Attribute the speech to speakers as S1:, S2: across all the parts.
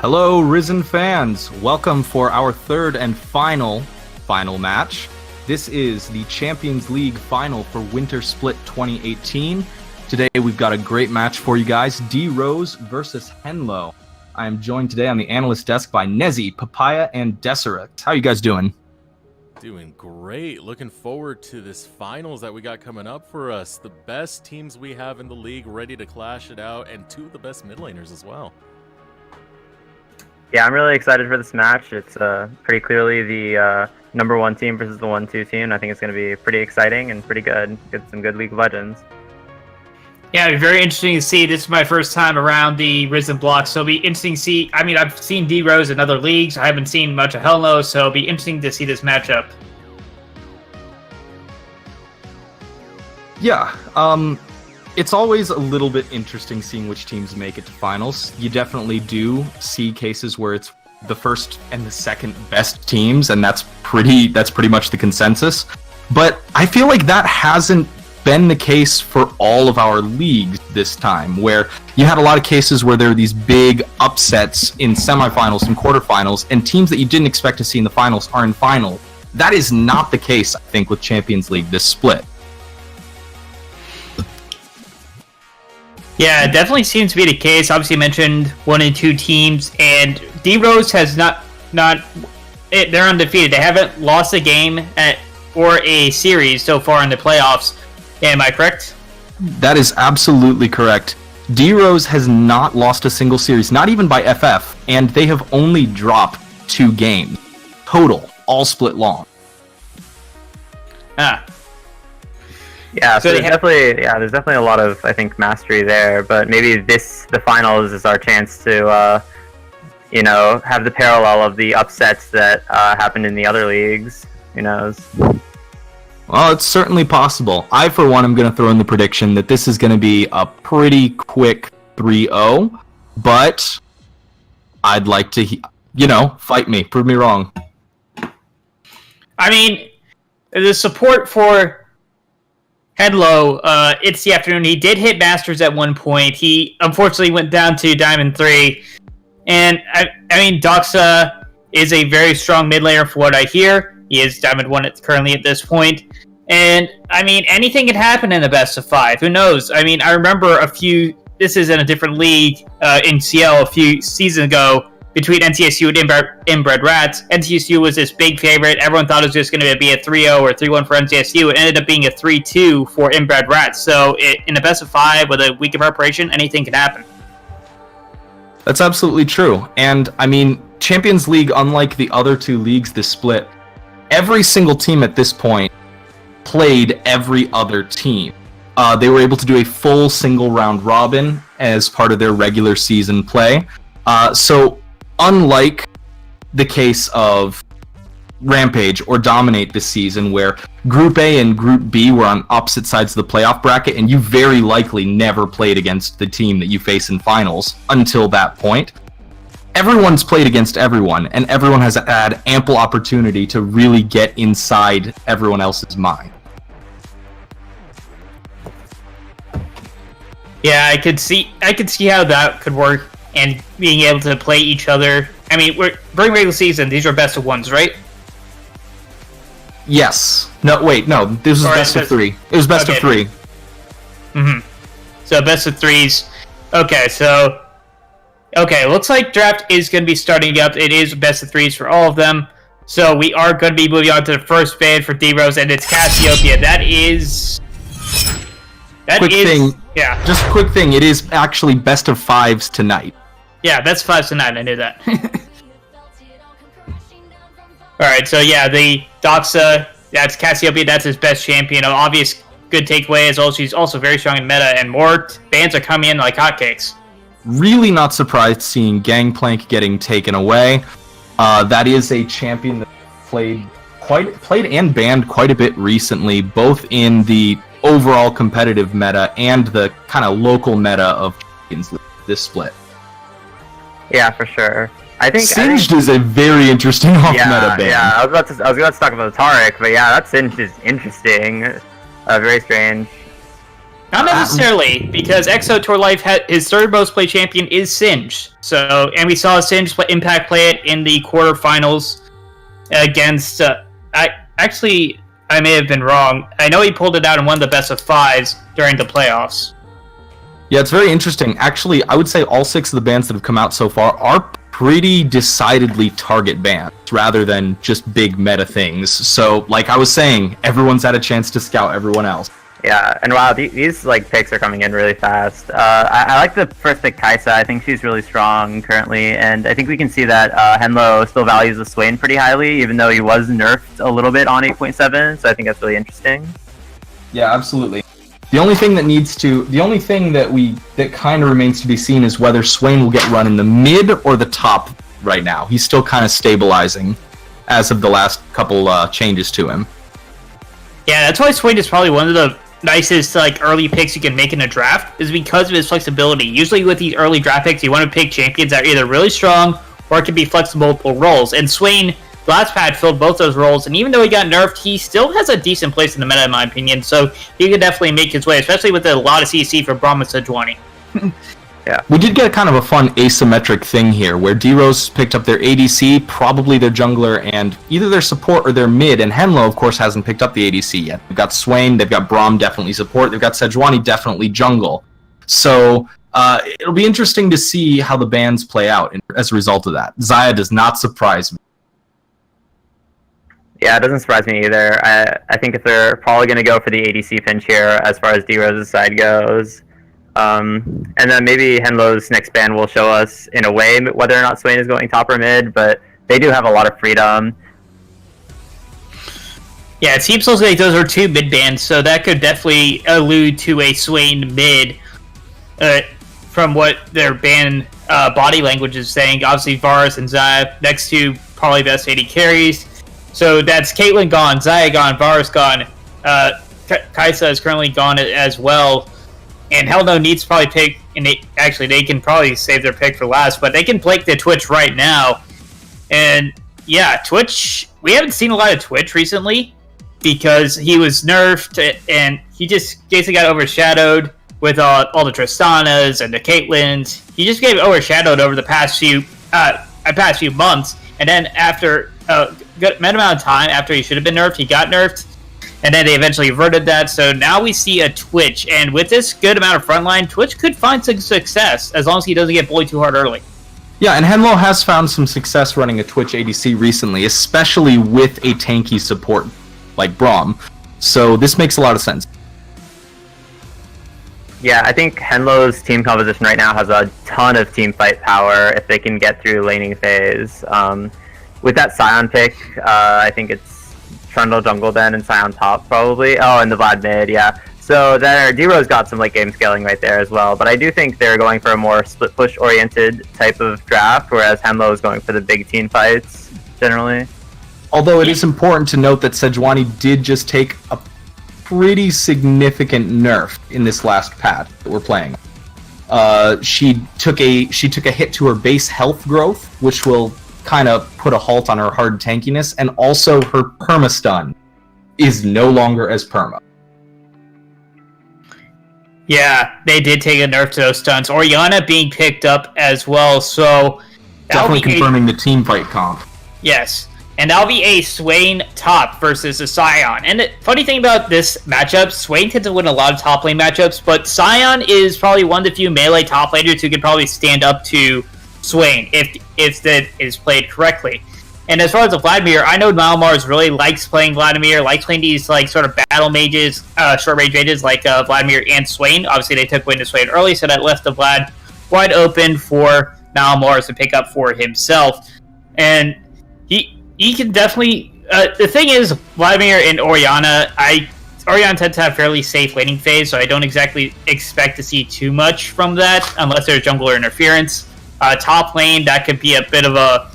S1: Hello, Risen fans. Welcome for our third and final match. This is the Champions League final for Winter Split 2018. Today we've got a great match for you guys. D-Rose versus HENLO. I am joined today on the analyst desk by Nezzy, Papaya, and Deseret. How are you guys doing?
S2: Doing great. Looking forward to this finals that we got coming up for us. The best teams we have in the league ready to clash it out, and two of the best mid laners as well.
S3: Yeah, I'm really excited for this match. It's pretty clearly the number one team versus the 1-2 team. I think it's going to be pretty exciting and pretty good. Get some good League of Legends.
S4: Yeah, it'll be very interesting to see. This is my first time around the Risen block, so it'll be interesting to see. I mean, I've seen D-Rose in other leagues. I haven't seen much of HENLO, so it'll be interesting to see this matchup.
S1: Yeah, it's always a little bit interesting seeing which teams make it to finals. You definitely do see cases where it's the first and the second best teams, and that's pretty much the consensus. But I feel like that hasn't been the case for all of our leagues this time, where you had a lot of cases where there were these big upsets in semifinals and quarterfinals, and teams that you didn't expect to see in the finals are in final. That is not the case, I think, with Champions League this split.
S4: Yeah, it definitely seems to be the case. Obviously, you mentioned 1 and 2 teams, and D-Rose has not they're undefeated. They haven't lost a game or a series so far in the playoffs. Am I correct?
S1: That is absolutely correct. D-Rose has not lost a single series, not even by FF, and they have only dropped 2 games total, all split long.
S3: Yeah, so there's definitely a lot of, I think, mastery there, but maybe the finals is our chance to, have the parallel of the upsets that happened in the other leagues. Who knows?
S1: Well, it's certainly possible. I, for one, am going to throw in the prediction that this is going to be a pretty quick 3-0, but I'd like to, fight me, prove me wrong.
S4: I mean, the support for HENLO, it's the afternoon. He did hit Masters at one point. He unfortunately went down to Diamond 3. And, I mean, Doxa is a very strong mid laner for what I hear. He is Diamond 1 currently at this point. And, I mean, anything can happen in the best of 5. Who knows? I mean, I remember this is in a different league in CL a few seasons ago, between NCSU and Inbred Rats. NCSU was this big favorite. Everyone thought it was just going to be a 3-0 or 3-1 for NCSU. It ended up being a 3-2 for Inbred Rats. So in the best of 5 with a week of preparation, anything can happen.
S1: That's absolutely true. And, I mean, Champions League, unlike the other 2 leagues this split, every single team at this point played every other team. They were able to do a full single round robin as part of their regular season play. So, unlike the case of Rampage or Dominate this season, where Group A and Group B were on opposite sides of the playoff bracket, and you very likely never played against the team that you face in finals until that point, everyone's played against everyone, and everyone has had ample opportunity to really get inside everyone else's mind.
S4: Yeah, I could see how that could work, and being able to play each other. I mean, during regular season, these are best of 1s, right?
S1: Yes. No, wait, no. This was best of 3. It was best of 3.
S4: Mm-hmm. So best of 3s. Okay, looks like draft is going to be starting up. It is best of 3s for all of them. So we are going to be moving on to the first bid for D-Rose, and it's Cassiopeia.
S1: Just a quick thing. It is actually best of 5s tonight.
S4: Yeah, best of 5s tonight. I knew that. Alright, so yeah, the Doxa, that's Cassiopeia, that's his best champion. An obvious good takeaway is also she's also very strong in meta, and more bans are coming in like hotcakes.
S1: Really not surprised seeing Gangplank getting taken away. That is a champion that played and banned quite a bit recently, both in the overall competitive meta and the kind of local meta of Champions League this split.
S3: Yeah, for sure.
S1: Singed is a very interesting off-meta ban.
S3: Yeah, I was about to talk about the Taric, but yeah, that Singed is interesting. Very strange.
S4: Not necessarily, because Exo Tour Life his third most played champion is Singed. So, and we saw Singed Impact play it in the quarterfinals against. I may have been wrong. I know he pulled it out in one of the best of fives during the playoffs.
S1: Yeah, it's very interesting. Actually, I would say all 6 of the bans that have come out so far are pretty decidedly target bans rather than just big meta things. So, like I was saying, everyone's had a chance to scout everyone else.
S3: Yeah, and wow, these like picks are coming in really fast. I like the first pick, Kaisa. I think she's really strong currently, and I think we can see that HENLO still values the Swain pretty highly, even though he was nerfed a little bit on 8.7. So I think that's really interesting.
S1: Yeah, absolutely. The only thing that kind of remains to be seen is whether Swain will get run in the mid or the top right now. He's still kind of stabilizing as of the last couple changes to him.
S4: Yeah, that's why Swain is probably one of the nicest like early picks you can make in a draft, is because of his flexibility. Usually with these early draft picks, you want to pick champions that are either really strong or can be flexible multiple roles. And Swain, the last patch, filled both those roles, and even though he got nerfed, he still has a decent place in the meta, in my opinion. So he could definitely make his way, especially with a lot of CC for Braum and Sejuani.
S3: Yeah.
S1: We did get kind of a fun asymmetric thing here, where D-Rose picked up their ADC, probably their jungler, and either their support or their mid, and HENLO, of course, hasn't picked up the ADC yet. They've got Swain, they've got Braum, definitely support, they've got Sejuani, definitely jungle. So, it'll be interesting to see how the bans play out as a result of that. Xayah does not surprise me.
S3: Yeah, it doesn't surprise me either. I think if they're probably going to go for the ADC pinch here as far as D-Rose's side goes. And then maybe HENLO's next ban will show us, in a way, whether or not Swain is going top or mid, but they do have a lot of freedom.
S4: Yeah, it seems like those are 2 mid bans, so that could definitely allude to a Swain mid from what their ban body language is saying. Obviously, Varus and Xayah, next 2 probably best AD carries. So that's Caitlyn gone, Xayah gone, Varus gone, Kaisa is currently gone as well. And HENLO needs to probably pick, and they can probably save their pick for last, but they can pick the Twitch right now. And yeah, Twitch, we haven't seen a lot of Twitch recently because he was nerfed and he just basically got overshadowed with all the Tristanas and the Caitlyns. He just got overshadowed over the past few months. And then after a good amount of time after he should have been nerfed, he got nerfed. And then they eventually averted that, so now we see a Twitch. And with this good amount of frontline, Twitch could find some success, as long as he doesn't get bullied too hard early.
S1: Yeah, and HENLO has found some success running a Twitch ADC recently, especially with a tanky support like Braum. So this makes a lot of sense.
S3: Yeah, I think HENLO's team composition right now has a ton of team fight power if they can get through laning phase. With that Sion pick, I think it's Trundle jungle then and Sion top probably. Oh, and the Vlad mid, yeah. So there, D-Rose got some late game scaling right there as well. But I do think they're going for a more split push oriented type of draft, whereas HENLO is going for the big team fights generally.
S1: Although it is important to note that Sejuani did just take a pretty significant nerf in this last patch that we're playing. She took a hit to her base health growth, which will kind of put a halt on her hard tankiness, and also her perma stun is no longer as perma.
S4: Yeah, they did take a nerf to those stuns. Orianna being picked up as well, so
S1: definitely confirming the team fight comp.
S4: Yes, and that'll be a Swain top versus a Sion. And the funny thing about this matchup, Swain tends to win a lot of top lane matchups, but Sion is probably one of the few melee top laners who could probably stand up to Swain if that is played correctly. And as far as the Vladimir, I know Malmars really likes playing Vladimir, likes playing these like sort of battle mages, short range mages like Vladimir and Swain. Obviously, they took away the Swain early, so that left the Vlad wide open for Malmars to pick up for himself. And he can definitely. The thing is, Vladimir and Orianna, Orianna tends to have fairly safe laning phase, so I don't exactly expect to see too much from that unless there's jungler interference. Top lane, that could be a bit of a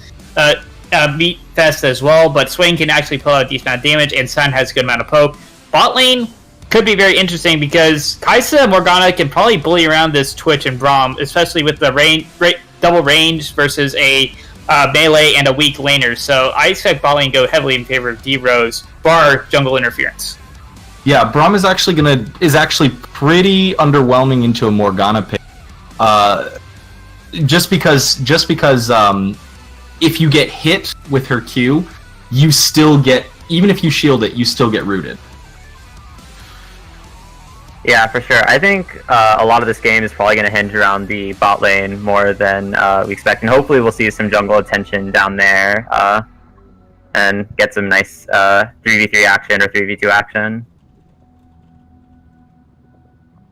S4: meat fest as well, but Swain can actually pull out a decent amount of damage, and Sun has a good amount of poke. Bot lane could be very interesting because Kaisa and Morgana can probably bully around this Twitch and Braum, especially with the double range versus a melee and a weak laner. So I expect bot lane to go heavily in favor of D-Rose, bar jungle interference.
S1: Yeah, Braum is actually pretty underwhelming into a Morgana pick. Just because if you get hit with her Q, you still get, even if you shield it, you still get rooted.
S3: Yeah, for sure. I think a lot of this game is probably going to hinge around the bot lane more than we expect, and hopefully we'll see some jungle attention down there and get some nice 3v3 action or 3v2 action.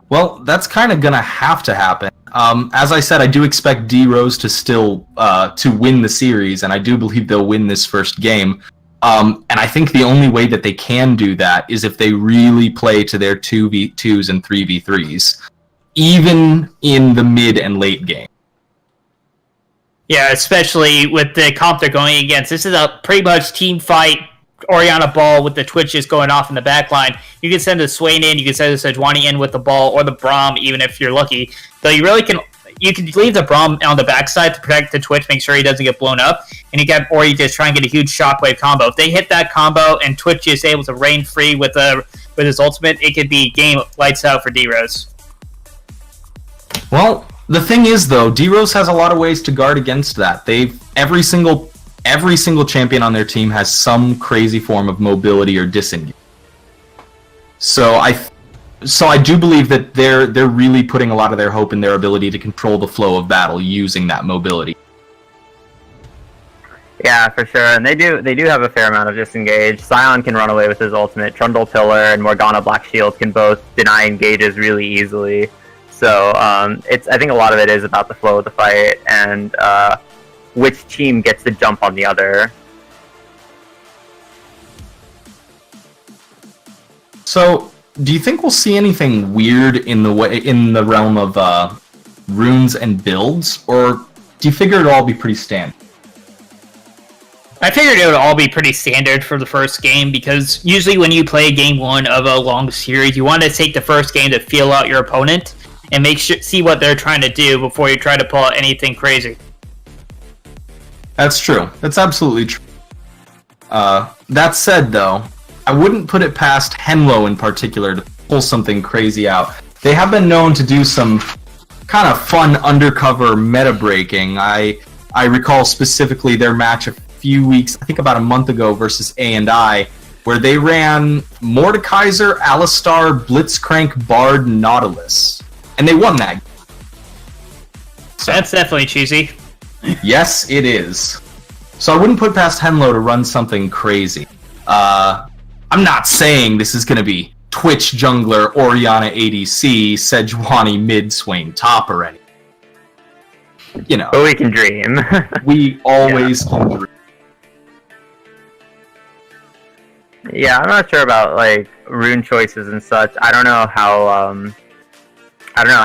S1: Well, that's kind of going to have to happen. As I said, I do expect D-Rose to still to win the series, and I do believe they'll win this first game. And I think the only way that they can do that is if they really play to their 2v2s and 3v3s, even in the mid and late game.
S4: Yeah, especially with the comp they're going against. This is a pretty much team fight, Orianna ball with the twitches going off in the back line. You can send a Swain in, you can send a Sejuani in with the ball, or the Braum, even if you're lucky. Though you can leave the Braum on the backside to protect the Twitch, make sure he doesn't get blown up, and you got Ori just try and get a huge shockwave combo. If they hit that combo and Twitch is able to reign free with his ultimate, it could be game lights out for D-Rose.
S1: Well, the thing is, though, D-Rose has a lot of ways to guard against that. Every single champion on their team has some crazy form of mobility or disengage. So I do believe that they're really putting a lot of their hope in their ability to control the flow of battle using that mobility.
S3: Yeah, for sure, and they do have a fair amount of disengage. Sion can run away with his ultimate. Trundle Pillar and Morgana Black Shield can both deny engages really easily. So I think a lot of it is about the flow of the fight and which team gets the jump on the other.
S1: So, do you think we'll see anything weird in the realm of runes and builds, or do you figure it'll all be pretty standard?
S4: I figured it would all be pretty standard for the first game, because usually when you play game one of a long series, you want to take the first game to feel out your opponent and see what they're trying to do before you try to pull out anything crazy.
S1: That's true. That's absolutely true. That said, though, I wouldn't put it past HENLO in particular to pull something crazy out. They have been known to do some kind of fun undercover meta breaking. I recall specifically their match a few weeks, I think about a month ago, versus A&I, where they ran Mordekaiser, Alistar, Blitzcrank, Bard, Nautilus. And they won that. So,
S4: that's definitely cheesy.
S1: Yes, it is. So I wouldn't put past HENLO to run something crazy. I'm not saying this is going to be Twitch jungler, Orianna ADC, Sejuani mid, Swain top, or anything. You know.
S3: But we can dream.
S1: We always can dream.
S3: Yeah, I'm not sure about like rune choices and such. I don't know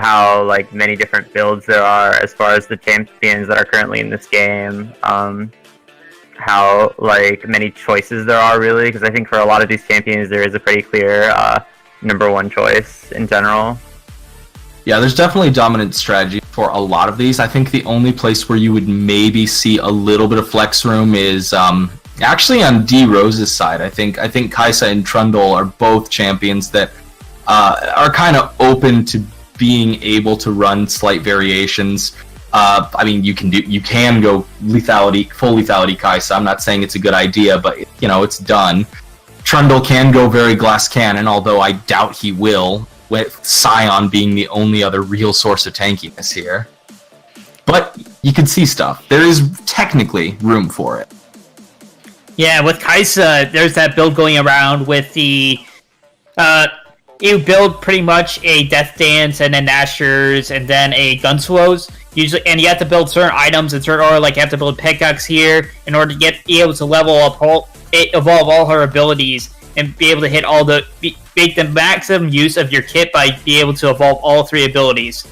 S3: how like many different builds there are as far as the champions that are currently in this game. How like many choices there are really, because I think for a lot of these champions there is a pretty clear number one choice in general.
S1: Yeah, there's definitely dominant strategy for a lot of these. I think the only place where you would maybe see a little bit of flex room is actually on D-Rose's side. I think Kai'Sa and Trundle are both champions that are kind of open to being able to run slight variations. I mean, you can go lethality, full lethality Kai'Sa. I'm not saying it's a good idea, but you know, it's done. Trundle can go very glass cannon, although I doubt he will, with Sion being the only other real source of tankiness here. But you can see stuff. There is technically room for it.
S4: Yeah, with Kai'Sa, there's that build going around with the you build pretty much a Death Dance and then Nashers and then a Gunswoes. Usually, and you have to build certain items in certain order, like you have to build pickaxe here in order to be able to level up, evolve all her abilities, and be able to hit make the maximum use of your kit by being able to evolve all three abilities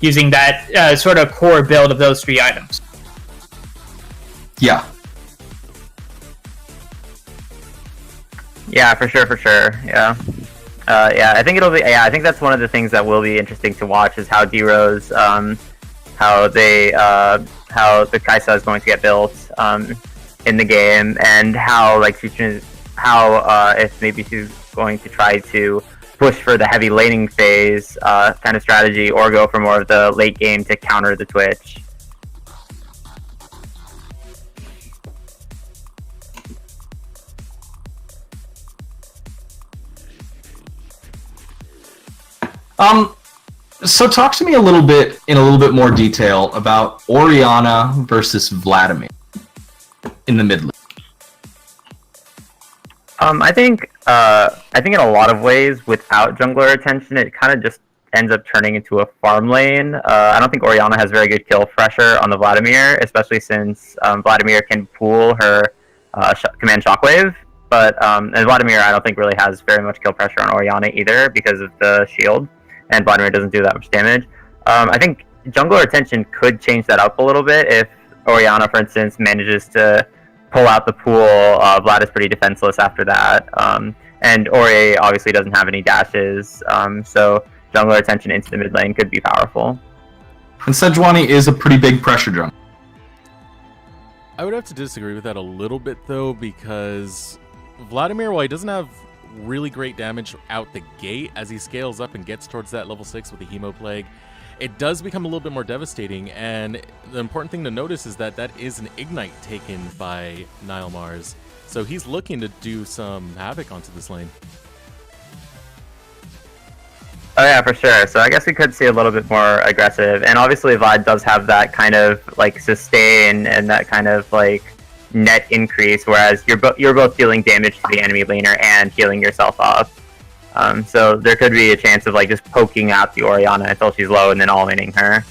S4: using that sort of core build of those three items.
S1: Yeah.
S3: Yeah, for sure. Yeah. I think it'll be. Yeah, I think that's one of the things that will be interesting to watch is how D-Rose, how the Kai'Sa is going to get built in the game, and how if maybe she's going to try to push for the heavy laning phase kind of strategy, or go for more of the late game to counter the Twitch.
S1: So talk to me in a little bit more detail about Orianna versus Vladimir in the mid lane.
S3: I think in a lot of ways, without jungler attention, it kind of just ends up turning into a farm lane. I don't think Orianna has very good kill pressure on the Vladimir, especially since Vladimir can pool her command shockwave. But and Vladimir, I don't think really has very much kill pressure on Orianna either because of the shield, and Vladimir doesn't do that much damage. I think jungler attention could change that up a little bit if Orianna, for instance, manages to pull out the pool. Vlad is pretty defenseless after that, and Ori obviously doesn't have any dashes, so jungler attention into the mid lane could be powerful.
S1: And Sejuani is a pretty big pressure jungler.
S2: I would have to disagree with that a little bit, though, because Vladimir, while he doesn't have really great damage out the gate, as he scales up and gets towards that level 6 with the Hemo Plague, it does become a little bit more devastating, and the important thing to notice is that that is an Ignite taken by Nile Mars, so he's looking to do some havoc onto this lane.
S3: Oh yeah, for sure. So I guess we could see a little bit more aggressive, and obviously Vlad does have that kind of like sustain and that kind of like net increase, whereas you're both dealing damage to the enemy laner and healing yourself up. So there could be a chance of like just poking out the Orianna until she's low and then all-inning her.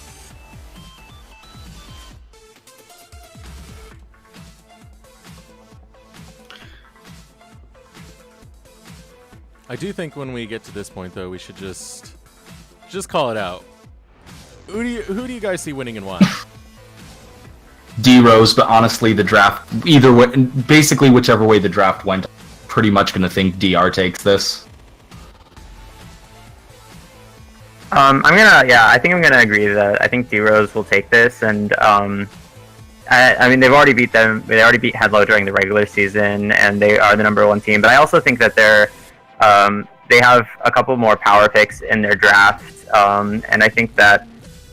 S2: I do think when we get to this point, though, we should just call it out. Who do you guys see winning and why?
S1: D-Rose, but honestly, the draft, either way, basically whichever way the draft went, pretty much going to think DR takes this.
S3: I think I'm gonna agree that I think D-Rose will take this, and I mean they've already beat them. They already beat HENLO during the regular season, and they are the #1 team. But I also think that they have a couple more power picks in their draft, and I think that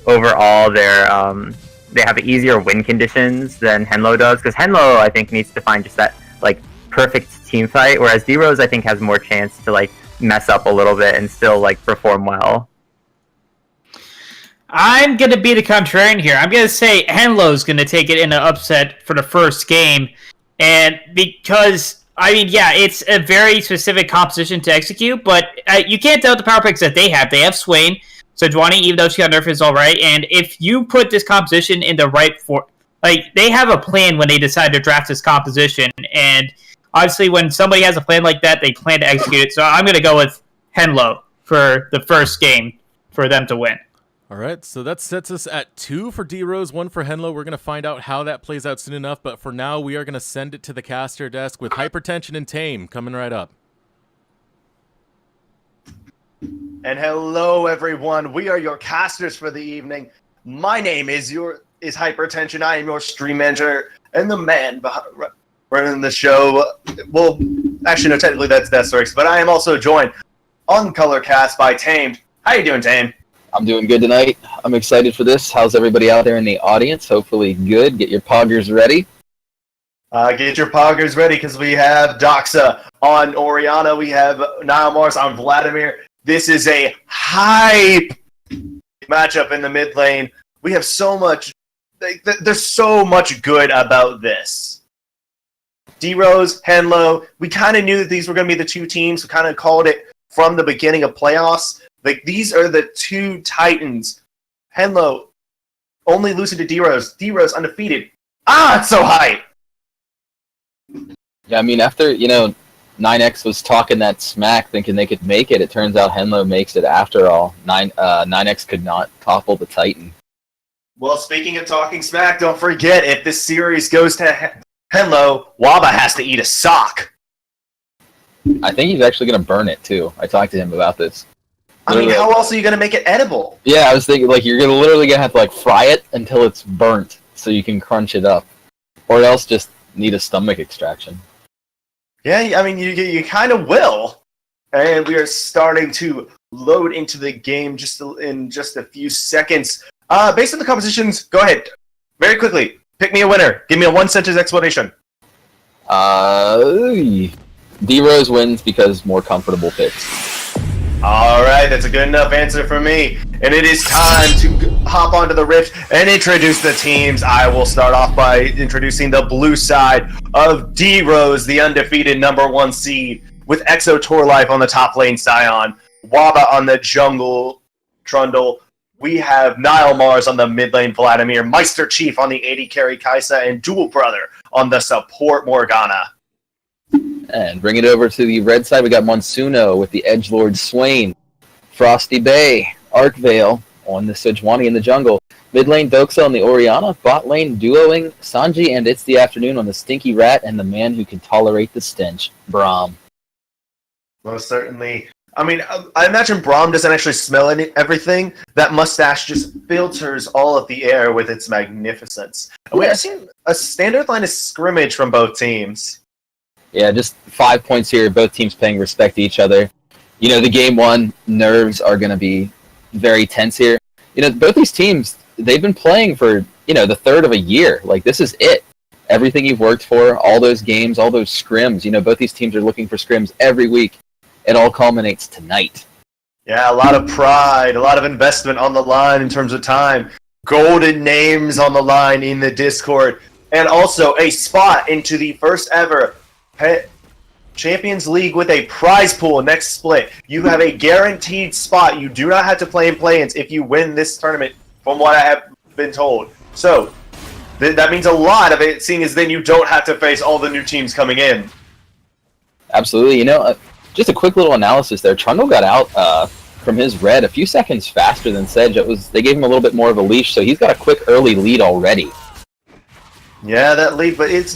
S3: overall they have easier win conditions than HENLO does, because HENLO I think needs to find just that like perfect team fight, whereas D-Rose I think has more chance to like mess up a little bit and still like perform well.
S4: I'm going to be the contrarian here. I'm going to say HENLO's going to take it in an upset for the first game. And because, I mean, yeah, it's a very specific composition to execute, but you can't doubt the power picks that they have. They have Swain, Sejuani, even though she got nerfed, is all right. And if you put this composition in the right like, they have a plan when they decide to draft this composition. And obviously, when somebody has a plan like that, they plan to execute it. So I'm going to go with HENLO for the first game for them to win.
S2: All right, so that sets us at 2 for D-Rose, 1 for HENLO. We're going to find out how that plays out soon enough, but for now, we are going to send it to the caster desk with Hypertension and Tame coming right up.
S5: And hello, everyone. We are your casters for the evening. My name is Hypertension. I am your stream manager and the man running the show. Well, actually, no, technically that's Deathstrikes, but I am also joined on Colorcast by Tamed. How you doing, Tame?
S6: I'm doing good tonight. I'm excited for this. How's everybody out there in the audience? Hopefully good. Get your poggers ready.
S5: Get your poggers ready, because we have Doxa on Orianna. We have Nile Mars on Vladimir. This is a hype matchup in the mid lane. We have so much... There's so much good about this. D-Rose, HENLO, we kind of knew that these were going to be the two teams. We kind of called it from the beginning of playoffs. Like, these are the two titans. HENLO only losing to D-Rose. D-Rose undefeated. It's so high!
S6: Yeah, I mean, after, 9X was talking that smack, thinking they could make it, it turns out HENLO makes it after all. 9X could not topple the Titan.
S5: Well, speaking of talking smack, don't forget, if this series goes to HENLO, Waba has to eat a sock.
S6: I think he's actually going to burn it, too. I talked to him about this.
S5: I mean, how else are you going to make it edible?
S6: Yeah, I was thinking, you're literally going to have to, fry it until it's burnt so you can crunch it up. Or else just need a stomach extraction.
S5: Yeah, I mean, you kind of will. And we are starting to load into the game in just a few seconds. Based on the compositions, go ahead. Very quickly, pick me a winner. Give me a one-sentence explanation.
S6: D-Rose wins because more comfortable picks.
S5: All right, that's a good enough answer for me. And it is time to hop onto the Rift and introduce the teams. I will start off by introducing the blue side of D-Rose, the undefeated #1 seed, with Exo Torlife on the top lane, Scion, Waba on the jungle, Trundle. We have Nile Mars on the mid lane, Vladimir, Meister Chief on the AD carry, Kaisa, and Dual Brother on the support, Morgana.
S6: And bring it over to the red side, we got Monsuno with the Edgelord Swain, Frosty Bay, Arkvale on the Sejuani in the jungle, mid lane Doxa on the Orianna, bot lane duoing Sanji and It's the Afternoon on the Stinky Rat, and the man who can tolerate the stench, Braum.
S5: Most certainly. I mean, I imagine Braum doesn't actually smell everything. That mustache just filters all of the air with its magnificence. And we have seen a standard line of scrimmage from both teams.
S6: Yeah, just 5 points here. Both teams paying respect to each other. You know, the game one nerves are going to be very tense here. You know, both these teams, they've been playing for, the third of a year. Like, this is it. Everything you've worked for, all those games, all those scrims. Both these teams are looking for scrims every week. It all culminates tonight.
S5: Yeah, a lot of pride, a lot of investment on the line in terms of time. Golden names on the line in the Discord. And also a spot into the first ever Champions League with a prize pool next split. You have a guaranteed spot. You do not have to play in play-ins if you win this tournament, from what I have been told. So, that means a lot of it, seeing as then you don't have to face all the new teams coming in.
S6: Absolutely. Just a quick little analysis there. Trundle got out from his red a few seconds faster than Sedge. They gave him a little bit more of a leash, so he's got a quick early lead already.
S5: Yeah, that lead, but it's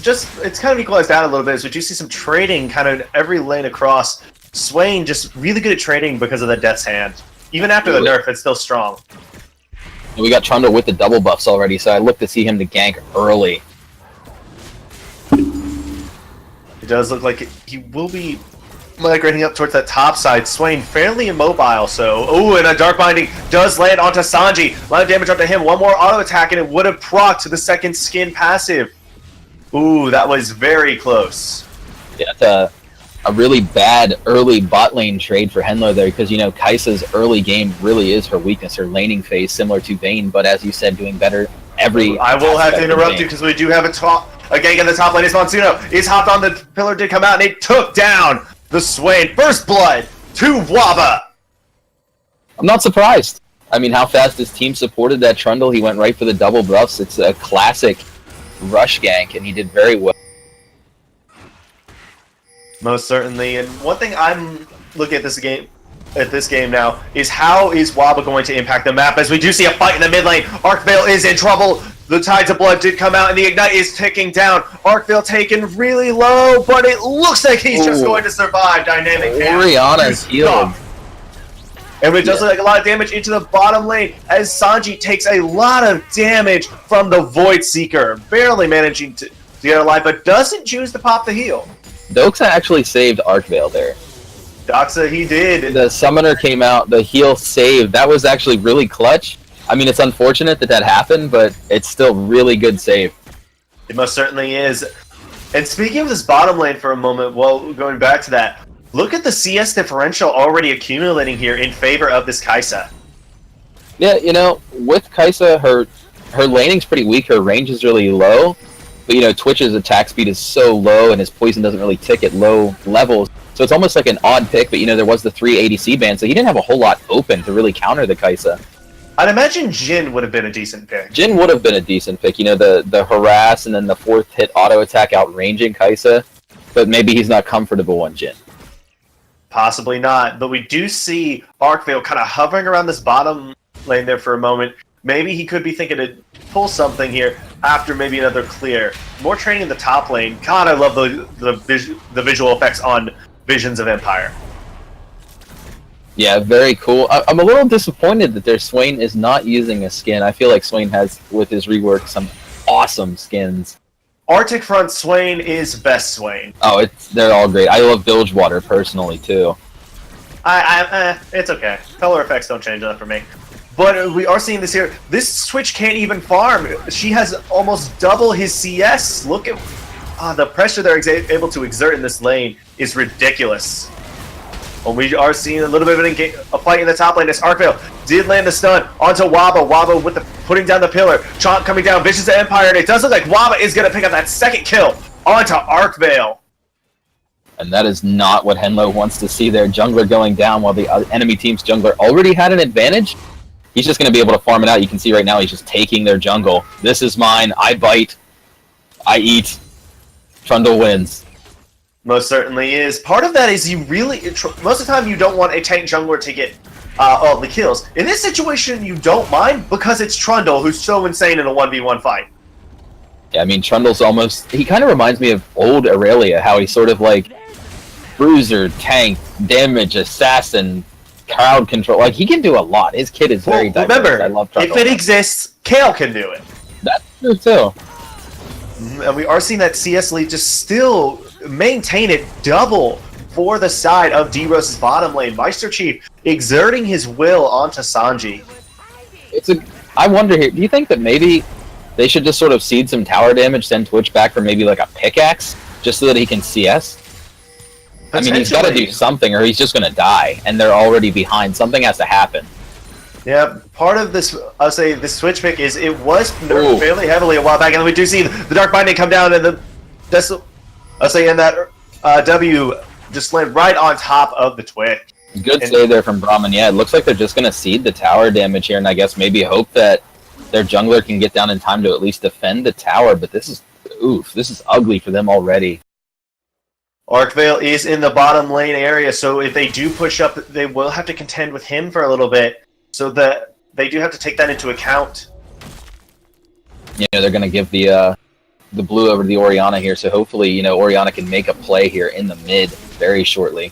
S5: kind of equalized out a little bit. So we do see some trading kind of every lane across. Swain just really good at trading because of the Death's Hand. Even after the nerf, it's still strong.
S6: And we got Trundle with the double buffs already, so I look to see him to gank early.
S5: It does look like he will be migrating up towards that top side. Swain fairly immobile, so... and a Dark Binding does land onto Sanji. A lot of damage onto him. One more auto attack, and it would have procced to the second skin passive. That was very close.
S6: Yeah, that's a really bad early bot lane trade for HENLO there, because, Kai'Sa's early game really is her weakness, her laning phase, similar to Vayne, but as you said, doing better every...
S5: I will have to interrupt you, because we do have a gank in the top lane. Is Monsuno. He's hopped on the pillar, did come out, and it took down the Swain. First blood to Waba.
S6: I'm not surprised. I mean, how fast his team supported that Trundle. He went right for the double buffs. It's a classic rush gank, and he did very well.
S5: Most certainly. And one thing I'm looking at this game now is how is Waba going to impact the map, as we do see a fight in the mid lane. Arkvale is in trouble. The Tides of Blood did come out, and the Ignite is ticking down. Arkvale taken really low, but it looks like he's just going to survive. Dynamic
S6: Orianna's healed.
S5: And it does look like a lot of damage into the bottom lane, as Sanji takes a lot of damage from the Void Seeker, barely managing to get a life, but doesn't choose to pop the heal.
S6: Doxa actually saved Arkvale there.
S5: Doxa, he did.
S6: The summoner came out, the heal saved. That was actually really clutch. I mean, it's unfortunate that happened, but it's still really good save.
S5: It most certainly is. And speaking of this bottom lane for a moment, well, going back to that, look at the CS differential already accumulating here in favor of this Kaisa.
S6: Yeah, with Kaisa, her laning's pretty weak, her range is really low, but Twitch's attack speed is so low and his poison doesn't really tick at low levels. So it's almost like an odd pick, but there was the 3 ADC ban, so he didn't have a whole lot open to really counter the Kaisa.
S5: I'd imagine Jhin would have been a decent pick.
S6: Jhin would have been a decent pick, the harass and then the 4th hit auto attack outranging Kaisa, but maybe he's not comfortable on Jhin.
S5: Possibly not, but we do see Arkvale kind of hovering around this bottom lane there for a moment. Maybe he could be thinking to pull something here after maybe another clear. More training in the top lane. God, I love the visual effects on Visions of Empire.
S6: Yeah, very cool. I'm a little disappointed that their Swain is not using a skin. I feel like Swain has, with his rework, some awesome skins.
S5: Arctic Front Swain is best Swain.
S6: Oh, they're all great. I love Bilgewater personally, too.
S5: It's okay. Color effects don't change that for me. But we are seeing this here. This Twitch can't even farm. She has almost double his CS. Look at the pressure they're able to exert in this lane is ridiculous. Well, we are seeing a little bit of a fight in the top lane. This Arkvale did land a stun onto Waba. Waba with putting down the pillar. Chomp coming down. Visions of Empire. And it does look like Waba is going to pick up that second kill onto Arkvale.
S6: And that is not what HENLO wants to see there. Jungler going down while the enemy team's jungler already had an advantage. He's just going to be able to farm it out. You can see right now he's just taking their jungle. This is mine. I bite. I eat. Trundle wins.
S5: Most certainly is. Part of that is you really... Most of the time you don't want a tank jungler to get all the kills. In this situation you don't mind because it's Trundle who's so insane in a 1v1 fight.
S6: Yeah, I mean, Trundle's almost... He kind of reminds me of old Aurelia, how he's sort of like bruiser, tank, damage, assassin, crowd control. Like, he can do a lot. His kit is very diverse.
S5: Remember,
S6: I love Trundle.
S5: if it exists, Kale can do it.
S6: That's true, too.
S5: And we are seeing that CS lead just still maintain it double for the side of D-Rose's bottom lane. Meister Chief exerting his will onto Sanji.
S6: I wonder here, do you think that maybe they should just sort of seed some tower damage, send Twitch back for maybe like a pickaxe, just so that he can CS? I mean, he's got to do something or he's just going to die, and they're already behind. Something has to happen.
S5: Yeah, part of this, I'll say, this Switch pick is it was nerfed fairly heavily a while back, and then we do see the Dark Binding come down, and I'll say, and that W just landed right on top of the Twitch.
S6: Good save there from Brahmin. Yeah, it looks like they're just going to seed the tower damage here, and I guess maybe hope that their jungler can get down in time to at least defend the tower, but this is ugly for them already.
S5: Arkvale is in the bottom lane area, so if they do push up, they will have to contend with him for a little bit. So that they do have to take that into account.
S6: Yeah, they're going to give the blue over to the Orianna here, so hopefully, Orianna can make a play here in the mid very shortly.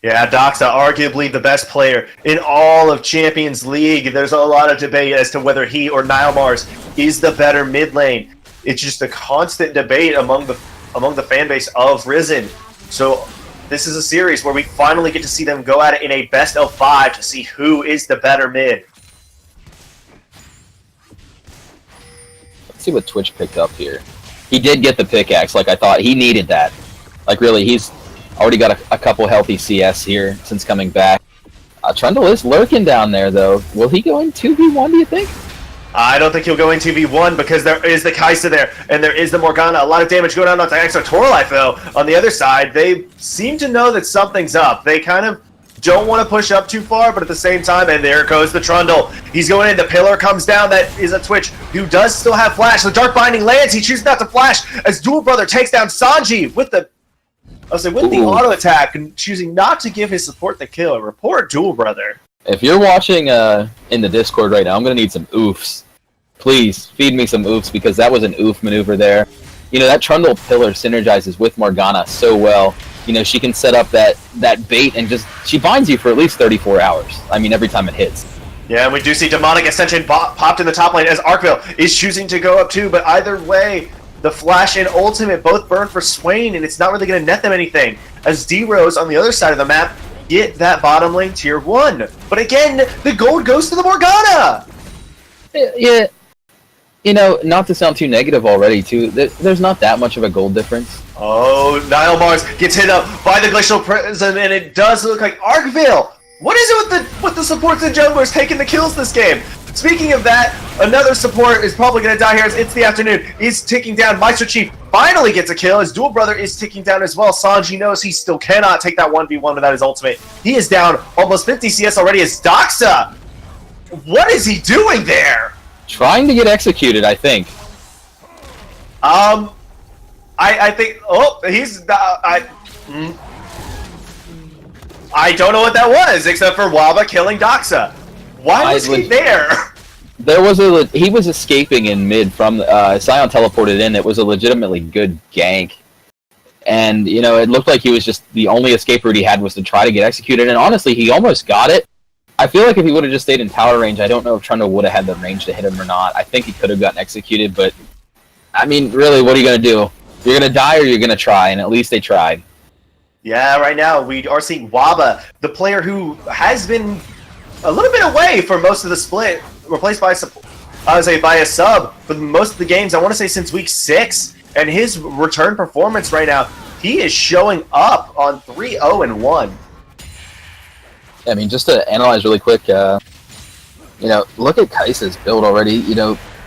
S5: Yeah, Doxa, arguably the best player in all of Champions League. There's a lot of debate as to whether he or Nilmars is the better mid lane. It's just a constant debate among the fan base of Risen. So this is a series where we finally get to see them go at it in a best of 5 to see who is the better mid.
S6: Let's see what Twitch picked up here. He did get the pickaxe, like I thought. He needed that. Like, really, he's already got a couple healthy CS here since coming back. Trundle is lurking down there, though. Will he go in 2v1, do you think?
S5: I don't think he'll go in 2v1 because there is the Kai'Sa there, and there is the Morgana. A lot of damage going on onto Exo Torlife, though. On the other side, they seem to know that something's up. They kind of don't want to push up too far, but at the same time, and there goes the Trundle. He's going in. The pillar comes down. That is a Twitch who does still have flash. The Dark Binding lands. He chooses not to flash as Dual Brother takes down Sanji with the auto attack and choosing not to give his support the kill. Report Dual Brother.
S6: If you're watching in the Discord right now, I'm going to need some oofs. Please, feed me some oofs, because that was an oof maneuver there. That Trundle pillar synergizes with Morgana so well. She can set up that bait and she binds you for at least 34 hours. I mean, every time it hits.
S5: Yeah, and we do see Demonic Ascension popped in the top lane as Arkvale is choosing to go up too, but either way, the Flash and Ultimate both burn for Swain, and it's not really going to net them anything. As D-Rose on the other side of the map get that bottom lane tier 1. But again, the gold goes to the Morgana!
S6: Yeah. Not to sound too negative already, too, there's not that much of a gold difference.
S5: Oh, Nilmars gets hit up by the Glacial Prism, and it does look like Arkvale. What is it with the supports and junglers taking the kills this game? Speaking of that, another support is probably going to die here as It's the Afternoon is ticking down. Meister Chief finally gets a kill as Dual Brother is ticking down as well. Sanji knows he still cannot take that 1v1 without his ultimate. He is down almost 50 CS already as Doxa. What is he doing there?
S6: Trying to get executed, I think.
S5: I think. Oh, he's. I don't know what that was, except for Waba killing Doxa. Why was he there?
S6: There was he was escaping in mid from Sion teleported in. It was a legitimately good gank, and it looked like he was just the only escape route he had was to try to get executed. And honestly, he almost got it. I feel like if he would have just stayed in tower range, I don't know if Trundle would have had the range to hit him or not. I think he could have gotten executed, but I mean, really, what are you going to do? You're going to die or you're going to try, and at least they tried.
S5: Yeah, right now we are seeing Waba, the player who has been a little bit away for most of the split, replaced by by a sub for most of the games. I want to say since week 6, and his return performance right now, he is showing up on 3-0-1.
S6: I mean, just to analyze really quick, look at Kai'Sa's build already.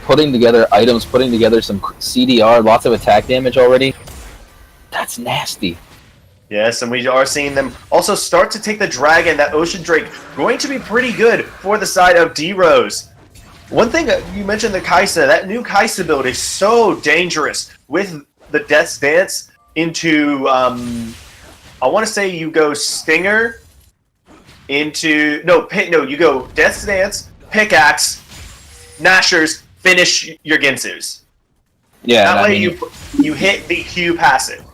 S6: Putting together items, putting together some CDR, lots of attack damage already. That's nasty.
S5: Yes, and we are seeing them also start to take the dragon. That Ocean Drake going to be pretty good for the side of D-Rose. One thing that you mentioned, the Kai'Sa, that new Kai'Sa build is so dangerous with the Death's Dance into, I want to say you go Stinger into, you go Death's Dance, Pickaxe, Nashers, finish your Ginsus.
S6: Yeah.
S5: That way you hit the Q passive.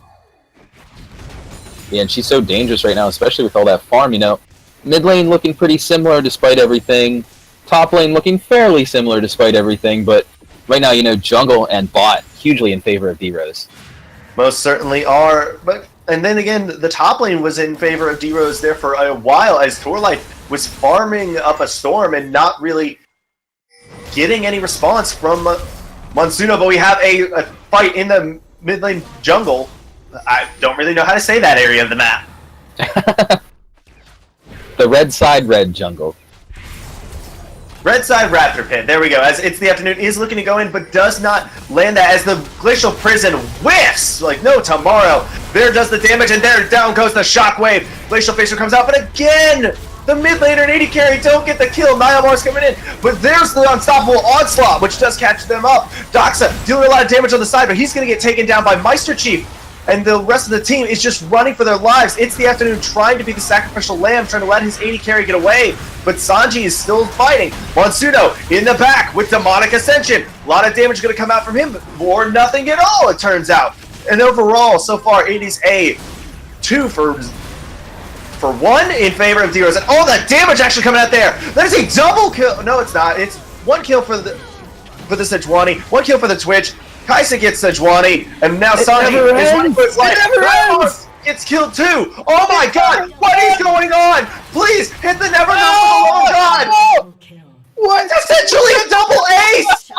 S6: Yeah, and she's so dangerous right now, especially with all that farm, Mid lane looking pretty similar despite everything. Top lane looking fairly similar despite everything, but right now, jungle and bot hugely in favor of D-Rose.
S5: Most certainly are, and then again, the top lane was in favor of D-Rose there for a while as Torlight was farming up a storm and not really getting any response from Monsuno, but we have a fight in the mid lane jungle. I don't really know how to say that area of the map.
S6: The red side red jungle.
S5: Red side Raptor Pit. There we go. As It's the Afternoon is looking to go in, but does not land that as the Glacial Prison whiffs like no tomorrow. There does the damage, and there down goes the Shockwave. Glacial Facer comes out, but again, the mid laner and AD carry don't get the kill. Nilemar's coming in, but there's the Unstoppable Onslaught, which does catch them up. Doxa dealing a lot of damage on the side, but he's going to get taken down by Meister Chief. And the rest of the team is just running for their lives. It's the Afternoon trying to be the sacrificial lamb, trying to let his AD carry get away. But Sanji is still fighting. Monsuno in the back with Demonic Ascension. A lot of damage going to come out from him, or nothing at all, it turns out. And overall, so far, it is a 2 for 1 in favor of D-Rose. And all that damage actually coming out there. That is a double kill. No, it's not. It's 1 kill for the Sejuani, 1 kill for the Twitch. Kai'Sa gets Sejuani, and now Sanji is running for his life. Gets killed too. Oh my god, what is going on? Please hit the Never Know for the love of God. What? Essentially a double ace.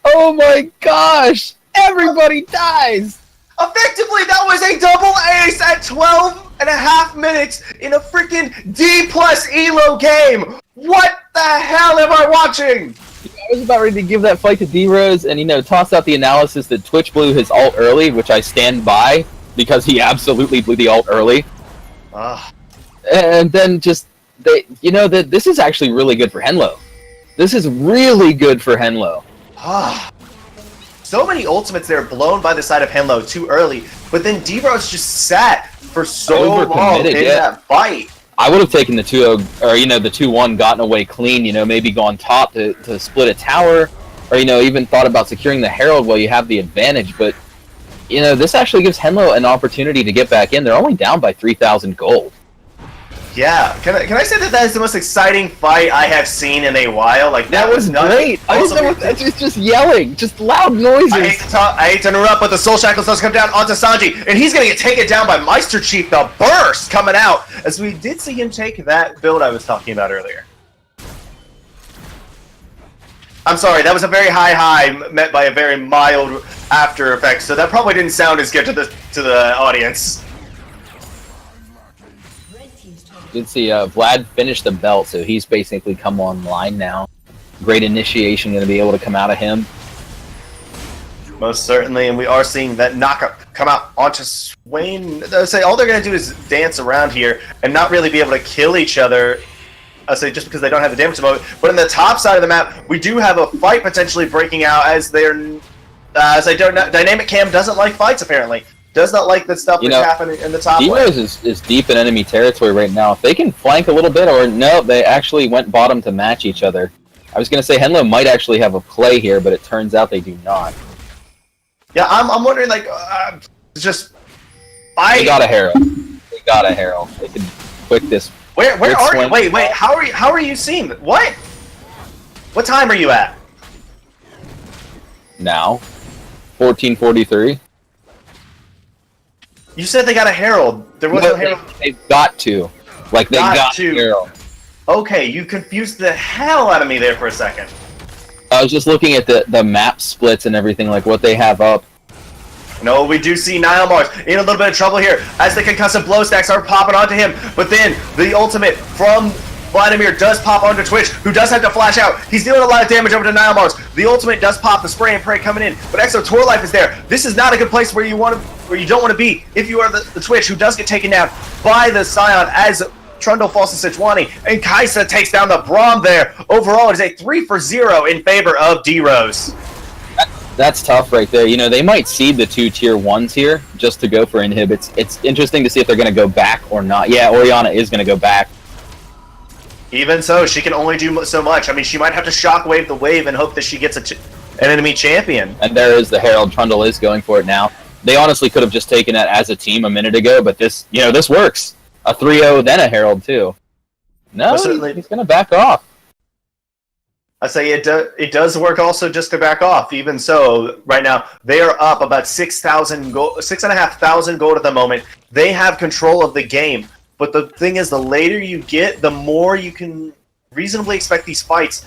S6: Oh my gosh, everybody dies.
S5: Effectively, that was a double ace at 12 and a half minutes in a freaking D plus ELO game. What the hell am I watching?
S6: I was about ready to give that fight to D-Rose and, toss out the analysis that Twitch blew his ult early, which I stand by, because he absolutely blew the ult early. And then just, this is actually really good for HENLO. This is really good for HENLO.
S5: So many ultimates there blown by the side of HENLO too early, but then D-Rose just sat for so long in that fight.
S6: I would have taken the 2-0, or, the 2-1, gotten away clean, maybe gone top to split a tower, or, even thought about securing the Herald while you have the advantage, but, this actually gives HENLO an opportunity to get back in. They're only down by 3,000 gold.
S5: Yeah, can I say that is the most exciting fight I have seen in a while? Like
S6: that was great. I was just yelling, just loud noises.
S5: I hate to interrupt, but the Soul Shackles does come down onto Sanji, and he's gonna get taken down by Meister Chief. The burst coming out, as we did see him take that build I was talking about earlier. I'm sorry, that was a very high met by a very mild after effect, so that probably didn't sound as good to the audience.
S6: You can see Vlad finished the belt, so he's basically come online now. Great initiation going to be able to come out of him.
S5: Most certainly, and we are seeing that knockup come out onto Swain. I say all they're going to do is dance around here and not really be able to kill each other. I say just because they don't have the damage to move. But in the top side of the map, we do have a fight potentially breaking out as Dynamic Cam doesn't like fights apparently. Does not like the stuff that's happening in the top lane.
S6: D-Rose is deep in enemy territory right now. If they can flank a little bit, or no, they actually went bottom to match each other. I was going to say HENLO might actually have a play here, but it turns out they do not.
S5: Yeah, I'm wondering, like, they
S6: got a Herald. They can quick this.
S5: Where are you? Wait, how are you seeing that? What time are you at?
S6: Now. 14:43.
S5: You said they got a Herald. There was no Herald.
S6: They've got to. Like, they got
S5: to.
S6: Herald.
S5: Okay, you confused the hell out of me there for a second.
S6: I was just looking at the map splits and everything, like what they have up.
S5: No, we do see Nile Mars in a little bit of trouble here as the concussive blow stacks are popping onto him. But then the ultimate from Vladimir does pop onto Twitch, who does have to flash out. He's dealing a lot of damage over to Nile Mars. The ultimate does pop, the spray and pray coming in, but Exo Torlife is there. This is not a good place where you don't want to be if you are the Twitch, who does get taken down by the Scion as Trundle falls to Sejuani, and Kaisa takes down the Braum there. Overall, it is a 3-for-0 in favor of D-Rose.
S6: That's tough right there. You know, they might seed the 2 tier 1s here just to go for inhib. It's interesting to see if they're going to go back or not. Yeah, Orianna is going to go back.
S5: Even so, she can only do so much. I mean, she might have to shockwave the wave and hope that she gets an enemy champion.
S6: And there is the Herald. Trundle is going for it now. They honestly could have just taken it as a team a minute ago, but this works. A 3-0, then a Herald, too. No, he's going to back off.
S5: I say it does work also just to back off. Even so, right now, they are up about 6,000 gold, 6,500 gold at the moment. They have control of the game. But the thing is, the later you get, the more you can reasonably expect these fights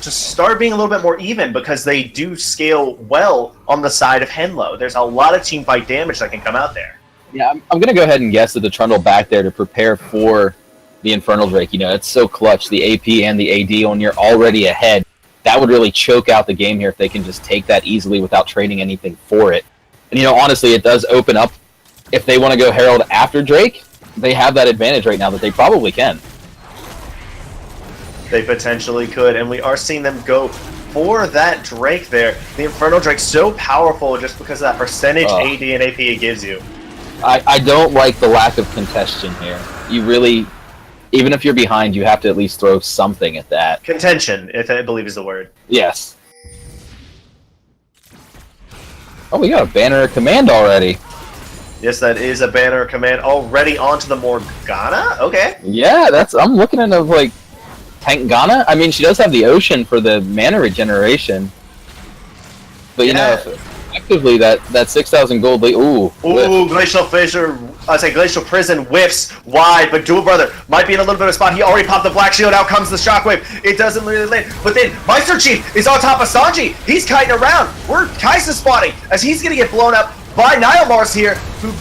S5: to start being a little bit more even, because they do scale well on the side of Henlo. There's a lot of team fight damage that can come out there.
S6: Yeah, I'm going to go ahead and guess that the Trundle back there to prepare for the Infernal Drake. You know, it's so clutch, the AP and the AD when you're already ahead. That would really choke out the game here if they can just take that easily without trading anything for it. And, you know, honestly, it does open up, if they want to go Herald after Drake, they have that advantage right now that they probably can.
S5: They potentially could, and we are seeing them go for that Drake there. The Infernal Drake's so powerful just because of that percentage AD and AP it gives you.
S6: I don't like the lack of contention here. You really, even if you're behind, you have to at least throw something at that.
S5: Contention, if I believe is the word.
S6: Yes. Oh, we got a banner command already.
S5: Yes, that is a banner command already onto the Morgana? Okay.
S6: Yeah, I'm looking at it like Tankgana. I mean, she does have the ocean for the mana regeneration. But you know, effectively that 6,000 gold lead. Ooh,
S5: Glacial Fissure, Glacial Prison whiffs wide, but Dual Brother might be in a little bit of a spot. He already popped the Black Shield, out comes the Shockwave. It doesn't really land, but then Meister Chief is on top of Sanji. He's kiting around. We're Kaisa spotting as he's gonna get blown up by Nile Mars here, who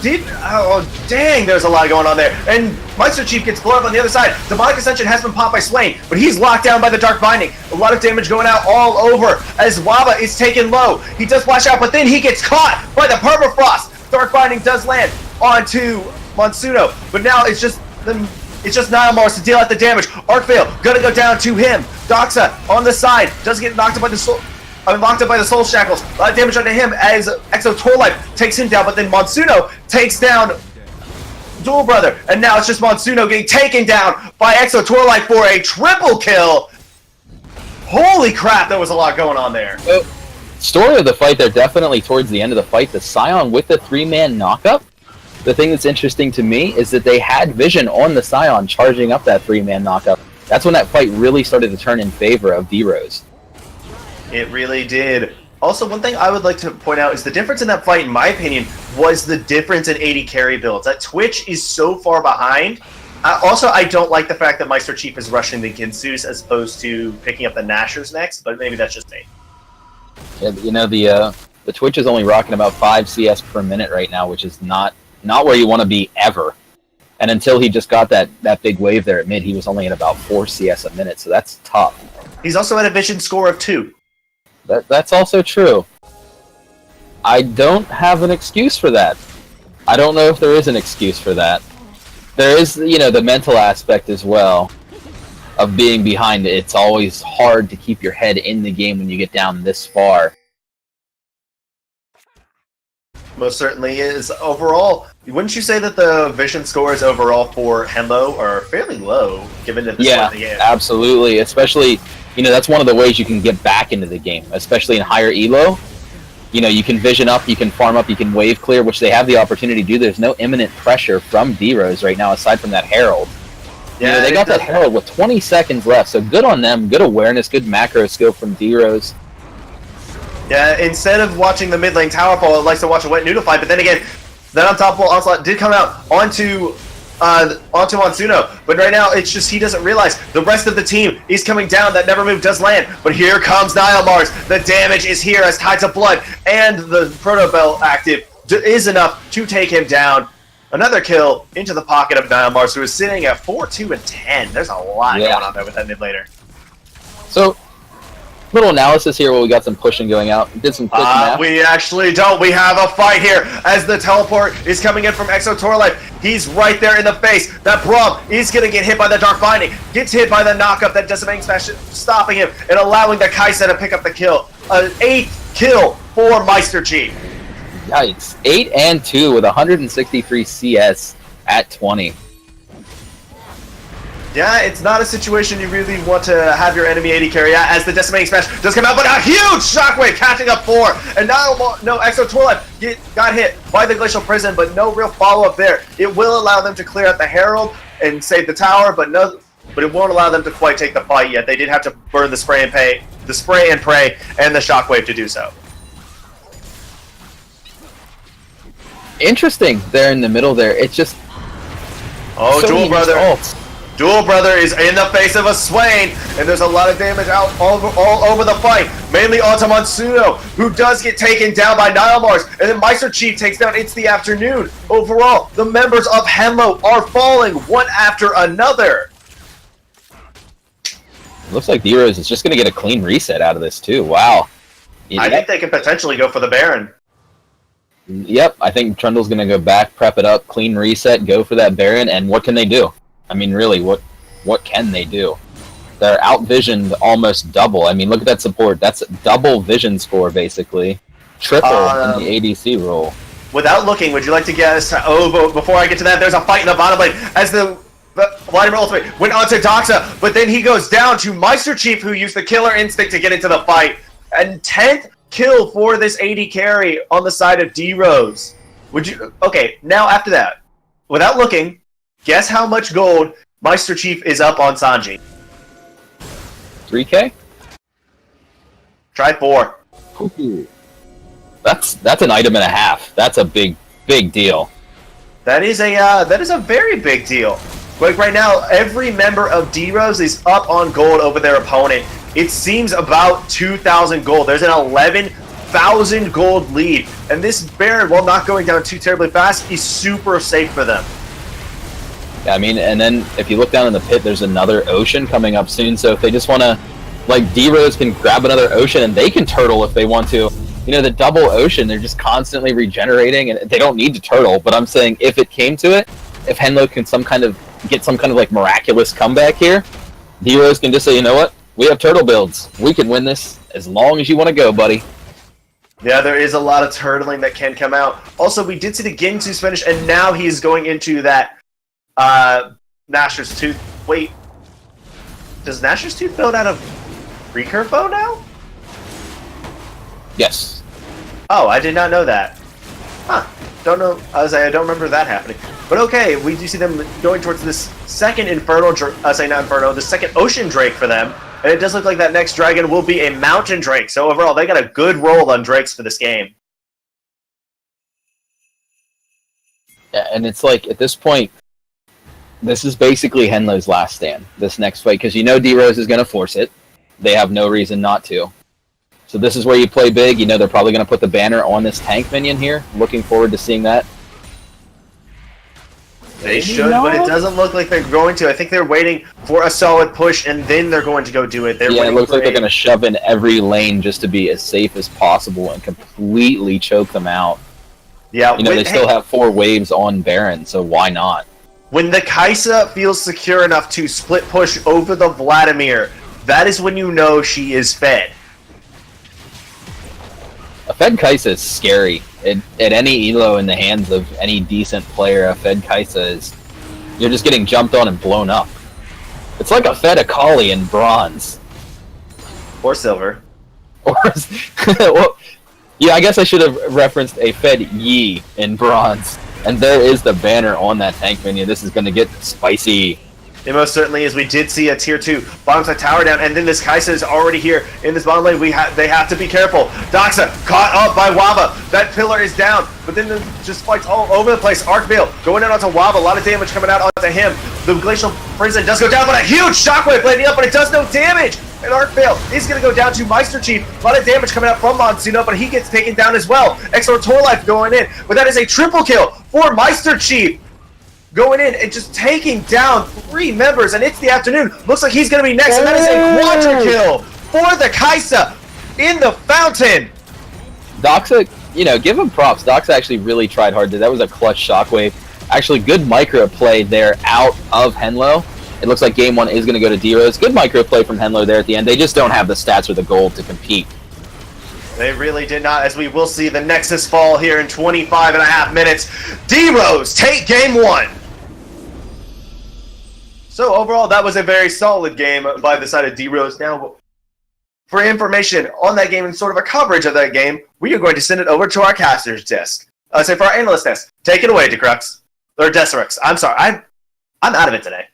S5: did, oh dang, there's a lot going on there. And Meister Chief gets blown up on the other side. Demonic Ascension has been popped by Swain, but he's locked down by the Dark Binding. A lot of damage going out all over as Waba is taken low. He does flash out, but then he gets caught by the Permafrost. Dark Binding does land onto Monsuno, but now it's just Nile Mars to deal out the damage. Arcvale gonna go down to him. Doxa on the side does get knocked up by the locked up by the Soul Shackles. A lot of damage onto him as Exo Torlife takes him down, but then Monsuno takes down Dual Brother. And now it's just Monsuno getting taken down by Exo Torlife for a triple kill. Holy crap, there was a lot going on there.
S6: Story of the fight there, definitely towards the end of the fight, the Scion with the 3-man knockup. The thing that's interesting to me is that they had vision on the Scion charging up that 3-man knockup. That's when that fight really started to turn in favor of D-Rose.
S5: It really did. Also, one thing I would like to point out is the difference in that fight, in my opinion, was the difference in AD carry builds. That Twitch is so far behind. Also, I don't like the fact that Meister Chief is rushing the Ginsus as opposed to picking up the Nashers next, but maybe that's just me.
S6: Yeah, you know, the Twitch is only rocking about 5 CS per minute right now, which is not where you want to be ever. And until he just got that big wave there at mid, he was only at about 4 CS a minute, so that's tough.
S5: He's also at a vision score of 2.
S6: That's also true. I don't have an excuse for that. I don't know if there is an excuse for that. There is, you know, the mental aspect as well of being behind it. It's always hard to keep your head in the game when you get down this far.
S5: Most certainly is. Overall, wouldn't you say that the vision scores overall for HENLO are fairly low, given that this
S6: yeah,
S5: the game?
S6: Absolutely. Especially, you know, that's one of the ways you can get back into the game, especially in higher elo. You know, you can vision up, you can farm up, you can wave clear, which they have the opportunity to do. There's no imminent pressure from D-Rose right now, aside from that Herald. Yeah, you know, they got that Herald with 20 seconds left, so good on them. Good awareness, good macro skill from D-Rose.
S5: Yeah, instead of watching the mid lane tower fall, it likes to watch a wet noodle fight, but then again, That unstoppable onslaught did come out onto Monsuno, but right now it's just he doesn't realize the rest of the team is coming down. That never move does land, but here comes Nile Mars. The damage is here as Tides of Blood and the Proto Bell active is enough to take him down. Another kill into the pocket of Nile Mars, who is sitting at 4-2-10. There's a lot going on there with that mid laner.
S6: So, little analysis here where we got some pushing going out. Did some quick math.
S5: We actually don't. We have a fight here as the teleport is coming in from Exo Torlife. He's right there in the face. That Braum is going to get hit by the Dark Binding. Gets hit by the knockup that Decimating Smash, stopping him and allowing the Kaisa to pick up the kill. An 8th kill for Meister Chief.
S6: Yikes. 8 and 2 with 163 CS at 20.
S5: Yeah, it's not a situation you really want to have your enemy AD carry out, as the Decimating Smash does come out, but a huge Shockwave catching up 4, and now no Exo Torlife got hit by the Glacial Prison, but no real follow-up there. It will allow them to clear out the Herald and save the tower, but it won't allow them to quite take the fight yet. They did have to burn the spray and pray, and the Shockwave to do so.
S6: Interesting there in the middle there. It's just...
S5: Oh, Dual Brother. Dual Brother is in the face of a Swain, and there's a lot of damage out all over the fight, mainly onto Monsuno, who does get taken down by Nile Mars, and then Meister Chief takes down It's the Afternoon. Overall, the members of HENLO are falling one after another.
S6: Looks like D-Rose is just going to get a clean reset out of this, too. Wow.
S5: I think they can potentially go for the Baron.
S6: Yep, I think Trundle's going to go back, prep it up, clean reset, go for that Baron, and what can they do? I mean, really, what can they do? They're out-visioned almost double. I mean, look at that support. That's double vision score, basically. Triple in the ADC role.
S5: Without looking, would you like to guess? Before I get to that, there's a fight in the bottom lane as the Vladimir Ultimate went onto Doxa, but then he goes down to Meister Chief, who used the Killer Instinct to get into the fight. And 10th kill for this AD carry on the side of D-Rose. Okay, now after that, without looking, guess how much gold Meister Chief is up on Sanji?
S6: 3K?
S5: Try 4.
S6: Ooh. That's an item and a half. That's a big deal.
S5: That is a very big deal. Like right now, every member of D-Rose is up on gold over their opponent. It seems about 2,000 gold. There's an 11,000 gold lead, and this Baron, while not going down too terribly fast, is super safe for them.
S6: Yeah, I mean, and then if you look down in the pit, there's another ocean coming up soon. So if they just want to, like, D-Rose can grab another ocean and they can turtle if they want to. You know, the double ocean, they're just constantly regenerating, and they don't need to turtle. But I'm saying if it came to it, if HENLO can get some kind of like miraculous comeback here, D-Rose can just say, you know what, we have turtle builds. We can win this as long as you want to go, buddy.
S5: Yeah, there is a lot of turtling that can come out. Also, we did see the Ginsu finish, and now he's going into that Nashor's Tooth. Wait, does Nashor's Tooth build out of recurve bow now?
S6: Yes.
S5: Oh, I did not know that. Huh. Don't know. I don't remember that happening. But okay, we do see them going towards this second the second Ocean Drake for them. And it does look like that next dragon will be a Mountain Drake. So overall, they got a good roll on Drakes for this game.
S6: Yeah, and it's like, at this point, this is basically HENLO's last stand, this next fight, because you know D-Rose is going to force it. They have no reason not to. So this is where you play big. You know they're probably going to put the banner on this tank minion here. Looking forward to seeing that.
S5: They should, but it doesn't look like they're going to. I think they're waiting for a solid push, and then they're going to go do it.
S6: Yeah, it looks like they're going to shove in every lane just to be as safe as possible and completely choke them out.
S5: Yeah,
S6: you know, they still have 4 waves on Baron, so why not?
S5: When the Kaisa feels secure enough to split push over the Vladimir, that is when you know she is fed.
S6: A fed Kaisa is scary. At any elo in the hands of any decent player, a fed Kaisa is... You're just getting jumped on and blown up. It's like a fed Akali in bronze.
S5: Or silver.
S6: Or... well, yeah, I guess I should have referenced a fed Yi in bronze. And there is the banner on that tank minion. This is going to get spicy.
S5: It most certainly is. We did see a tier 2 bottom side tower down, and then this Kai'Sa is already here in this bottom lane. They have to be careful. Doxa caught up by Wava. That pillar is down, but then just fights all over the place. Arcvale going in onto Wava. A lot of damage coming out onto him. The Glacial Prison does go down, but a huge shockwave landing up, but it does no damage. And Arcvale is going to go down to Meister Chief. A lot of damage coming out from Monsino, but he gets taken down as well. Exor Torlife going in, but that is a triple kill for Meister Chief. Going in and just taking down 3 members, and it's the afternoon. Looks like he's going to be next, and that is a quadra kill for the Kai'Sa in the fountain.
S6: Doxa, give him props. Doxa actually really tried hard. That was a clutch shockwave. Actually, good micro play there out of HENLO. It looks like game 1 is going to go to D-Rose. Good micro play from HENLO there at the end. They just don't have the stats or the gold to compete.
S5: They really did not, as we will see the Nexus fall here in 25 and a half minutes. D-Rose take game 1. So overall, that was a very solid game by the side of D-Rose. Now, for information on that game and sort of a coverage of that game, we are going to send it over to our caster's desk. For our analyst desk. Take it away, Decrux. Or Deserux. I'm sorry. I'm out of it today.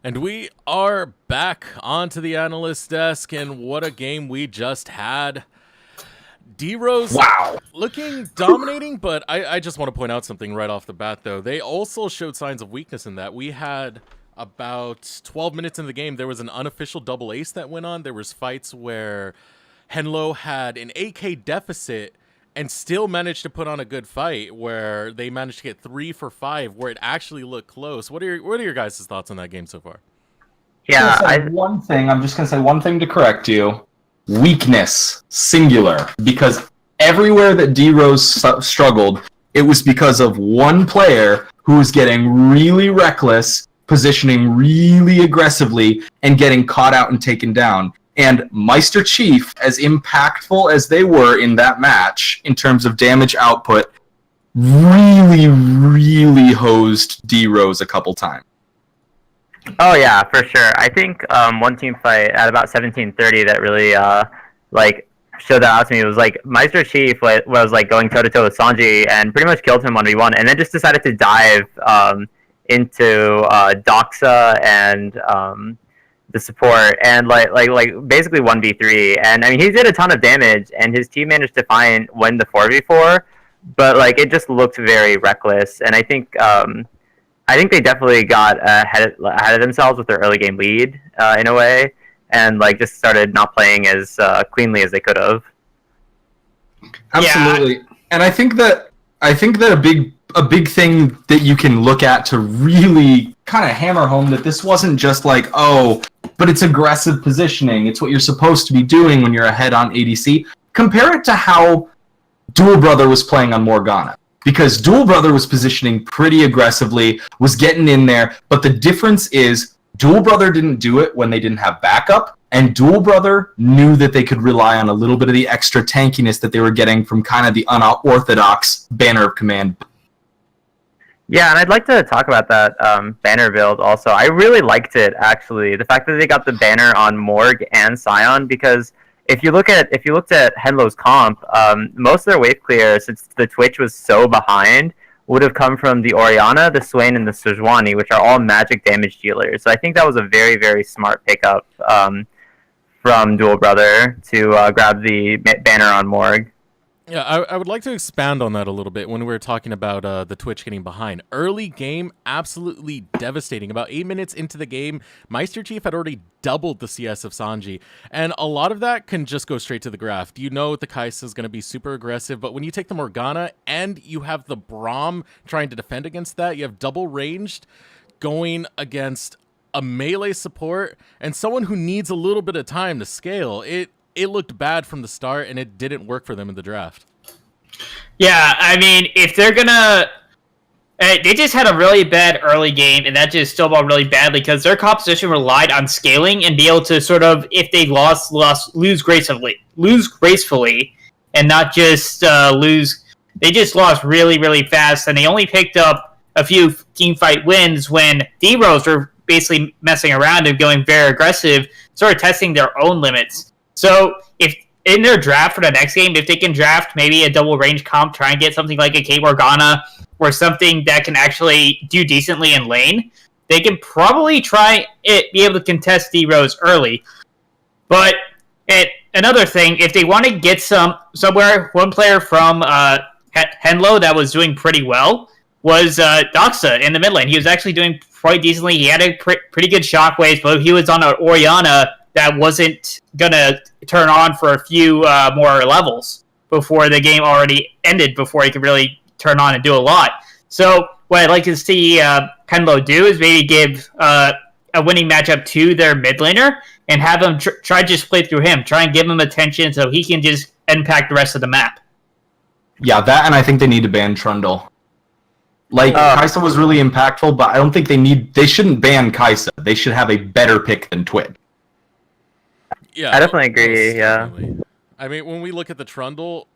S2: And we are back onto the analyst desk, and what a game we just had. D-Rose looking dominating, but I just want to point out something right off the bat, though. They also showed signs of weakness in that. We had about 12 minutes in the game, there was an unofficial double ace that went on. There was fights where HENLO had an AK deficit and still managed to put on a good fight, where they managed to get 3 for 5, where it actually looked close. What are your guys' thoughts on that game so far?
S3: Yeah,
S1: I'm just going to say one thing to correct you. Weakness, singular, because everywhere that D-Rose struggled, it was because of one player who was getting really reckless, positioning really aggressively, and getting caught out and taken down. And Meister Chief, as impactful as they were in that match in terms of damage output, really, really hosed D-Rose a couple times.
S3: Oh yeah, for sure. I think one team fight at about 17:30 that really showed that out to me was Meister Chief was going toe to toe with Sanji and pretty much killed him 1v1, and then just decided to dive into Doxa and the support and basically 1v3. And I mean, he did a ton of damage, and his team managed to win the 4v4, but it just looked very reckless. And I think they definitely got ahead of themselves with their early game lead in a way, and just started not playing as cleanly as they could have.
S1: Absolutely, yeah. And I think that a big thing that you can look at to really kind of hammer home that this wasn't just but it's aggressive positioning. It's what you're supposed to be doing when you're ahead on ADC. Compare it to how Dual Brother was playing on Morgana. Because Dual Brother was positioning pretty aggressively, was getting in there, but the difference is Dual Brother didn't do it when they didn't have backup, and Dual Brother knew that they could rely on a little bit of the extra tankiness that they were getting from kind of the unorthodox banner of command.
S3: Yeah, and I'd like to talk about that banner build also. I really liked it, actually. The fact that they got the banner on Morg and Sion, because if you looked at HENLO's comp, most of their wave clear, since the Twitch was so behind, would have come from the Orianna, the Swain, and the Sejuani, which are all magic damage dealers. So I think that was a very, very smart pickup from Dual Brother to grab the banner on Morg.
S2: Yeah, I would like to expand on that a little bit when we were talking about the Twitch getting behind. Early game, absolutely devastating. About 8 minutes into the game, Meister Chief had already doubled the CS of Sanji. And a lot of that can just go straight to the graph. You know the Kai'Sa is going to be super aggressive, but when you take the Morgana and you have the Braum trying to defend against that, you have double ranged going against a melee support and someone who needs a little bit of time to scale. It looked bad from the start, and it didn't work for them in the draft.
S4: Yeah, I mean, if they're gonna... They just had a really bad early game, and that just snowballed really badly, because their composition relied on scaling and be able to sort of, if they lose gracefully, and not just lose... They just lost really, really fast, and they only picked up a few teamfight wins when D-Rose were basically messing around and going very aggressive, sort of testing their own limits. So, if in their draft for the next game, if they can draft maybe a double range comp, try and get something like a K Morgana or something that can actually do decently in lane, they can probably be able to contest D-Rose early. But another thing, if they want to get one player from HENLO that was doing pretty well was Doxa in the mid lane. He was actually doing quite decently. He had a pretty good shockwaves, but he was on an Orianna that wasn't going to turn on for a few more levels before the game already ended, before he could really turn on and do a lot. So what I'd like to see HENLO do is maybe give a winning matchup to their mid laner and have them try to just play through him. Try and give him attention so he can just impact the rest of the map.
S1: Yeah, that, and I think they need to ban Trundle. Kai'Sa was really impactful, but I don't think they shouldn't ban Kai'Sa. They should have a better pick than Twig.
S3: Yeah, I definitely agree, yeah.
S2: I mean, when we look at the Trundle,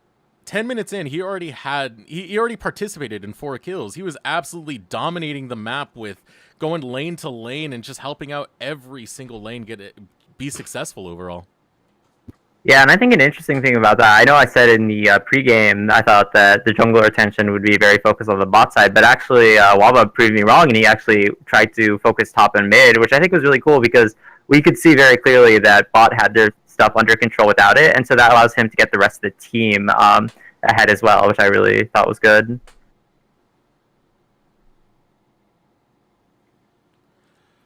S2: 10 minutes in, he already participated in 4 kills. He was absolutely dominating the map with going lane to lane and just helping out every single lane be successful overall.
S3: Yeah, and I think an interesting thing about that, I know I said in the pregame, I thought that the jungler attention would be very focused on the bot side, but actually Waba proved me wrong, and he actually tried to focus top and mid, which I think was really cool because we could see very clearly that bot had their stuff under control without it, and so that allows him to get the rest of the team ahead as well, which I really thought was good.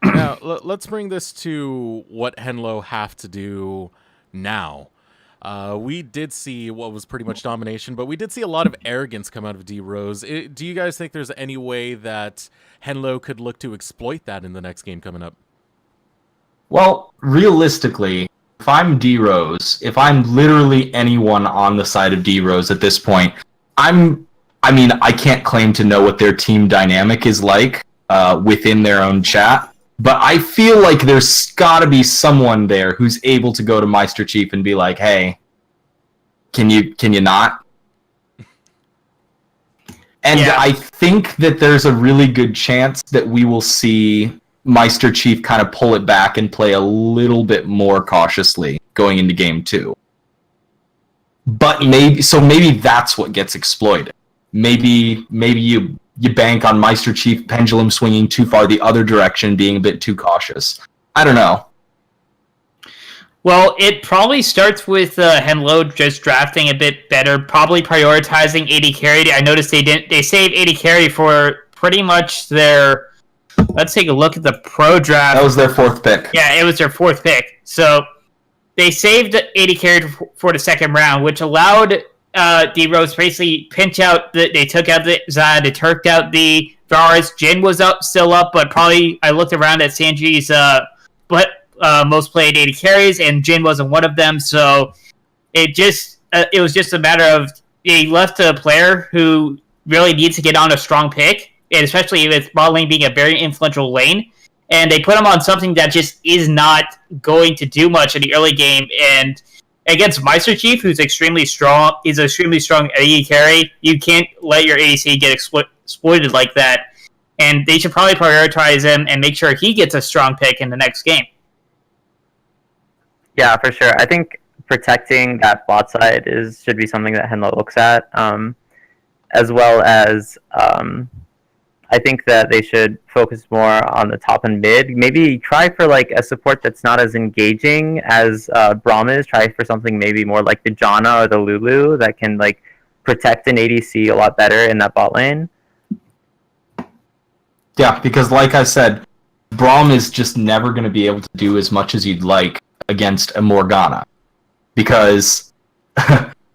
S2: Now, let's bring this to what HENLO have to do now. We did see what was pretty much domination, but we did see a lot of arrogance come out of D-Rose. Do you guys think there's any way that HENLO could look to exploit that in the next game coming up?
S1: Well, realistically, if I'm D-Rose, if I'm literally anyone on the side of D-Rose at this point, I can't claim to know what their team dynamic is like within their own chat, but I feel like there's gotta be someone there who's able to go to Meister Chief and be like, hey, can you not? And yeah. I think that there's a really good chance that we will see Meister Chief kind of pull it back and play a little bit more cautiously going into game 2. But maybe that's what gets exploited. Maybe you bank on Meister Chief pendulum swinging too far the other direction, being a bit too cautious. I don't know.
S4: Well, it probably starts with HENLO just drafting a bit better, probably prioritizing AD carry. I noticed they saved AD carry for pretty much their. Let's take a look at the pro draft.
S1: That was their 4th pick.
S4: Yeah, it was their 4th pick. So they saved AD carry for the 2nd round, which allowed D-Rose basically pinch out. They took out the Zad, they turked out the Varus. Jin was still up, but probably I looked around at Sanji's most played AD carries, and Jin wasn't one of them. So it was just a matter of they left a player who really needs to get on a strong pick, and especially with bot lane being a very influential lane, and they put him on something that just is not going to do much in the early game. And against Meister Chief, who's extremely strong, AD carry, you can't let your ADC get exploited like that. And they should probably prioritize him and make sure he gets a strong pick in the next game.
S3: Yeah, for sure. I think protecting that bot side should be something that HENLO looks at, as well as I think that they should focus more on the top and mid. Maybe try for like a support that's not as engaging as Braum is. Try for something maybe more like the Janna or the Lulu that can like protect an ADC a lot better in that bot lane.
S1: Yeah, because like I said, Braum is just never going to be able to do as much as you'd like against a Morgana. Because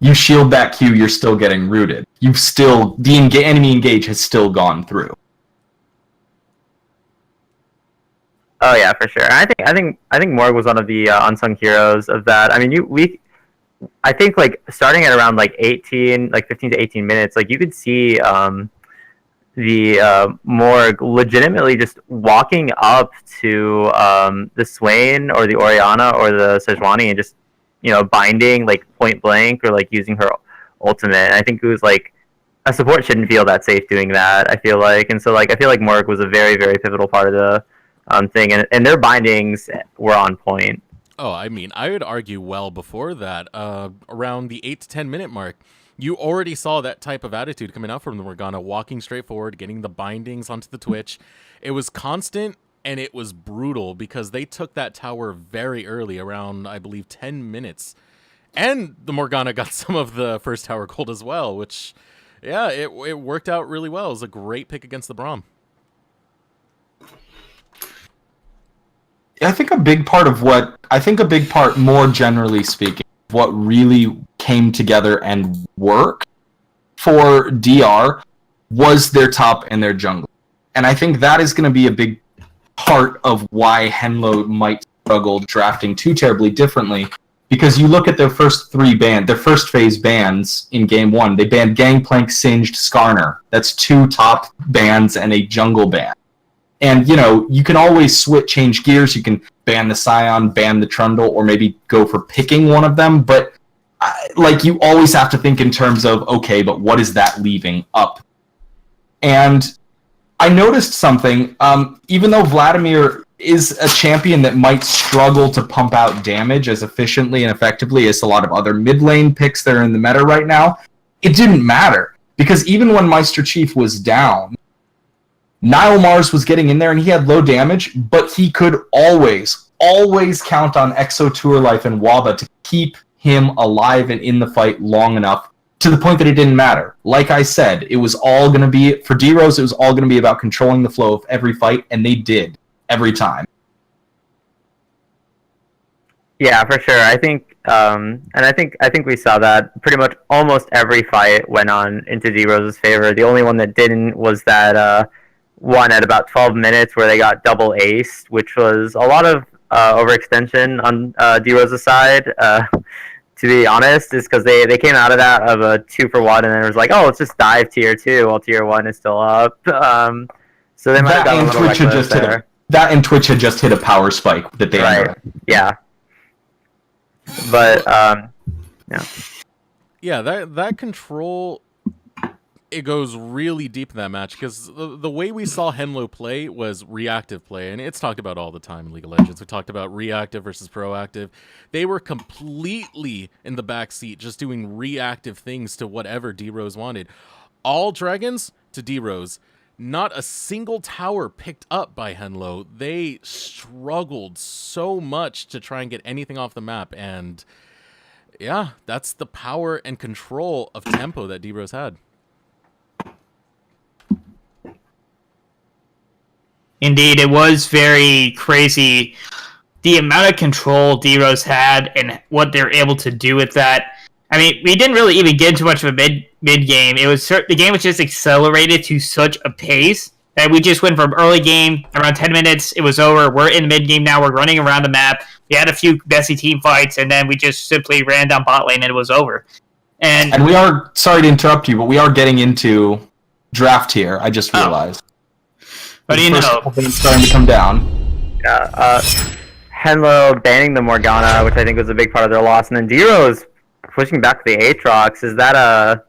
S1: you shield that Q, you're still getting rooted. The enemy engage has still gone through.
S3: Oh yeah, for sure. I think Morg was one of the unsung heroes of that. I mean, I think like starting at around like 15 to 18 minutes, like you could see the Morg legitimately just walking up to the Swain or the Orianna or the Sejuani and just binding like point blank or like using her ultimate. And I think it was like a support shouldn't feel that safe doing that. I feel like, and so like I feel like Morg was a very very pivotal part of the thing, and their bindings were on point.
S2: Oh, I mean, I would argue well before that, around the 8 to 10 minute mark, you already saw that type of attitude coming out from the Morgana, walking straight forward, getting the bindings onto the Twitch. It was constant and it was brutal because they took that tower very early, around, I believe, 10 minutes. And the Morgana got some of the first tower gold as well, which, yeah, it worked out really well. It was a great pick against the Braum.
S1: I think a big part, more generally speaking, what really came together and worked for DR was their top and their jungle. And I think that is going to be a big part of why HENLO might struggle drafting too terribly differently. Because you look at their first phase bans in game 1, they banned Gangplank, Singed, Skarner. That's 2 top bans and a jungle ban. And, you can always change gears. You can ban the Scion, ban the Trundle, or maybe go for picking one of them. But, you always have to think in terms of, okay, but what is that leaving up? And I noticed something. Even though Vladimir is a champion that might struggle to pump out damage as efficiently and effectively as a lot of other mid lane picks that are in the meta right now, it didn't matter. Because even when Meister Chief was down, Nile Mars was getting in there and he had low damage, but he could always count on Exo Tour Life and Waba to keep him alive and in the fight long enough to the point that it didn't matter. Like I said, it was all going to be, for D-Rose, it was all going to be about controlling the flow of every fight, and they did, every time.
S3: Yeah, for sure. I think, and I think we saw that pretty much almost every fight went on into D-Rose's favor. The only one that didn't was that one at about 12 minutes where they got double aced, which was a lot of overextension on D-Rose's side. To be honest, is because they came out of that of a 2-for-1, and then it was like, oh, let's just dive tier 2 while tier 1 is still up. So they might have got a little reckless there.
S1: That and Twitch had just hit a power spike that they
S3: right. Yeah. But
S2: yeah, that control, it goes really deep in that match because the way we saw HENLO play was reactive play, and it's talked about all the time in League of Legends. We talked about reactive versus proactive. They were completely in the backseat, just doing reactive things to whatever D-Rose wanted. All dragons to D-Rose. Not a single tower picked up by HENLO. They struggled so much to try and get anything off the map, and yeah, that's the power and control of tempo that D-Rose had.
S4: Indeed, it was very crazy the amount of control D-Rose had and what they're able to do with that. I mean, we didn't really even get into much of a mid game. The game was just accelerated to such a pace that we just went from early game, around 10 minutes, it was over. We're in mid game now. We're running around the map. We had a few messy team fights, and then we just simply ran down bot lane, and it was over. And
S1: we are, sorry to interrupt you, but we are getting into draft here. I just realized.
S4: What do you know?
S1: It's starting to come down.
S3: Yeah, HENLO banning the Morgana, which I think was a big part of their loss, and then D-Rose pushing back the Aatrox. Is that a...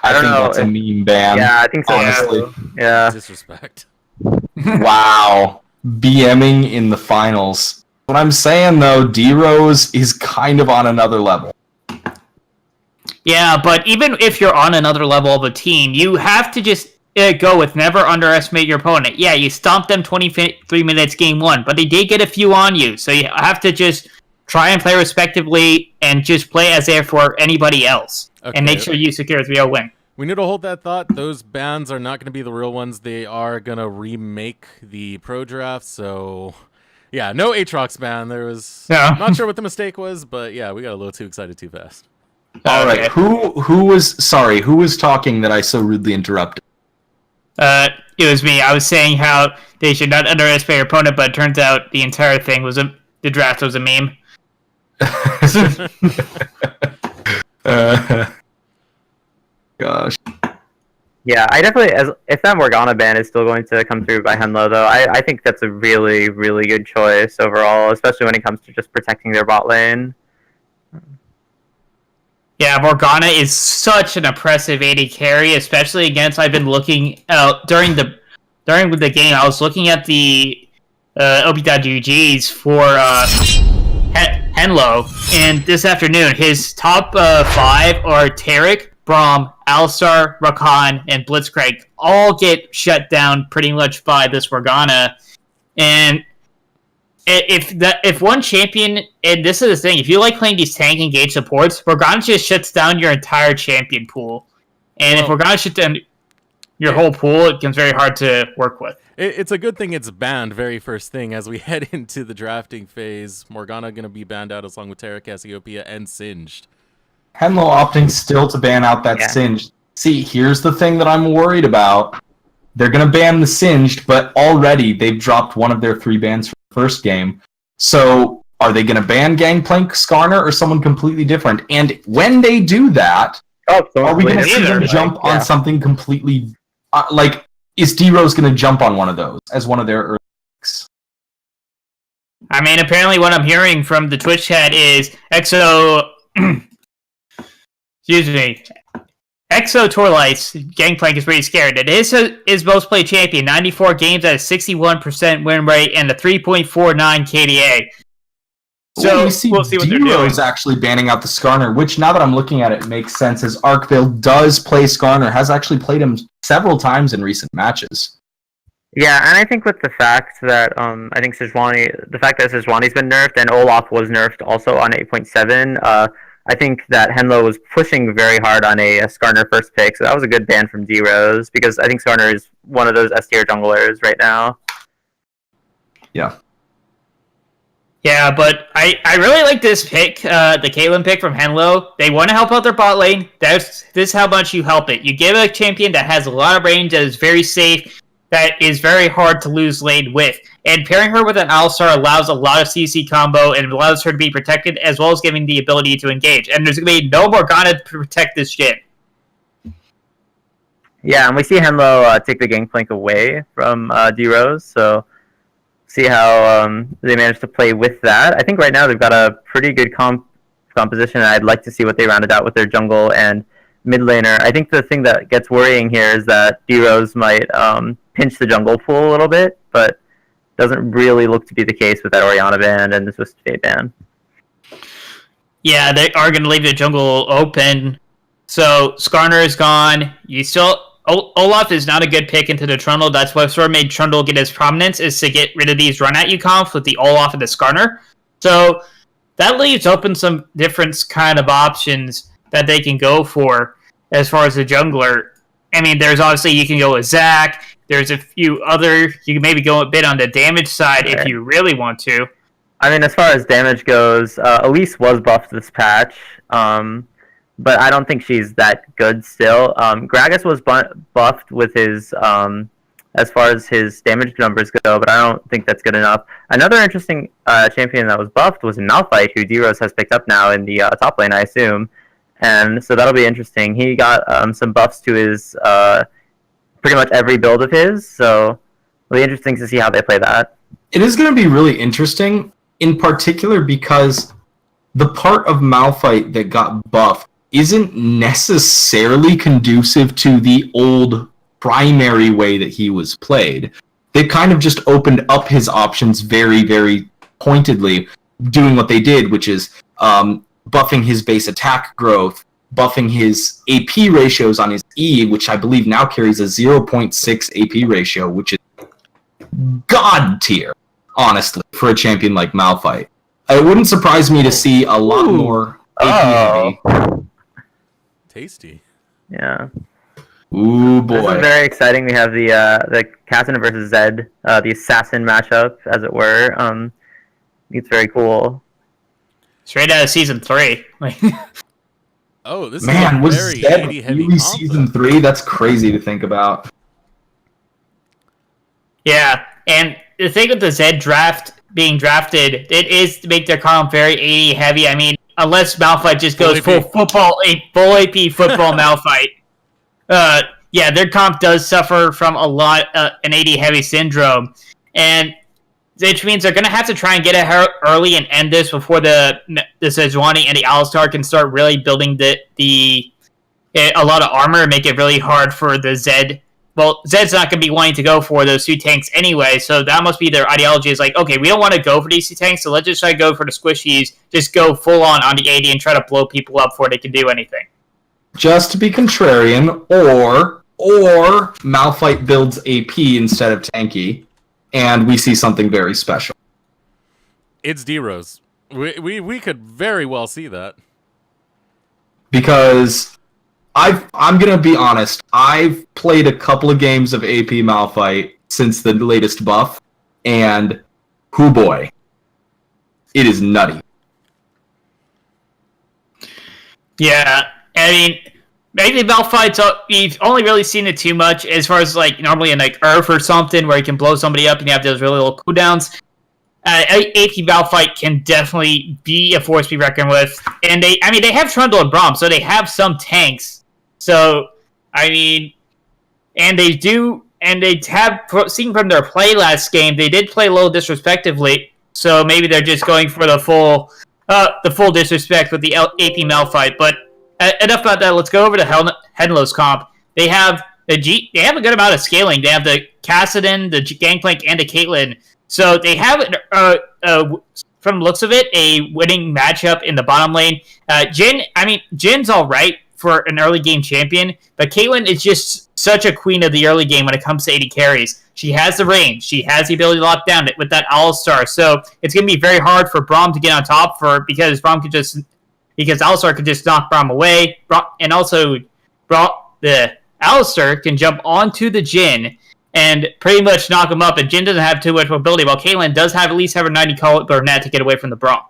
S3: I don't know.
S1: That's a meme ban.
S3: Yeah, I think so.
S1: Honestly.
S3: Yeah.
S2: Disrespect.
S1: Wow. BMing in the finals. What I'm saying, though, D-Rose is kind of on another level.
S4: Yeah, but even if you're on another level of a team, you have to just go with never underestimate your opponent. Yeah, you stomped them 23 minutes game 1, but they did get a few on you, so you have to just try and play respectively and just play as if for anybody else. Okay. And make sure you secure a 3-0 win.
S2: We need to hold that thought. Those bans are not going to be the real ones. They are going to remake the pro draft, so... Yeah, no Aatrox ban. There was... No. Not sure what the mistake was, but yeah, we got a little too excited too fast.
S1: All right, who was talking that I so rudely interrupted?
S4: It was me. I was saying how they should not underestimate your opponent, but it turns out the entire thing was the draft was a meme.
S1: Gosh.
S3: Yeah, I definitely, if that Morgana ban is still going to come through by HENLO, though, I think that's a really, really good choice overall, especially when it comes to just protecting their bot lane.
S4: Yeah, Morgana is such an oppressive AD carry, especially against. I've been looking out during the game. I was looking at the OP.GGs for HENLO, and this afternoon, his top 5 are Tarek, Braum, Alistar, Rakan, and Blitzcrank. All get shut down pretty much by this Morgana. And if one champion, and this is the thing, if you like playing these tank engage supports, Morgana just shuts down your entire champion pool. And if Morgana shuts down your whole pool, it becomes very hard to work with.
S2: It's a good thing it's banned very first thing as we head into the drafting phase. Morgana going to be banned out along with Terra Cassiopeia and Singed.
S1: HENLO opting still to ban out that Singed. See, here's the thing that I'm worried about. They're going to ban the Singed, but already they've dropped one of their 3 bans from the first game. So are they going to ban Gangplank, Skarner, or someone completely different? And when they do that, are we going to see them jump on something completely... is D-Rose going to jump on one of those as one of their early picks?
S4: I mean, apparently what I'm hearing from the Twitch chat is Exo... Excuse me. Exo Torlights, Gangplank is pretty scared. It is his most played champion, 94 games at a 61% win rate and a 3.49 KDA. So
S1: we'll see what they're doing. D-Rose actually banning out the Skarner, which now that I'm looking at it makes sense, as Arkvale does play Skarner, has actually played him several times in recent matches.
S3: Yeah, and I think with the fact that I think Sejuani's been nerfed and Olaf was nerfed also on 8.7, I think that HENLO was pushing very hard on a Skarner first pick, so that was a good ban from D-Rose, because I think Skarner is one of those S tier junglers right now.
S1: Yeah.
S4: Yeah, but I really like this pick, the Caitlyn pick from HENLO. They want to help out their bot lane. This is how much you help it. You give a champion that has a lot of range, that is very safe, that is very hard to lose lane with. And pairing her with an Alistar allows a lot of CC combo and allows her to be protected, as well as giving the ability to engage. And there's going to be no Morgana to protect this shit.
S3: Yeah, and we see HENLO take the Gangplank away from D-Rose, so see how they manage to play with that. I think right now they've got a pretty good composition, and I'd like to see what they rounded out with their jungle and mid laner. I think the thing that gets worrying here is that D-Rose might pinch the jungle pool a little bit, but doesn't really look to be the case with that Orianna ban and the Swift Fade ban.
S4: Yeah, they are going to leave the jungle open. So Skarner is gone. You still... Olaf is not a good pick into the Trundle. That's what sort of made Trundle get his prominence, is to get rid of these run-at-you comps with the Olaf and the Skarner. So that leaves open some different kind of options that they can go for as far as the jungler. I mean, there's obviously, you can go with Zac. There's a few other... You can maybe go a bit on the damage side if you really want to.
S3: I mean, as far as damage goes, Elise was buffed this patch. But I don't think she's that good still. Gragas was buffed with his, as far as his damage numbers go, but I don't think that's good enough. Another interesting champion that was buffed was Malphite, who D-Rose has picked up now in the top lane, I assume. And so that'll be interesting. He got some buffs to his pretty much every build of his, so it'll be interesting to see how they play that.
S1: It is going to be really interesting, in particular because the part of Malphite that got buffed isn't necessarily conducive to the old primary way that he was played. They kind of just opened up his options very, very pointedly, doing what they did, which is buffing his base attack growth, buffing his AP ratios on his E, which I believe now carries a 0.6 AP ratio, which is god tier, honestly, for a champion like Malphite. It wouldn't surprise me to see a lot more AP heavy.
S2: Tasty.
S3: Yeah.
S1: Ooh, boy.
S3: This is very exciting. We have the Captain versus Zed, the assassin matchup, as it were. It's very cool.
S4: Straight out of Season 3.
S2: Oh, this
S1: Man,
S2: is
S1: was
S2: very
S1: Zed
S2: AD heavy
S1: really Season 3? That's crazy to think about.
S4: Yeah, and the thing with the Zed draft being drafted, it is to make their comp very AD heavy. I mean, unless Malphite just goes full AP football Malphite. Yeah, their comp does suffer from a lot an AD heavy syndrome, and which means they're going to have to try and get it early and end this before the Sejuani and the Alistar can start really building a lot of armor and make it really hard for the Zed well, Zed's not going to be wanting to go for those 2 tanks anyway, so that must be their ideology is like, okay, we don't want to go for these 2 tanks, so let's just try to go for the squishies, just go full on the AD and try to blow people up before they can do anything.
S1: Just to be contrarian, or Malphite builds AP instead of tanky, and we see something very special.
S2: It's D-Rose. We could very well see that.
S1: Because I'm gonna be honest, I've played a couple of games of AP Malphite since the latest buff, and hoo boy, it is nutty.
S4: Yeah, I mean, maybe Malphite's you've only really seen it too much as far as like normally in like Earth or something where you can blow somebody up and you have those really little cooldowns. AP Malphite can definitely be a force to be reckoned with, and they have Trundle and Braum, so they have some tanks. So I mean, and they have seen from their play last game, they did play a little disrespectively. So maybe they're just going for the full disrespect with the AP Malphite. But enough about that. Let's go over to HENLO's comp. They have a good amount of scaling. They have the Kassadin, the Gangplank, and the Caitlyn. So they have, from the looks of it, a winning matchup in the bottom lane. Jin's all right for an early game champion, but Caitlyn is just such a queen of the early game when it comes to AD carries. She has the range. She has the ability to lock down with that Alistar. So it's going to be very hard for Braum to get on top because Alistar could just knock Braum away. And also, the Alistar can jump onto the Jhin and pretty much knock him up. And Jhin doesn't have too much mobility, while Caitlyn does at least have a 90 caliber net to get away from the Braum.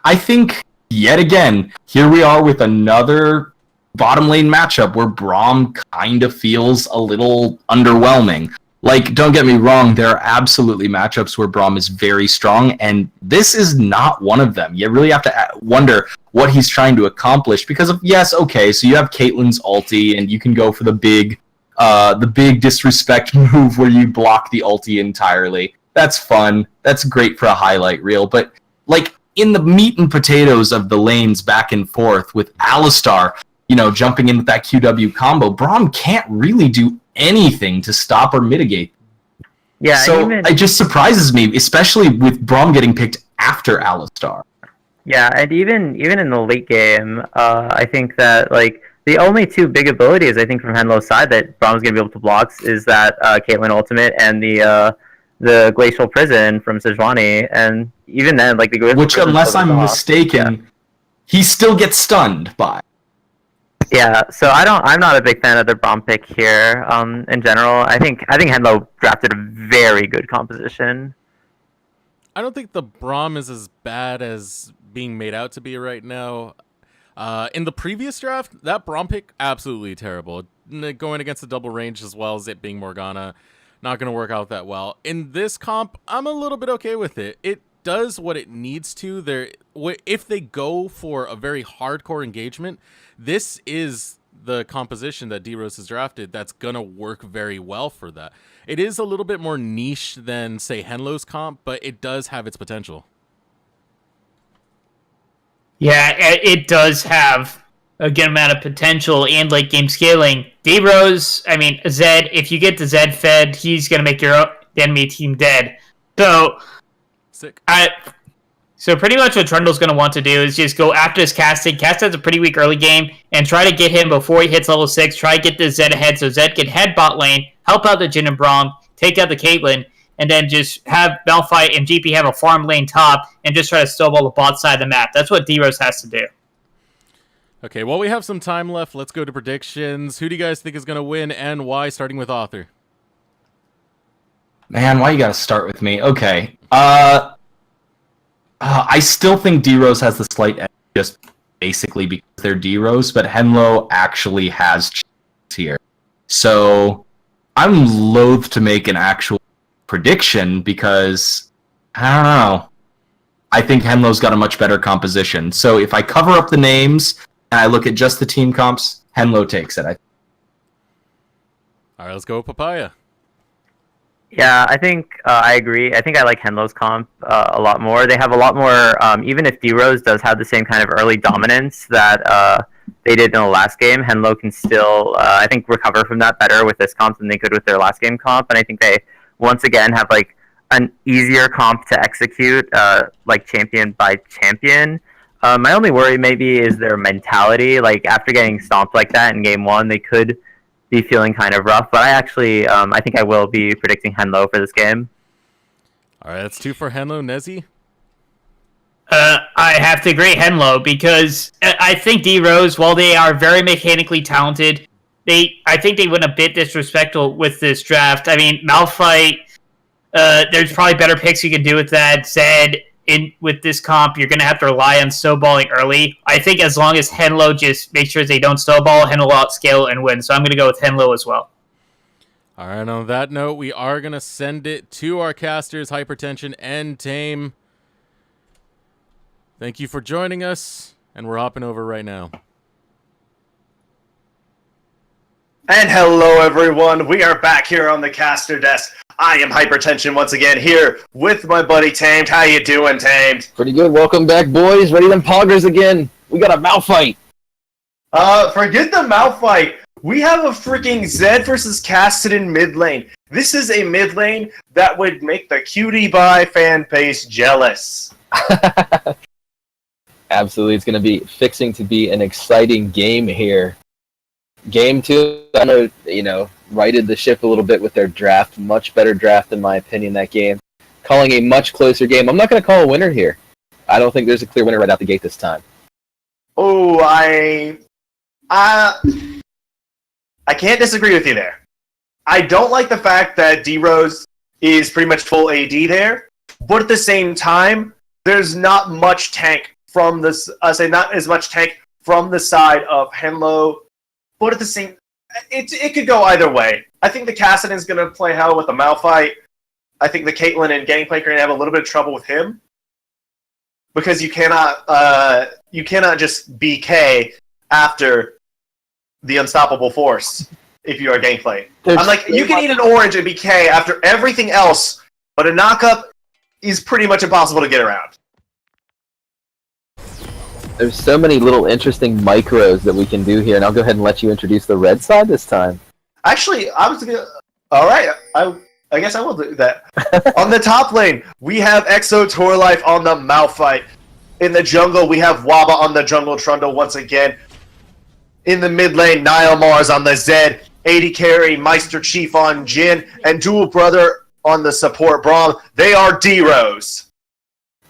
S1: I think, yet again, here we are with another bottom lane matchup where Braum kind of feels a little underwhelming. Like, don't get me wrong, there are absolutely matchups where Braum is very strong, and this is not one of them. You really have to wonder what he's trying to accomplish, because so you have Caitlyn's ulti, and you can go for the big disrespect move where you block the ulti entirely. That's fun. That's great for a highlight reel, but, like, in the meat and potatoes of the lanes back and forth with Alistar, jumping in with that QW combo, Braum can't really do anything to stop or mitigate.
S3: Yeah,
S1: so it just surprises me, especially with Braum getting picked after Alistar.
S3: Yeah, and even in the late game, I think that like the only 2 big abilities I think from HENLO's side that Braum's gonna be able to block is that Caitlyn ultimate and the Glacial Prison from Sejuani, and even then, like the Glacial
S1: Which,
S3: Prison
S1: unless I'm mistaken, he still gets stunned by.
S3: Yeah, so I'm not a big fan of the Braum pick here. In general, I think HENLO drafted a very good composition.
S2: I don't think the Braum is as bad as being made out to be right now. In the previous draft, that Braum pick, absolutely terrible. Going against the double range as well as it being Morgana, not going to work out that well. In this comp, I'm a little bit okay with it. It does what it needs to. If they go for a very hardcore engagement, this is the composition that D-Rose has drafted that's going to work very well for that. It is a little bit more niche than, say, HENLO's comp, but it does have its potential.
S4: Yeah, it does have a good amount of potential and late game scaling. D-Rose, Zed, if you get the Zed fed, he's going to make your enemy team dead. So,
S2: sick.
S4: So pretty much what Trundle's going to want to do is just go after his Casted. Casted's a pretty weak early game, and try to get him before he hits level 6. Try to get the Zed ahead so Zed can head bot lane, help out the Jhin and Braum, take out the Caitlyn, and then just have Malphite and GP have a farm lane top and just try to snowball the bot side of the map. That's what D-Rose has to do.
S2: Okay, well, we have some time left. Let's go to predictions. Who do you guys think is going to win and why, starting with Author?
S1: Man, why you gotta start with me? Okay. I still think D-Rose has the slight edge, just basically because they're D-Rose, but HENLO actually has chance here. So I'm loath to make an actual prediction because, I don't know. I think HENLO's got a much better composition. So if I cover up the names and I look at just the team comps, HENLO takes it.
S2: All right, let's go with Papaya.
S3: Yeah, I think I agree. I think I like HENLO's comp a lot more. They have a lot more, even if D-Rose does have the same kind of early dominance that they did in the last game, HENLO can still, I think, recover from that better with this comp than they could with their last game comp. And I think they, once again, have like an easier comp to execute, like champion by champion. My only worry maybe is their mentality. Like after getting stomped like that in game 1, they could be feeling kind of rough. But I actually, I think I will be predicting HENLO for this game.
S2: All right, that's 2 for HENLO. Nezzy?
S4: I have to agree, HENLO, because I think D-Rose, while they are very mechanically talented, I think they went a bit disrespectful with this draft. I mean, Malphite, there's probably better picks you can do with that. Zed, with this comp, you're going to have to rely on snowballing early. I think as long as HENLO just makes sure they don't snowball, HENLO will outscale and win. So I'm going to go with HENLO as well.
S2: All right, on that note, we are going to send it to our casters, Hypertension and Tame. Thank you for joining us, and we're hopping over right now.
S5: And hello, everyone. We are back here on the caster desk. I am Hypertension once again here with my buddy Tamed. How you doing, Tamed?
S6: Pretty good. Welcome back, boys. Ready them poggers again. We got a Malphite.
S5: Forget the Malphite. We have a freaking Zed versus Cassidy mid lane. This is a mid lane that would make the Cutie Pie fan base jealous.
S6: Absolutely. It's going to be fixing to be an exciting game here. Game 2, I know, righted the ship a little bit with their draft. Much better draft, in my opinion, that game. Calling a much closer game. I'm not going to call a winner here. I don't think there's a clear winner right out the gate this time.
S5: Oh, I can't disagree with you there. I don't like the fact that D-Rose is pretty much full AD there, but at the same time, there's not much tank from this. Not as much tank from the side of HENLO, but at the same, it could go either way. I think the Cassidon's going to play hell with the Malphite. I think the Caitlyn and Gangplank are going to have a little bit of trouble with him because you cannot just BK after the unstoppable force if you are Gangplank. I'm like, you can eat an orange and BK after everything else, but a knockup is pretty much impossible to get around.
S6: There's so many little interesting micros that we can do here, and I'll go ahead and let you introduce the red side this time.
S5: Actually, I was gonna. All right, I guess I will do that. On the top lane, we have Exo Torlife on the Malphite. In the jungle, we have Waba on the Jungle Trundle once again. In the mid lane, Nile Mars on the Zed, 80 carry, Meister Chief on Jin, and Dual Brother on the support Braum. They are D-Rose.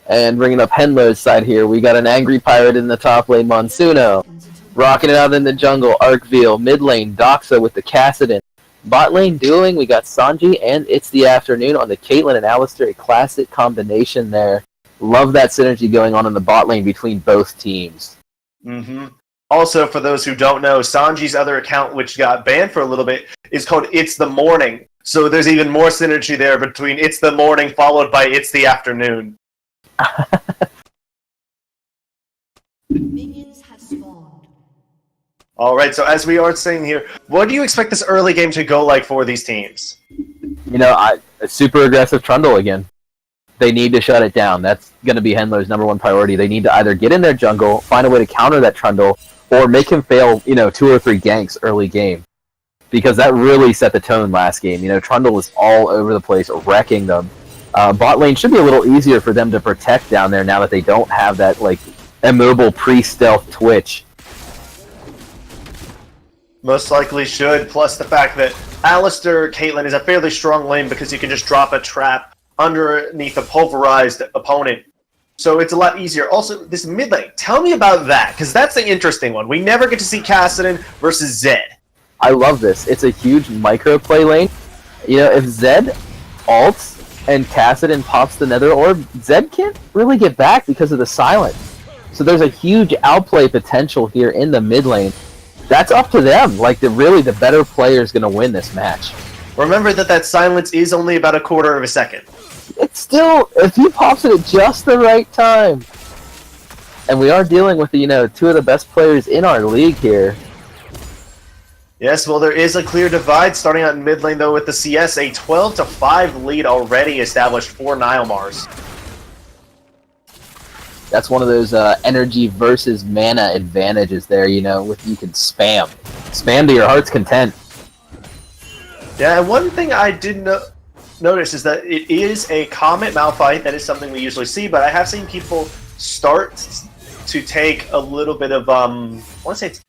S6: And bringing up HENLO's side here, we got an Angry Pirate in the top lane, Monsuno. Rocking it out in the jungle, Arkveal. Mid lane, Doxa with the Cassidon. Bot lane dueling, we got Sanji, and It's the Afternoon on the Caitlyn and Alistar. A classic combination there. Love that synergy going on in the bot lane between both teams.
S5: Mm-hmm. Also, for those who don't know, Sanji's other account, which got banned for a little bit, is called It's the Morning. So there's even more synergy there between It's the Morning followed by It's the Afternoon.
S7: Minions have spawned.
S5: Alright, so as we are saying here, what do you expect this early game to go like for these teams?
S6: You know, a super aggressive Trundle again. They need to shut it down. That's going to be HENLO's #1 priority. They need to either get in their jungle, find a way to counter that Trundle, or make him fail, 2 or 3 ganks early game. Because that really set the tone last game. Trundle was all over the place, wrecking them. Bot lane should be a little easier for them to protect down there now that they don't have that, immobile pre-stealth Twitch.
S5: Most likely should, plus the fact that Alistar Caitlyn is a fairly strong lane because you can just drop a trap underneath a pulverized opponent. So it's a lot easier. Also, this mid lane, tell me about that, because that's the interesting one. We never get to see Cassidon versus Zed.
S6: I love this. It's a huge micro play lane. If Zed ults and Cassidon pops the Nether Orb, Zed can't really get back because of the silence. So there's a huge outplay potential here in the mid lane. That's up to them. The better player is going to win this match.
S5: Remember that silence is only about a quarter of a second.
S6: It's still, if he pops it at just the right time. And we are dealing with, 2 of the best players in our league here.
S5: Yes, well, there is a clear divide starting out in mid lane, though, with the CS. A 12-5 lead already established for Nile Mars.
S6: That's one of those energy versus mana advantages there, you know, with you can spam. Spam to your heart's content.
S5: Yeah, and one thing I did notice is that it is a Comet Malphite. That is something we usually see, but I have seen people start to take a little bit of, I want to say it's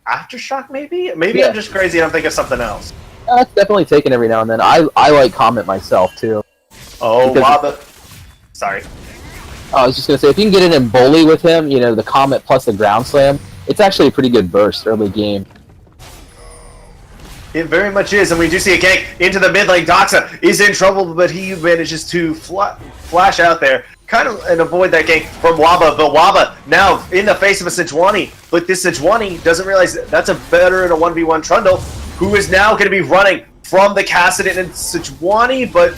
S5: Aftershock, maybe? Maybe
S6: Yeah.
S5: I'm just crazy and I'm thinking of something else.
S6: That's definitely taken every now and then. I like Comet myself, too.
S5: Oh,
S6: Because-
S5: Waba. Sorry.
S6: I was just going to say, if you can get it in Bully with him, you know, the Comet plus the Ground Slam, it's actually a pretty good burst early game.
S5: It very much is, and we do see a gank into the mid lane. Doxa is in trouble, but he manages to flash out there, kind of, and avoid that gank from Waba. But Waba now in the face of a Sejuani, but this Sejuani doesn't realize that's a better in a 1v1 Trundle, who is now going to be running from the Kassadin and Sejuani, but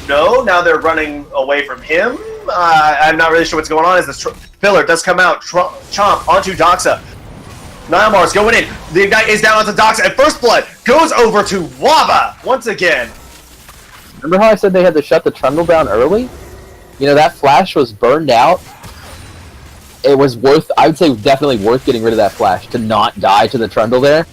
S5: no, now they're running away from him. I'm not really sure what's going on as this pillar does come out, chomp onto Doxa. Nilemar's going in. The Ignite is down onto Doxa, and First Blood goes over to Waba once again.
S6: Remember how I said they had to shut the Trundle down early? You know, that flash was burned out. It was worth, I would say definitely worth getting rid of that flash to not die to the Trundle there.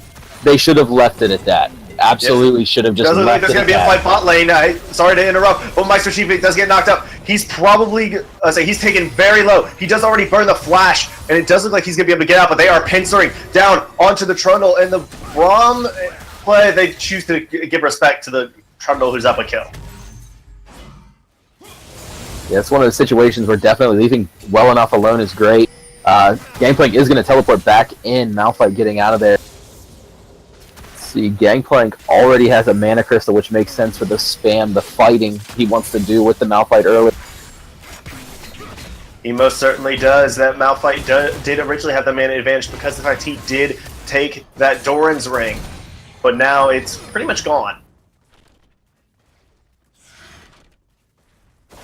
S6: They should have left it at that. Absolutely should have just
S5: Doesn't look like
S6: left
S5: there's
S6: it
S5: going
S6: at
S5: to be a
S6: that.
S5: fight bot lane. Sorry to interrupt, but Meister Chief does get knocked up. He's probably, he's taken very low. He does already burn the flash, and it does look like he's going to be able to get out, but they are pincering down onto the Trundle, and the Braum play, they choose to give respect to the Trundle who's up a kill.
S6: Yeah, it's one of those situations where definitely leaving well enough alone is great. Gangplank is going to teleport back in, Malphite getting out of there. See, Gangplank already has a mana crystal, which makes sense for the spam, the fighting he wants to do with the Malphite early.
S5: He most certainly does. That Malphite did originally have the mana advantage because of the fact he did take that Doran's ring, but now it's pretty much gone.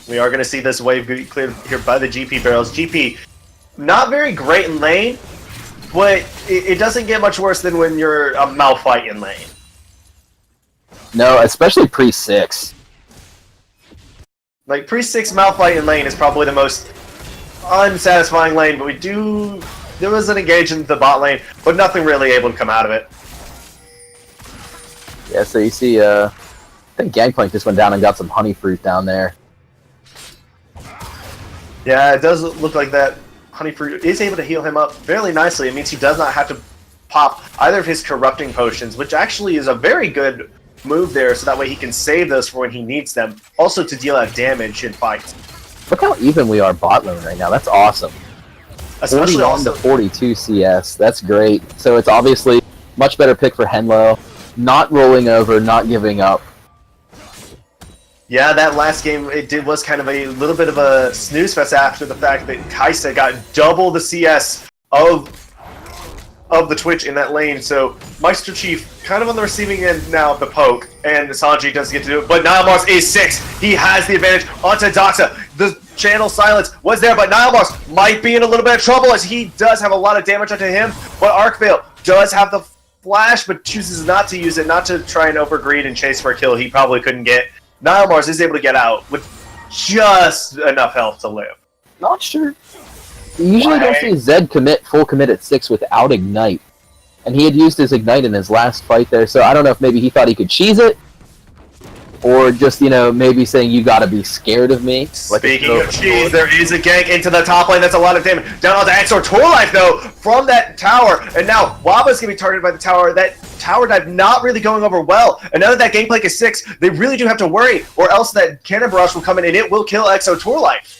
S5: We are going to see this wave be cleared here by the GP barrels. GP, not very great in lane, but it doesn't get much worse than when you're a Malphite in lane.
S6: No, especially pre-6.
S5: Like, pre-6 Malphite in lane is probably the most unsatisfying lane, but there was an engage in the bot lane, but nothing really able to come out of it.
S6: Yeah, so you see, I think Gangplank just went down and got some honey fruit down there.
S5: Yeah, it does look like that honey fruit is able to heal him up fairly nicely. It means he does not have to pop either of his corrupting potions, which actually is a very good move there, so that way he can save those for when he needs them. Also to deal out damage in fights.
S6: Look how even we are bot lane right now. That's awesome.
S5: Especially
S6: 41
S5: also,
S6: to 42 CS. That's great. So it's obviously much better pick for HENLO. Not rolling over, not giving up.
S5: yeah, that last game was kind of a little bit of a snooze fest after the fact that Kaisa got double the CS of the Twitch in that lane. So Meister Chief kind of on the receiving end now of the poke, and Sanji does get to do it. But Nilemars is 6. He has the advantage onto Doxa. The channel silence was there, but Nilemars might be in a little bit of trouble as he does have a lot of damage onto him. But Arcvale does have the flash, but chooses not to use it, not to try and overgreed and chase for a kill he probably couldn't get. Nilemars is able to get out with just enough health to live.
S6: Not sure. You usually don't see Zed full commit at 6 without Ignite. And he had used his Ignite in his last fight there, so I don't know if maybe he thought he could cheese it, or just, you know, maybe saying, you gotta be scared of me.
S5: Speaking of cheese, there is a gank into the top lane. That's a lot of damage. Down onto Exor Torlife, though, from that tower. And now Waba's going to be targeted by the tower. That tower dive not really going over well. And now that Gangplank is 6, they really do have to worry, or else that Cannon Barrage will come in and it will kill Exo Torlife.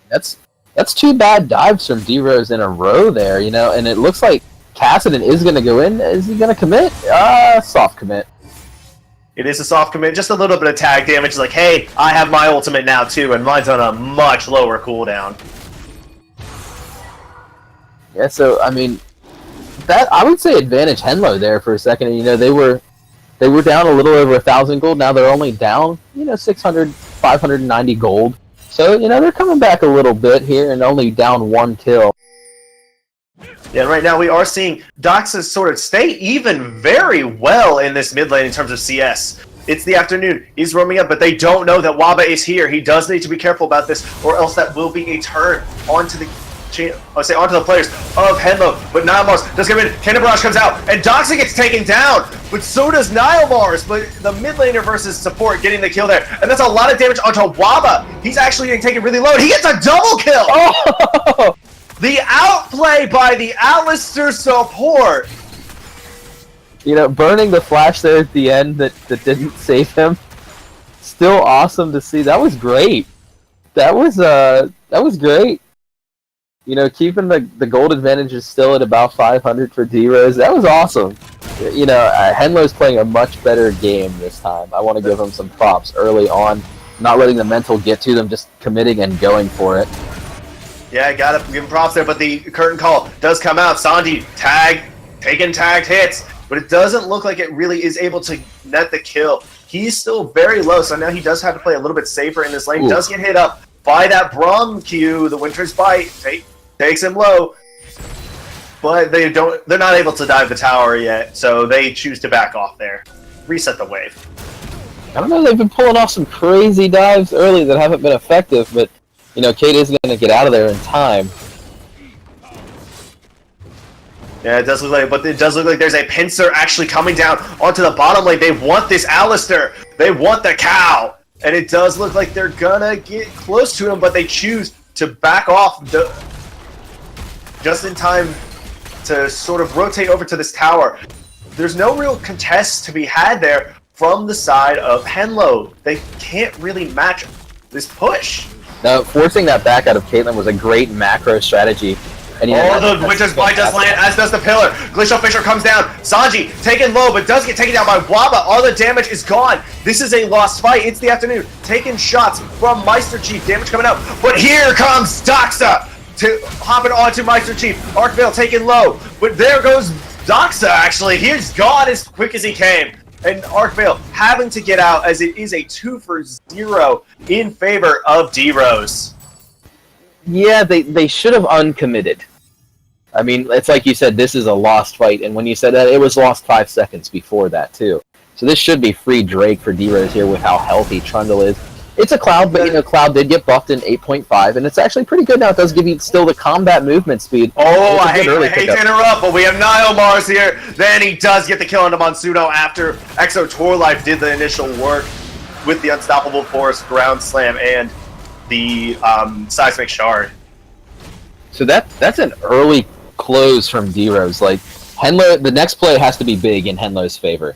S6: That's 2 bad dives from D-Rose in a row there, you know, and it looks like Kassadin is going to go in. Is he going to commit? Soft commit.
S5: It is a soft commit, just a little bit of tag damage. Like, hey, I have my ultimate now too, and mine's on a much lower cooldown.
S6: Yeah, so, I mean, that I would say advantage HENLO there for a second. You know, they were down a little over 1,000 gold. Now they're only down, 600, 590 gold. So, they're coming back a little bit here and only down 1 kill.
S5: Yeah, right now we are seeing Doxa sort of stay even very well in this mid lane in terms of CS. It's the afternoon. He's roaming up, but they don't know that Waba is here. He does need to be careful about this, or else that will be a turn onto the onto the players of HENLO. But Nilemars does come in. Cannon Barrage comes out, and Doxa gets taken down. But so does Nilemars. But the mid laner versus support getting the kill there, and that's a lot of damage onto Waba. He's actually getting taken really low. And he gets a double kill.
S6: Oh!
S5: The outplay by the Alistair support.
S6: You know, burning the flash there at the end that didn't save him. Still awesome to see. That was great. That was great. You know, keeping the gold advantage is still at about 500 for D-Rose. That was awesome. You know, HENLO's playing a much better game this time. I want to give them some props early on, not letting the mental get to them, just committing and going for it.
S5: Yeah, I gotta give him props there, but the curtain call does come out. Sanji taking tagged hits, but it doesn't look like it really is able to net the kill. He's still very low, so now he does have to play a little bit safer in this lane.
S6: Ooh.
S5: Does get hit up by that Braum Q, the Winter's Bite, takes him low, but they're not able to dive the tower yet, so they choose to back off there. Reset the wave.
S6: I don't know, they've been pulling off some crazy dives early that haven't been effective, but, you know, Kate is going to get out of there in time.
S5: Yeah, it does look like there's a pincer actually coming down onto the bottom lane. They want this Alistair. They want the cow. And it does look like they're gonna get close to him, but they choose to back off just in time to sort of rotate over to this tower. There's no real contest to be had there from the side of HENLO. They can't really match this push.
S6: Now, forcing that back out of Caitlyn was a great macro strategy. And, you know,
S5: the Winter's Bite does land, as does the pillar. Glacial Fisher comes down. Sanji taken low, but does get taken down by Waba. All the damage is gone. This is a lost fight. It's the afternoon. Taking shots from Meister Chief. Damage coming out. But here comes Doxa hopping onto Meister Chief. Arkvale taken low. But there goes Doxa, actually. He's gone as quick as he came. And Arkvale having to get out, as it is a 2-for-0 in favor of D-Rose.
S6: Yeah, they should have uncommitted. I mean, it's like you said, this is a lost fight, and when you said that, it was lost 5 seconds before that, too. So this should be free Drake for D-Rose here with how healthy Trundle is. It's a Cloud, but, you know, Cloud did get buffed in 8.5, and it's actually pretty good now. It does give you still the combat movement speed.
S5: Oh, I hate to interrupt, but we have Nilemars here. Then he does get the kill onto Monsuno after Exo Torlife did the initial work with the Unstoppable Force, Ground Slam, and the Seismic Shard.
S6: So that's an early close from D-Rose. Like, HENLO, the next play has to be big in HENLO's favor.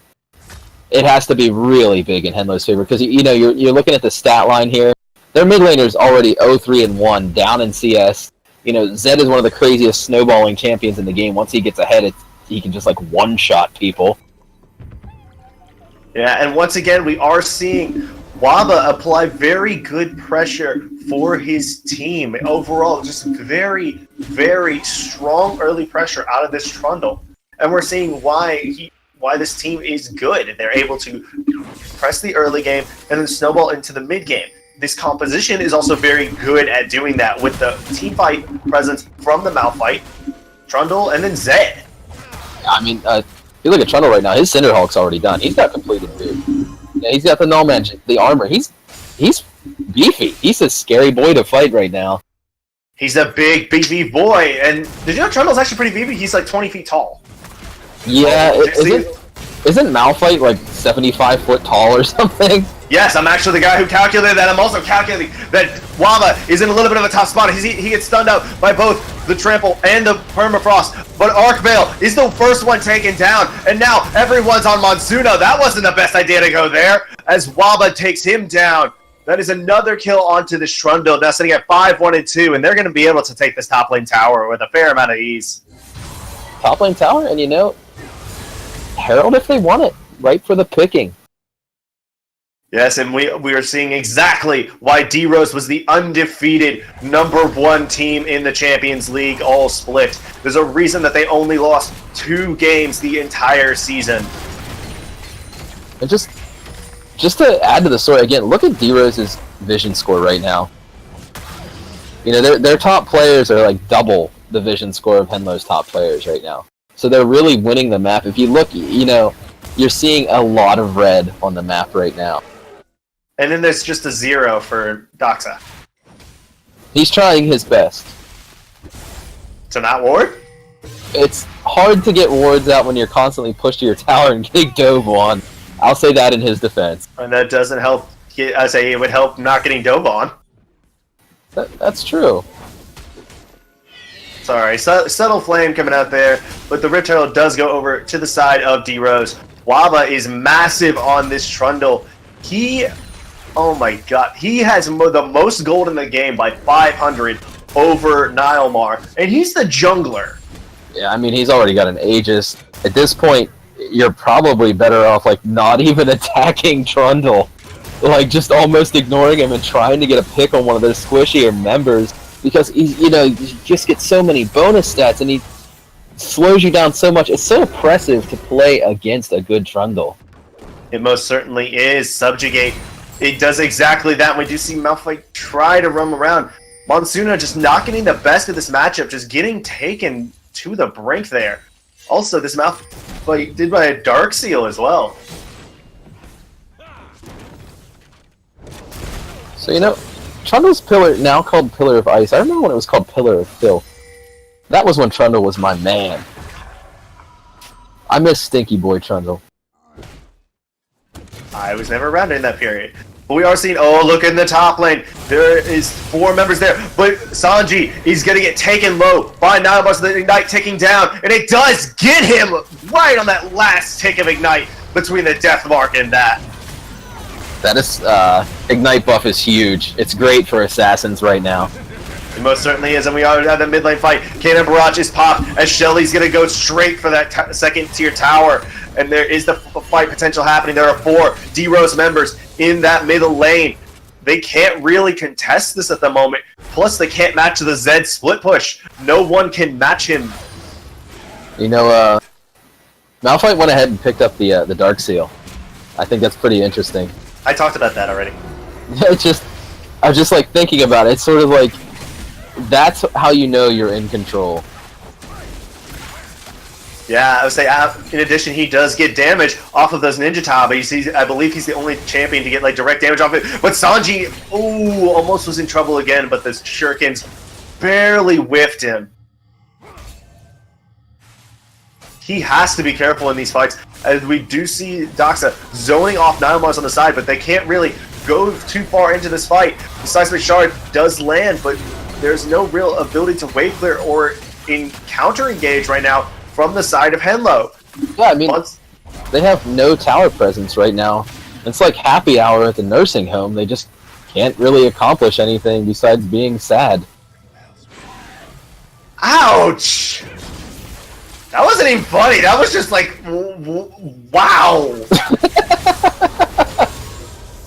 S6: It has to be really big in HENLO's favor, because, you know, you're looking at the stat line here. Their mid laner's already 0-3-1, down in CS. You know, Zed is one of the craziest snowballing champions in the game. Once he gets ahead, he can just, like, one-shot people.
S5: Yeah, and once again, we are seeing Waba apply very good pressure for his team. Overall, just very, very strong early pressure out of this Trundle. And we're seeing why this team is good. They're able to press the early game and then snowball into the mid game. This composition is also very good at doing that with the team fight presence from the Malphite, Trundle, and then Zed.
S6: I mean, you look at Trundle right now, his Cinderhawk's already done. He's got completed, dude. Yeah, he's got the Null Magic, the armor. He's beefy. He's a scary boy to fight right now.
S5: He's a big, beefy boy. And did you know Trundle's actually pretty beefy? He's like 20 feet tall.
S6: Yeah, isn't Malphite like 75 foot tall or something?
S5: Yes, I'm actually the guy who calculated that. I'm also calculating that Waba is in a little bit of a tough spot. He gets stunned out by both the Trample and the Permafrost. But Arkvale is the first one taken down. And now everyone's on Monsuno. That wasn't the best idea to go there, as Waba takes him down. That is another kill onto the Trundle, now sitting at 5-1-2, and they're going to be able to take this top lane tower with a fair amount of ease.
S6: Top lane tower, and you know, Herald if they want it, right for the picking.
S5: Yes, and we are seeing exactly why D-Rose was the undefeated #1 team in the Champions League, all split. There's a reason that they only lost 2 games the entire season.
S6: And just to add to the story, again, look at D-Rose's vision score right now. You know, their top players are like double the vision score of HENLO's top players right now. So they're really winning the map. If you look, you know, you're seeing a lot of red on the map right now.
S5: And then there's just a 0 for Doxa.
S6: He's trying his best.
S5: So not ward?
S6: It's hard to get wards out when you're constantly pushed to your tower and getting dove on. I'll say that in his defense.
S5: And that doesn't help. I say it would help not getting dove on.
S6: That's true.
S5: Sorry, subtle flame coming out there, but the Rift Herald does go over to the side of D-Rose. Waba is massive on this Trundle. Oh my god, he has the most gold in the game by 500 over Nilemar, and he's the jungler.
S6: Yeah, I mean, he's already got an Aegis. At this point, you're probably better off, like, not even attacking Trundle. Like, just almost ignoring him and trying to get a pick on one of their squishier members. Because, he just gets so many bonus stats, and he slows you down so much. It's so oppressive to play against a good Trundle.
S5: It most certainly is. Subjugate. It does exactly that. We do see Malphite try to roam around. Monsuna just not getting the best of this matchup, just getting taken to the brink there. Also, this Malphite did by a Dark Seal as well.
S6: So, Trundle's Pillar, now called Pillar of Ice. I remember when it was called Pillar of Filth. That was when Trundle was my man. I miss Stinky Boy Trundle.
S5: I was never around in that period. But we are seeing, look in the top lane. There is 4 members there. But Sanji is going to get taken low by Nilemar, so the Ignite ticking down. And it does get him right on that last tick of Ignite between the Death Mark and that.
S6: That is, Ignite buff is huge. It's great for Assassins right now.
S5: It most certainly is, and we are at the mid lane fight. Cannon Barrage is popped as Shelly's going to go straight for that second tier tower. And there is the fight potential happening. There are 4 D-Rose members in that middle lane. They can't really contest this at the moment. Plus, they can't match the Zed split push. No one can match him.
S6: Malphite went ahead and picked up the Dark Seal. I think that's pretty interesting.
S5: I talked about that already.
S6: I was just like thinking about it. It's sort of like, that's how you know you're in control.
S5: Yeah, I would say, in addition, he does get damage off of those Ninja Taba. I believe he's the only champion to get like direct damage off it. But Sanji, almost was in trouble again, but the Shurikens barely whiffed him. He has to be careful in these fights, as we do see Doxa zoning off Nilemar's on the side, but they can't really go too far into this fight. The Seismic Shard does land, but there's no real ability to wave clear or counter engage right now from the side of HENLO.
S6: Yeah, I mean, they have no tower presence right now. It's like happy hour at the nursing home. They just can't really accomplish anything besides being sad.
S5: Ouch! That wasn't even funny. That was just like, wow.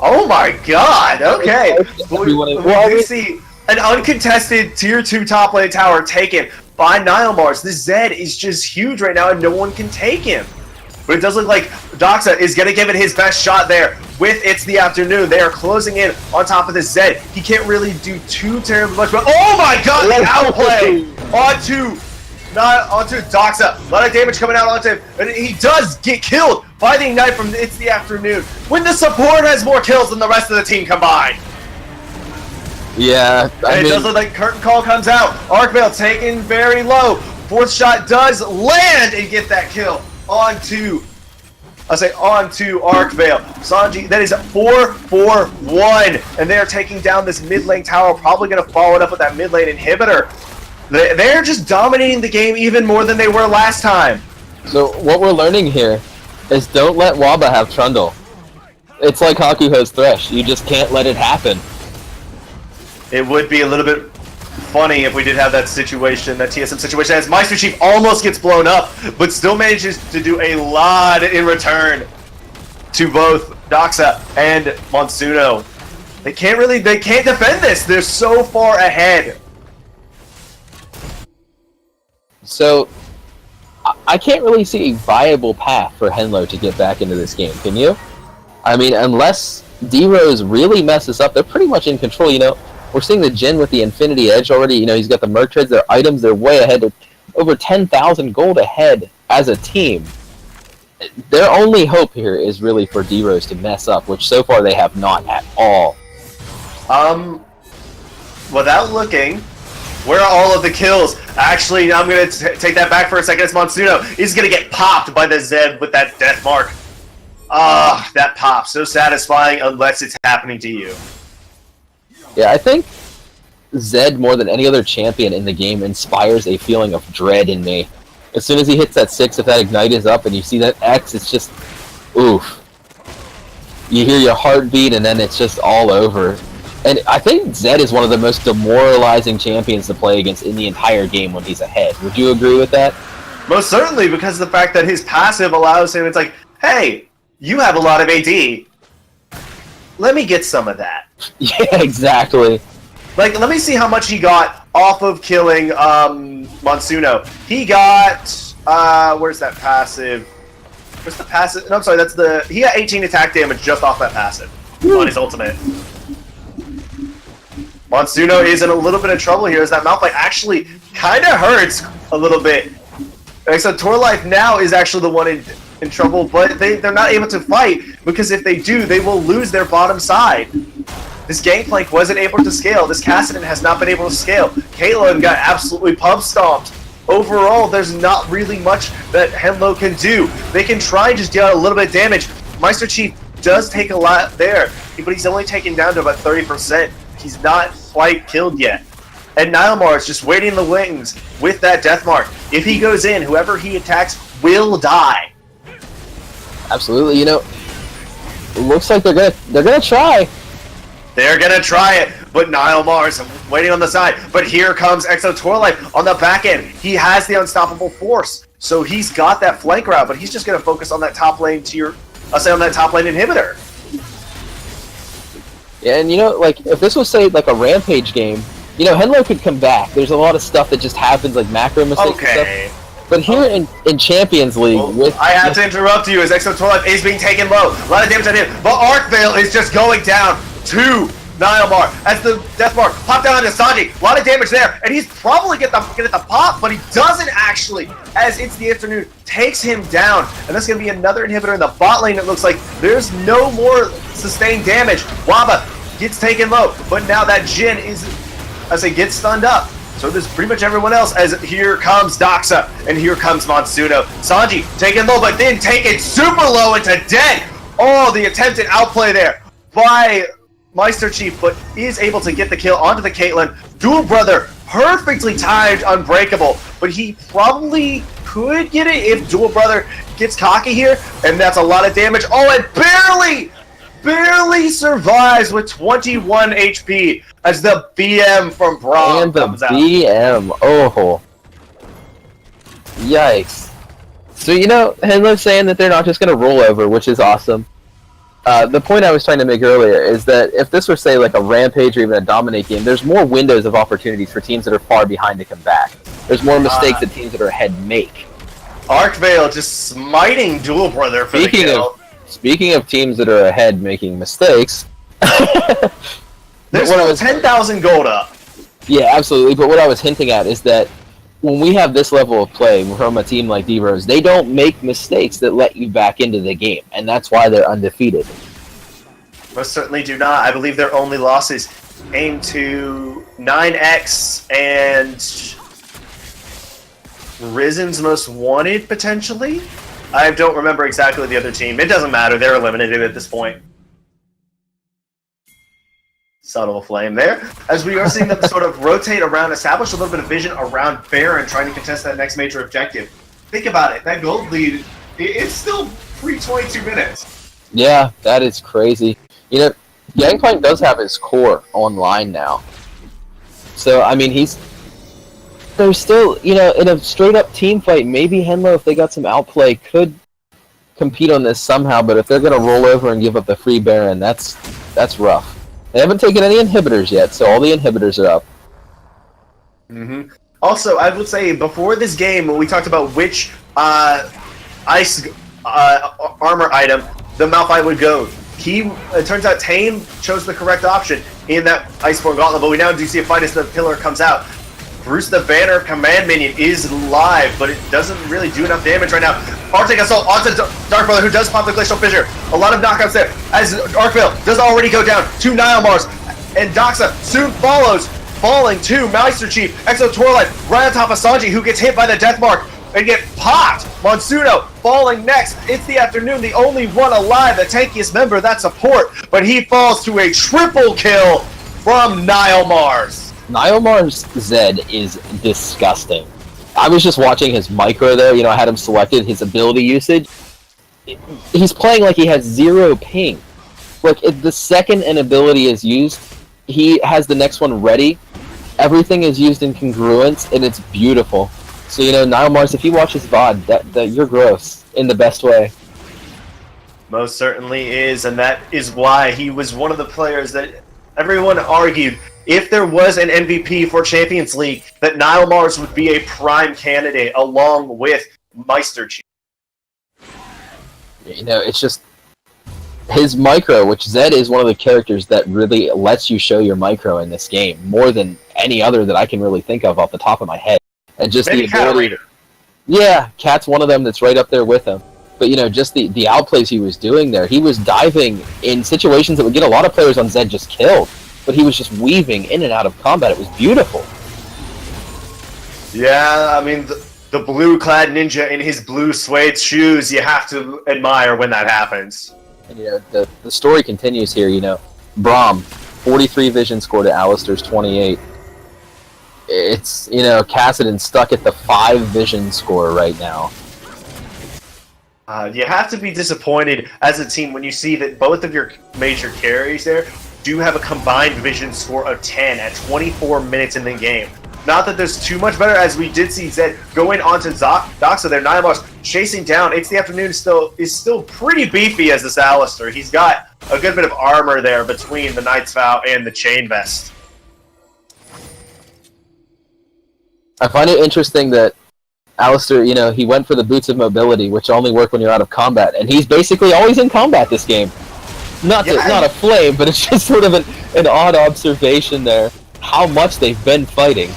S5: Oh my god, okay. We see an uncontested tier 2 top lane tower taken by Nilemars. This Zed is just huge right now and no one can take him. But it does look like Doxa is going to give it his best shot there with It's the Afternoon. They are closing in on top of this Zed. He can't really do too terribly much, but oh my god, the outplay onto Doxa. A lot of damage coming out onto him, and he does get killed by the Ignite from It's the Afternoon when the support has more kills than the rest of the team combined.
S6: Yeah,
S5: it does look like Curtain Call comes out. Arcvale taken very low. 4th shot does land and get that kill onto Arcvale. Sanji, that is 4-4-1, and they are taking down this mid lane tower, probably going to follow it up with that mid lane inhibitor. They're just dominating the game even more than they were last time.
S6: So what we're learning here is don't let Waba have Trundle. It's like Hakuho's Thresh. You just can't let it happen.
S5: It would be a little bit funny if we did have that situation, that TSM situation, as Meister Chief almost gets blown up, but still manages to do a lot in return to both Doxa and Monsuno. They can't defend this. They're so far ahead.
S6: So, I can't really see a viable path for HENLO to get back into this game, can you? I mean, unless D-Rose really messes up, they're pretty much in control, We're seeing the Jhin with the Infinity Edge already, he's got the Merc Treads, their items, they're way ahead, they're over 10,000 gold ahead as a team. their only hope here is really for D-Rose to mess up, which so far they have not at all.
S5: Without looking, where are all of the kills? Actually, I'm going to take that back for a second. It's Monsuno. He's going to get popped by the Zed with that death mark. Ah, that pop. So satisfying unless it's happening to you.
S6: Yeah, I think Zed, more than any other champion in the game, inspires a feeling of dread in me. As soon as he hits that 6, if that Ignite is up and you see that X, it's just, oof. You hear your heartbeat and then it's just all over. And I think Zed is one of the most demoralizing champions to play against in the entire game when he's ahead. Would you agree with that?
S5: Most certainly, because of the fact that his passive allows him, it's like, hey, you have a lot of AD. Let me get some of that.
S6: Yeah, exactly.
S5: Like, let me see how much he got off of killing Monsuno. He got, where's that passive? Where's the passive? No, I'm sorry, that's the, he got 18 attack damage just off that passive on his ultimate. Monsuno is in a little bit of trouble here as that Malphite actually kind of hurts a little bit. Like, so Torlife now is actually the one in trouble, but they're not able to fight because if they do, they will lose their bottom side. This Gangplank wasn't able to scale. This Kassadin has not been able to scale. Caitlyn got absolutely pub stomped. Overall, there's not really much that HENLO can do. They can try and just deal out a little bit of damage. Meister Chief does take a lot there, but he's only taken down to about 30%. He's not quite killed yet. And Nilmar is just waiting in the wings with that death mark. If he goes in, whoever he attacks will die.
S6: Absolutely. You know, it looks like they're gonna try.
S5: They're gonna try it, but Nilmar is waiting on the side. But here comes Exo Torlife on the back end. He has the unstoppable force, so he's got that flank route. But he's just gonna focus on that top lane on that top lane inhibitor.
S6: Yeah, and you know, like, if this was, say, like a Rampage game, you know, HENLO could come back. There's a lot of stuff that just happens, like macro mistakes and stuff. But here in Champions League,
S5: I have to interrupt you as Exo Torlife is being taken low. A lot of damage on him, but Arcvale is just going down to Nilmar as the death mark pop down onto Sanji. A lot of damage there, and he's probably get the pop, but he doesn't actually, as It's the Afternoon takes him down. And that's going to be another inhibitor in the bot lane. It looks like there's no more sustained damage. Waba gets taken low, but now that Jin gets stunned up. So there's pretty much everyone else as here comes Doxa, and here comes Monsuno. Sanji taken low, but then taken super low into dead. Oh, the attempted outplay there by Meister Chief, but is able to get the kill onto the Caitlyn. Dual Brother, perfectly timed Unbreakable, but he probably could get it if Dual Brother gets cocky here, and that's a lot of damage. Oh, and barely survives with 21 HP as the BM from Braum comes out.
S6: And the BM, oh. Yikes. So, you know, HENLO's saying that they're not just going to roll over, which is awesome. The point I was trying to make earlier is that if this were, say, like a Rampage or even a Dominate game, there's more windows of opportunities for teams that are far behind to come back. There's more mistakes that teams that are ahead make.
S5: Arcvale just smiting Dual Brother for the kill.
S6: Speaking of teams that are ahead making mistakes...
S5: There's still 10,000 gold up.
S6: Yeah, absolutely, but what I was hinting at is that when we have this level of play from a team like D-Rose, they don't make mistakes that let you back into the game, and that's why they're undefeated.
S5: Most certainly do not. I believe their only losses aim to 9X and Risen's Most Wanted, potentially? I don't remember exactly the other team. It doesn't matter. They're eliminated at this point. Subtle flame there, as we are seeing them sort of rotate around, establish a little bit of vision around Baron, trying to contest that next major objective. Think about it, that gold lead, it's still pre-22 minutes.
S6: Yeah, that is crazy. You know, Gangplank does have his core online now. So, I mean, there's still, you know, in a straight-up team fight, maybe HENLO, if they got some outplay, could compete on this somehow, but if they're going to roll over and give up the free Baron, that's rough. They haven't taken any inhibitors yet, so all the inhibitors are up.
S5: Mm-hmm. Also, I would say, before this game, when we talked about which ice armor item the Malphite would go, it turns out Tame chose the correct option in that Iceborne Gauntlet, but we now do see a fight as the pillar comes out. Bruce the Banner command minion is live, but it doesn't really do enough damage right now. Arctic Assault onto Dark Brother, who does pop the Glacial Fissure. A lot of knockouts there, as Arkvale does already go down to Nile Mars, and Doxa soon follows, falling to Meister Chief. Exo Torlight right on top of Sanji, who gets hit by the Death Mark and get popped. Monsuno falling next. It's the afternoon, the only one alive, the tankiest member of that support, but he falls to a triple kill from Nile Mars.
S6: Nile Mars Zed is disgusting. I was just watching his micro there, I had him selected, his ability usage. He's playing like he has 0 ping. Like, if the second an ability is used, he has the next one ready. Everything is used in congruence, and it's beautiful. So, Nile Mars, if you watch his VOD, that you're gross, in the best way.
S5: Most certainly is, and that is why he was one of the players that everyone argued, if there was an MVP for Champions League, that Nile Mars would be a prime candidate along with Meister Chief.
S6: It's just his micro, which Zed is one of the characters that really lets you show your micro in this game, more than any other that I can really think of off the top of my head. And just
S5: Maybe
S6: the ability. Yeah, Cat's one of them that's right up there with him. But, just the outplays he was doing there. He was diving in situations that would get a lot of players on Zed just killed. But he was just weaving in and out of combat. It was beautiful.
S5: Yeah, I mean, the blue-clad ninja in his blue suede shoes, you have to admire when that happens.
S6: And, the story continues here, Braum, 43 vision score to Alistair's 28. It's, Cassidon stuck at the 5 vision score right now.
S5: You have to be disappointed as a team when you see that both of your major carries there do have a combined vision score of 10 at 24 minutes in the game. Not that there's too much better, as we did see Zed going onto Doxa there. Nile Mars chasing down. It's the afternoon is still pretty beefy as this Alistair. He's got a good bit of armor there between the Knight's Vow and the Chain Vest.
S6: I find it interesting that Alistair, he went for the Boots of Mobility, which only work when you're out of combat, and he's basically always in combat this game. Not a flame, but it's just sort of an odd observation there, how much they've been fighting.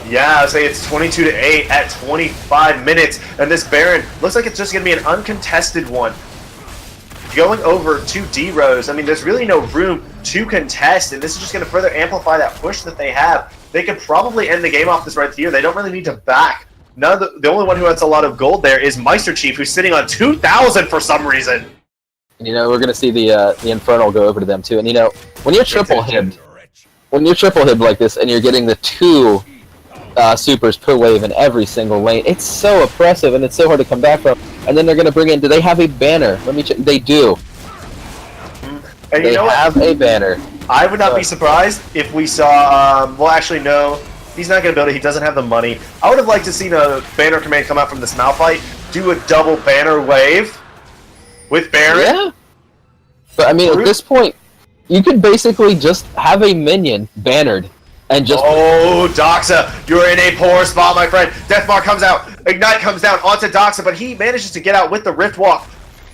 S5: Yeah, I would say it's 22-8 at 25 minutes, and this Baron looks like it's just going to be an uncontested one. Going over to D-Rose, I mean, there's really no room to contest, and this is just going to further amplify that push that they have. They could probably end the game off this right here. They don't really need to back. The only one who has a lot of gold there is Meister Chief, who's sitting on 2,000 for some reason.
S6: And, we're going to see the Infernal go over to them, too. And, when you're triple hibbed like this, and you're getting the 2 supers per wave in every single lane, it's so oppressive, and it's so hard to come back from. And then they're going to bring in, do they have a banner? Let me check. They do.
S5: And
S6: they have a banner.
S5: I would not be surprised if we saw, well, actually, no. He's not going to build it. He doesn't have the money. I would have liked to see a banner command come out from this Malphite, do a double banner wave with Baron.
S6: Yeah. But, I mean, at this point, you could basically just have a minion bannered and just...
S5: Oh, Doxa, you're in a poor spot, my friend. Deathmark comes out. Ignite comes down onto Doxa, but he manages to get out with the Rift Walk.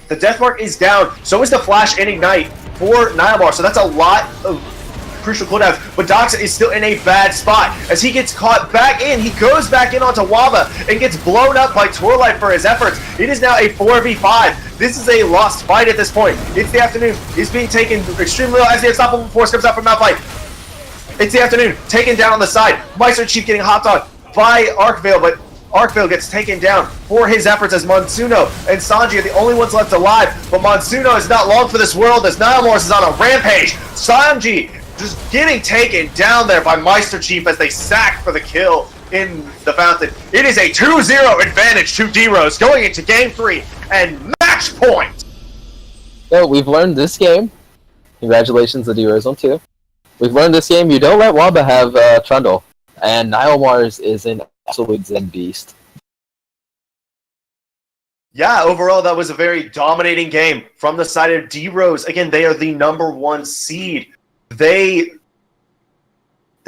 S5: The Deathmark is down. So is the Flash and Ignite for Nile Mars. So that's a lot of crucial cooldowns. But Doxa is still in a bad spot. As he gets caught back in, he goes back in onto Wava and gets blown up by Torlight for his efforts. It is now a 4v5. This is a lost fight at this point. It's the afternoon. He's being taken extremely low as the Unstoppable Force comes out from Malphite. It's the afternoon. Taken down on the side. Meister Chief getting hopped on by Arkvale, but Arkvale gets taken down for his efforts as Monsuno and Sanji are the only ones left alive. But Monsuno is not long for this world as Nile Mars is on a rampage. Sanji just getting taken down there by Meister Chief as they sack for the kill in the fountain. It is a 2-0 advantage to D-Rose going into Game 3 and match point.
S6: So we've learned this game. Congratulations to D-Rose on 2. We've learned this game. You don't let Waba have Trundle. And Nile Mars is an absolute Zen beast.
S5: Yeah, overall, that was a very dominating game from the side of D-Rose. Again, they are the #1 seed. They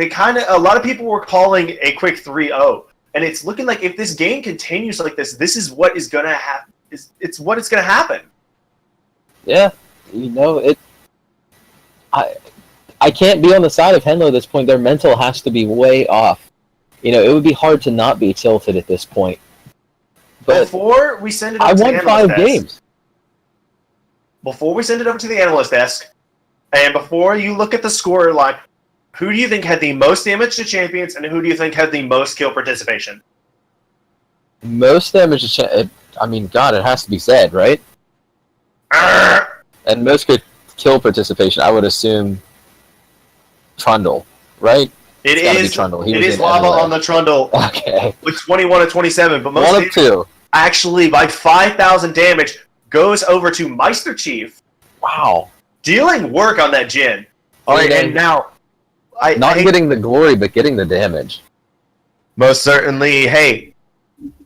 S5: kind of, a lot of people were calling a quick 3-0. And it's looking like if this game continues like this is what is going to happen. It's what is going to happen.
S6: Yeah, I can't be on the side of HENLO at this point. Their mental has to be way off. It would be hard to not be tilted at this point. But
S5: before we send it
S6: I
S5: up to the
S6: won
S5: analyst
S6: 5
S5: desk,
S6: games.
S5: before we send it over to the analyst desk, and before you look at the score line, who do you think had the most damage to champions, and who do you think had the most kill participation?
S6: Most damage to I mean, God, it has to be Zed, right? And most good kill participation, I would assume Trundle, right?
S5: It
S6: It's gotta be
S5: is
S6: Trundle. He
S5: it
S6: was
S5: is
S6: in
S5: lava
S6: everywhere.
S5: on the Trundle
S6: Okay.
S5: with 21 of 27, but most
S6: 1 of
S5: damage
S6: 2.
S5: actually by 5,000 damage goes over to Meister Chief,
S6: Wow.
S5: dealing work on that Jin. All right, and now
S6: Not getting the glory, but getting the damage.
S5: most certainly, hey,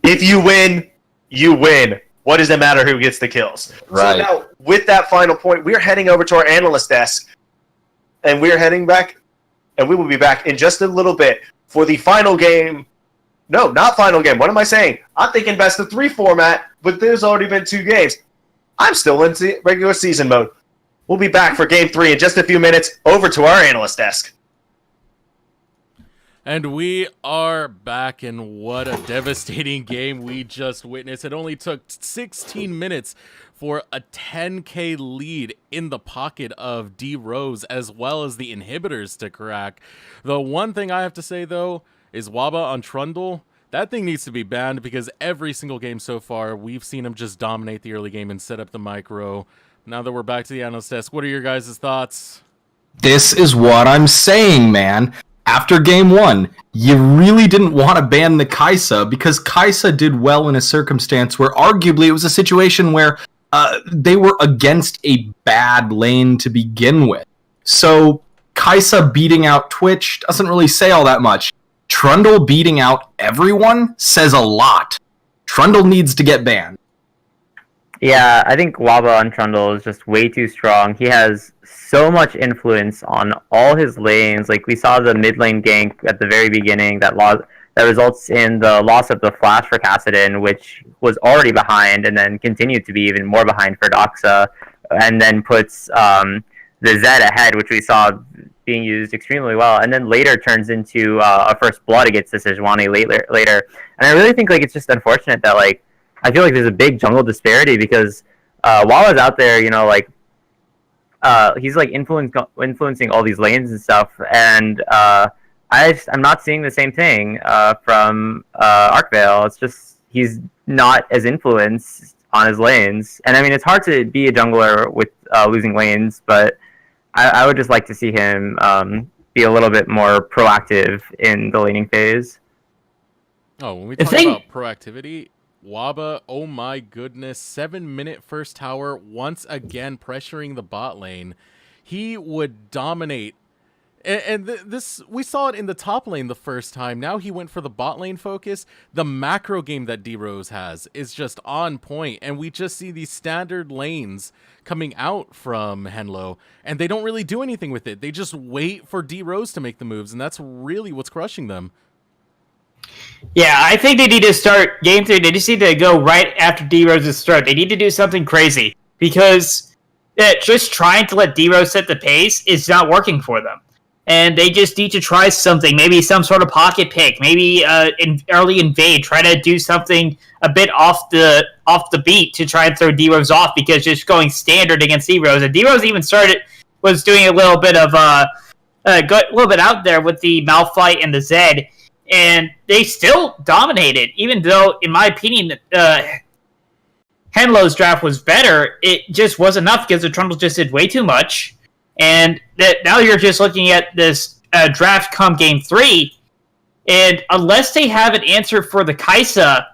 S5: if you win, you win. What does it matter who gets the kills?
S6: Right.
S5: So now, with that final point, we're heading over to our analyst desk, and we're heading back, and we will be back in just a little bit for the final game. No, not final game. What am I saying? I'm thinking best of 3 format, but there's already been 2 games. I'm still in regular season mode. We'll be back for game 3 in just a few minutes. Over to our analyst desk.
S2: And we are back, and what a devastating game we just witnessed. It only took 16 minutes for a 10k lead in the pocket of D Rose, as well as the inhibitors to crack. The one thing I have to say, though, is Waba on Trundle. That thing needs to be banned, because every single game so far, we've seen him just dominate the early game and set up the micro. Now that we're back to the analyst desk, what are your guys' thoughts?
S1: This is what I'm saying, man. After game 1, you really didn't want to ban the Kaisa, because Kaisa did well in a circumstance where arguably it was a situation where they were against a bad lane to begin with. So Kaisa beating out Twitch doesn't really say all that much. Trundle beating out everyone says a lot. Trundle needs to get banned.
S3: Yeah, I think Waba on Trundle is just way too strong. He has so much influence on all his lanes. Like, we saw the mid lane gank at the very beginning that results in the loss of the flash for Kassadin, which was already behind and then continued to be even more behind for Doxa, and then puts the Zed ahead, which we saw being used extremely well, and then later turns into a first blood against the Sejuani later. And I really think, like, it's just unfortunate that, like, I feel like there's a big jungle disparity, because Walla's out there, you know, like, he's like influencing all these lanes and stuff, and I'm not seeing the same thing from Arcvale. It's just he's not as influenced on his lanes, and I mean, it's hard to be a jungler with losing lanes, but I would just like to see him be a little bit more proactive in the laning phase.
S2: Oh, when we talk about proactivity, Waba, oh my goodness, 7-minute first tower, once again pressuring the bot lane. He would dominate. And this, we saw it in the top lane the first time. Now he went for the bot lane focus. The macro game that D-Rose has is just on point, and we just see these standard lanes coming out from HENLO, and they don't really do anything with it. They just wait for D-Rose to make the moves, and that's really what's crushing them.
S4: Yeah, I think they need to start game 3. They just need to go right after D-Rose's start. They need to do something crazy, because just trying to let D-Rose set the pace is not working for them. And they just need to try something, maybe some sort of pocket pick, maybe early invade, try to do something a bit off the beat to try and throw D-Rose off, because just going standard against D-Rose, and D-Rose even was doing a little bit of a little bit out there with the Malphite and the Zed, and they still dominated, even though, in my opinion, Henlo's draft was better. It just wasn't enough, because the Trundle just did way too much. And that now you're just looking at this draft come game 3, and unless they have an answer for the Kaisa,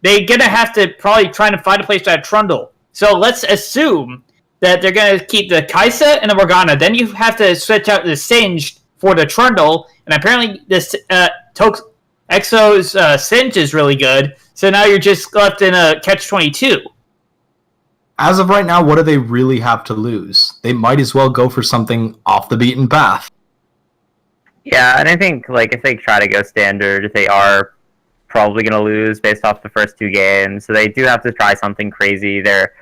S4: they're going to have to probably try to find a place to have Trundle. So let's assume that they're going to keep the Kaisa and the Morgana. Then you have to switch out the Singed for the Trundle, and apparently this Exo's Singed is really good, so now you're just left in a catch-22.
S1: As of right now, what do they really have to lose? They might as well go for something off the beaten path.
S3: Yeah, and I think, like, if they try to go standard, they are probably going to lose based off the first 2 games. So they do have to try something crazy. They're,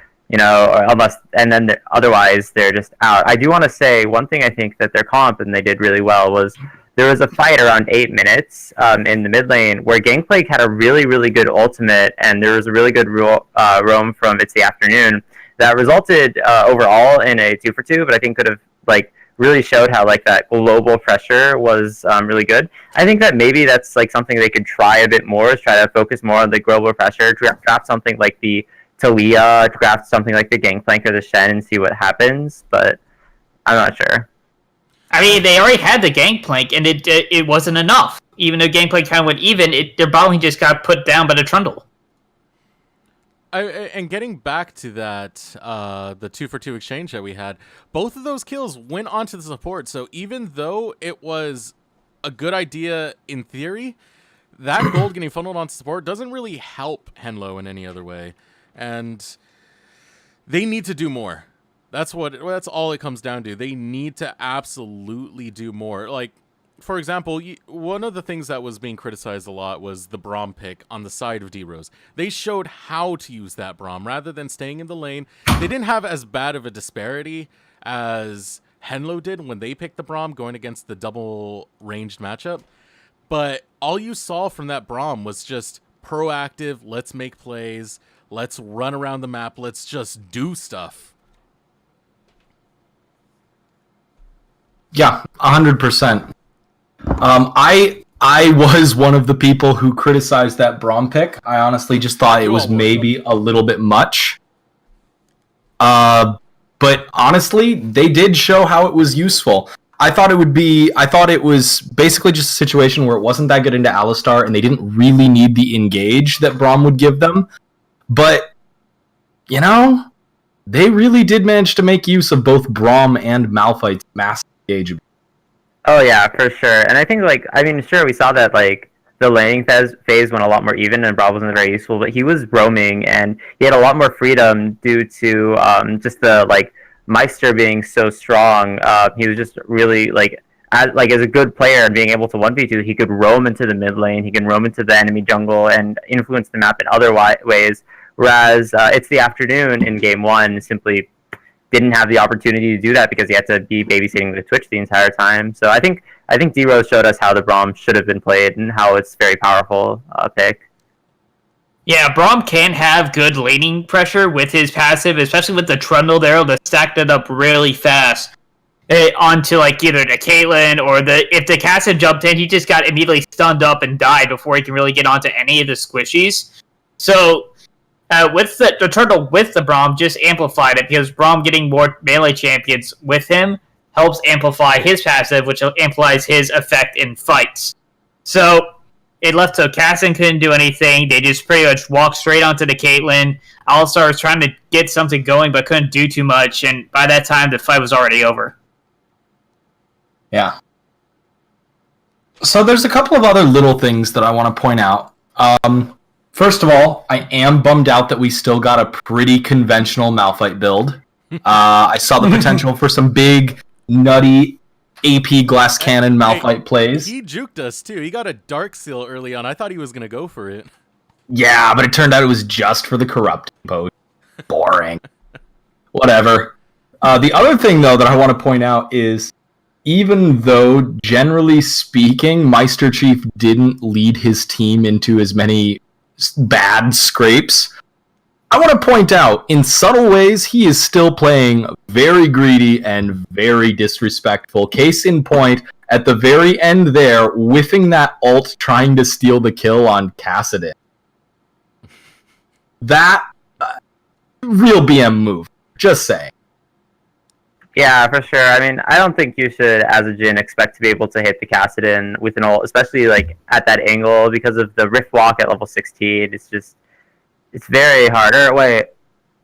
S3: otherwise they're just out. I do want to say one thing. I think that their comp, and they did really well, was there was a fight around 8 minutes in the mid lane where Gangplank had a really, really good ultimate, and there was a really good roam from It's the Afternoon that resulted overall in a 2-for-2, but I think could have like really showed how like that global pressure was really good. I think that maybe that's like something they could try a bit more, is try to focus more on the global pressure, draft something like the Talia, draft something like the Gangplank or the Shen and see what happens, but I'm not sure.
S4: I mean, they already had the Gangplank, and it wasn't enough. Even though Gangplank kind of went even, their bottom just got put down by the Trundle.
S2: And getting back to that, the 2-for-2 exchange that we had, both of those kills went onto the support. So even though it was a good idea in theory, that gold getting funneled onto support doesn't really help HENLO in any other way. And they need to do more. That's all it comes down to. They need to absolutely do more. Like, for example, one of the things that was being criticized a lot was the Braum pick on the side of D-Rose. They showed how to use that Braum rather than staying in the lane. They didn't have as bad of a disparity as HENLO did when they picked the Braum going against the double ranged matchup. But all you saw from that Braum was just proactive, let's make plays, let's run around the map, let's just do stuff.
S1: Yeah, 100%. I was one of the people who criticized that Braum pick. I honestly just thought it was maybe a little bit much. But honestly, they did show how it was useful. I thought it was basically just a situation where it wasn't that good into Alistar, and they didn't really need the engage that Braum would give them. But, you know, they really did manage to make use of both Braum and Malphite's massive engagement.
S3: Oh yeah, for sure. And I think sure, we saw that like the laning phase went a lot more even, and Braum wasn't very useful, but he was roaming and he had a lot more freedom due to just the like Meister being so strong. He was just really as a good player and being able to 1v2, he could roam into the mid lane, he can roam into the enemy jungle and influence the map in other ways. Whereas It's the Afternoon in game 1 simply didn't have the opportunity to do that because he had to be babysitting the Twitch the entire time. So I think D-Rose showed us how the Braum should have been played and how it's very powerful pick.
S4: Yeah, Braum can have good laning pressure with his passive, especially with the Trundle. They're able to stack that up really fast onto like either the Caitlyn or if the Cassid jumped in, he just got immediately stunned up and died before he can really get onto any of the squishies. So with the Turtle with the Braum just amplified it, because Braum getting more melee champions with him helps amplify his passive, which amplifies his effect in fights. So it left so Cassin couldn't do anything. They just pretty much walked straight onto the Caitlyn. Alistar was trying to get something going but couldn't do too much, and by that time the fight was already over.
S1: Yeah. So there's a couple of other little things that I want to point out. First of all, I am bummed out that we still got a pretty conventional Malphite build. I saw the potential for some big, nutty AP glass cannon Malphite plays.
S2: He juked us too. He got a Dark Seal early on. I thought he was going to go for it.
S1: Yeah, but it turned out it was just for the corrupt pose. Boring. Whatever. The other thing, though, that I want to point out is, even though, generally speaking, Meister Chief didn't lead his team into as many bad scrapes, I want to point out, in subtle ways, he is still playing very greedy and very disrespectful. Case in point, at the very end there, whiffing that ult, trying to steal the kill on Cassidon. That, real BM move. Just saying.
S3: Yeah, for sure. I mean, I don't think you should, as a Jhin, expect to be able to hit the Cassidon with an ult, especially like at that angle, because of the Rift Walk at level 16. It's very hard. Or wait,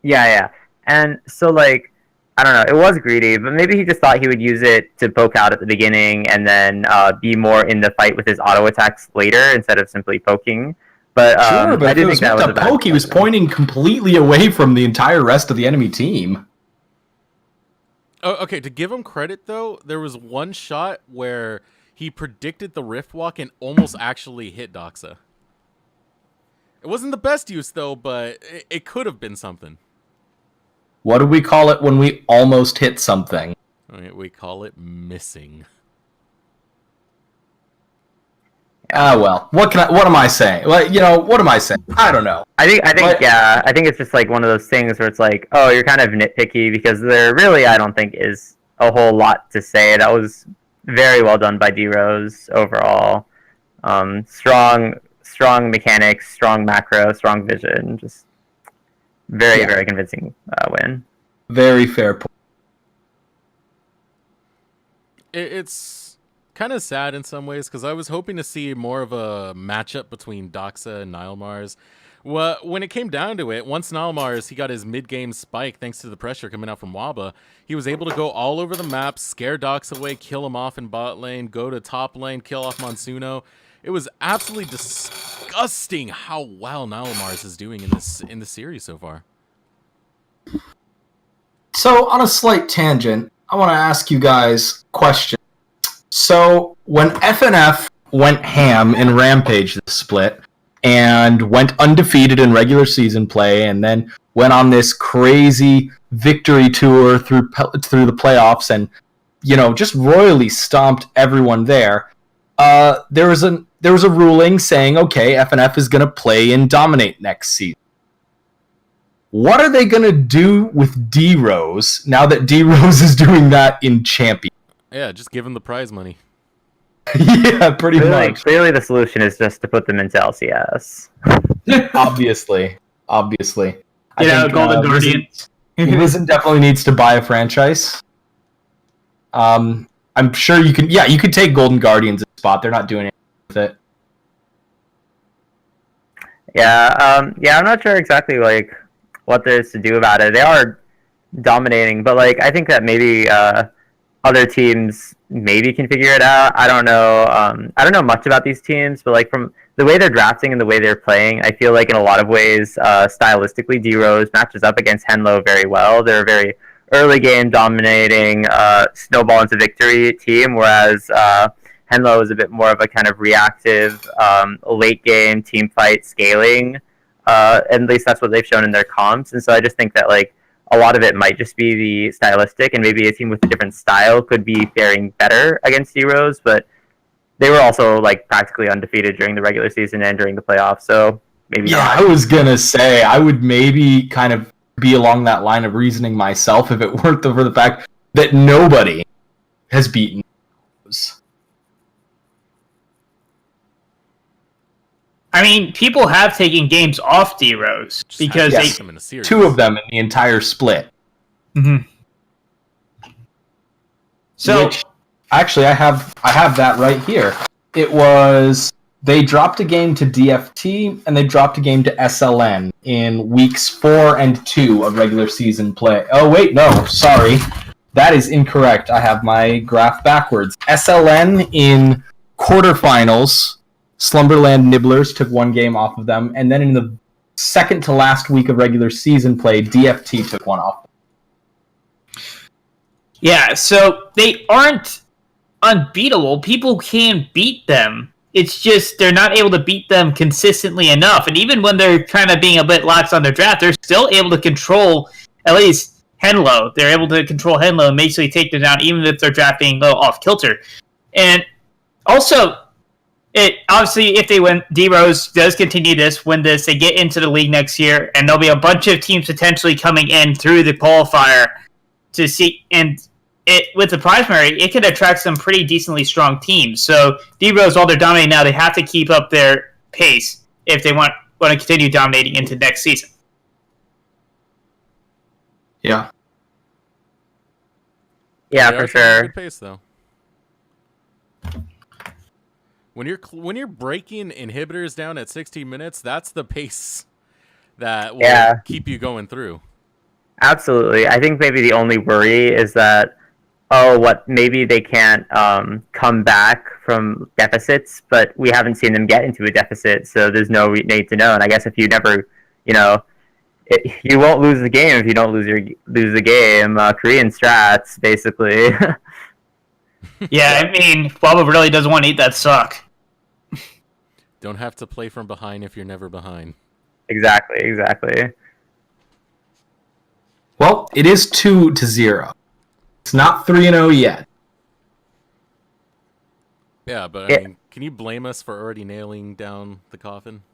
S3: yeah. And so like, I don't know, it was greedy, but maybe he just thought he would use it to poke out at the beginning and then be more in the fight with his auto attacks later instead of simply poking. But
S1: sure, but
S3: I
S1: if it was meant to poke, he was pointing completely away from the entire rest of the enemy team.
S2: Oh, okay, to give him credit, though, there was one shot where he predicted the Rift Walk and almost actually hit Doxa. It wasn't the best use, though, but it could have been something.
S1: What do we call it when we almost hit something?
S2: Okay, we call it missing.
S1: Well, what am I saying? Well, what am I saying? I don't know.
S3: I think, I think it's just like one of those things where it's like, oh, you're kind of nitpicky because there really, I don't think, is a whole lot to say. That was very well done by D Rose overall. Strong mechanics, strong macro, strong vision. Just very convincing win.
S1: Very fair point.
S2: It's kind of sad in some ways because I was hoping to see more of a matchup between Doxa and Nilemars. Well, when it came down to it, once Nilemars, he got his mid-game spike thanks to the pressure coming out from Waba, he was able to go all over the map, scare Dox away, kill him off in bot lane, go to top lane, kill off Monsuno. It was absolutely disgusting how well Nilemars is doing in this series so far.
S1: So, on a slight tangent, I want to ask you guys a question. So, when FNF went ham in Rampage this split, and went undefeated in regular season play, and then went on this crazy victory tour through the playoffs, and just royally stomped everyone there. There was a ruling saying, okay, FNF is going to play and dominate next season. What are they going to do with D Rose now that D Rose is doing that in Champion?
S2: Yeah, just give him the prize money.
S1: Yeah, pretty much.
S3: Clearly, the solution is just to put them into LCS.
S1: Obviously. I think,
S4: Golden Guardians.
S1: Risen definitely needs to buy a franchise. I'm sure you can. Yeah, you could take Golden Guardians in spot. They're not doing anything with it.
S3: Yeah, I'm not sure exactly what there is to do about it. They are dominating, but I think that maybe other teams maybe can figure it out. I don't know. I don't know much about these teams, but from the way they're drafting and the way they're playing, I feel like in a lot of ways, stylistically, D Rose matches up against HENLO very well. They're a very early game dominating, snowball into victory team, whereas HENLO is a bit more of a kind of reactive, late game team fight scaling. At least that's what they've shown in their comps, and so I just think that a lot of it might just be the stylistic, and maybe a team with a different style could be faring better against D Rose, but they were also practically undefeated during the regular season and during the playoffs, so maybe not.
S1: I was gonna say I would maybe kind of be along that line of reasoning myself if it weren't for the fact that nobody has beaten those.
S4: I mean, people have taken games off D Rose because
S1: yes.
S2: them in a series.
S1: 2 of them in the entire split.
S4: Mm-hmm. So
S1: actually, I have that right here. It was they dropped a game to DFT and they dropped a game to SLN in weeks 4 and 2 of regular season play. Oh wait, no, sorry, that is incorrect. I have my graph backwards. SLN in quarterfinals. Slumberland Nibblers took 1 game off of them, and then in the second to last week of regular season play, DFT took 1 off.
S4: Yeah, so they aren't unbeatable. People can beat them. It's just they're not able to beat them consistently enough. And even when they're kind of being a bit lax on their draft, they're still able to control at least HENLO. They're able to control HENLO and basically take them down, even if they're drafting low off kilter. And also, obviously, if they win, D Rose does continue win this, they get into the league next year, and there'll be a bunch of teams potentially coming in through the qualifier to see. And with the prize money, it could attract some pretty decently strong teams. So D Rose, while they're dominating now, they have to keep up their pace if they want to continue dominating into next season.
S1: Yeah.
S3: Yeah, for sure.
S2: Good pace though. When you're breaking inhibitors down at 16 minutes, that's the pace that will keep you going through.
S3: Absolutely. I think maybe the only worry is that maybe they can't come back from deficits, but we haven't seen them get into a deficit, so there's no need to know. And I guess if you never, you won't lose the game if you don't lose the game. Korean strats, basically.
S4: Yeah, I mean, Waba really doesn't want to eat that suck.
S2: Don't have to play from behind if you're never behind.
S3: Exactly.
S1: Well, it is 2-0. It's not 3-0 yet.
S2: Yeah, but I mean, Can you blame us for already nailing down the coffin?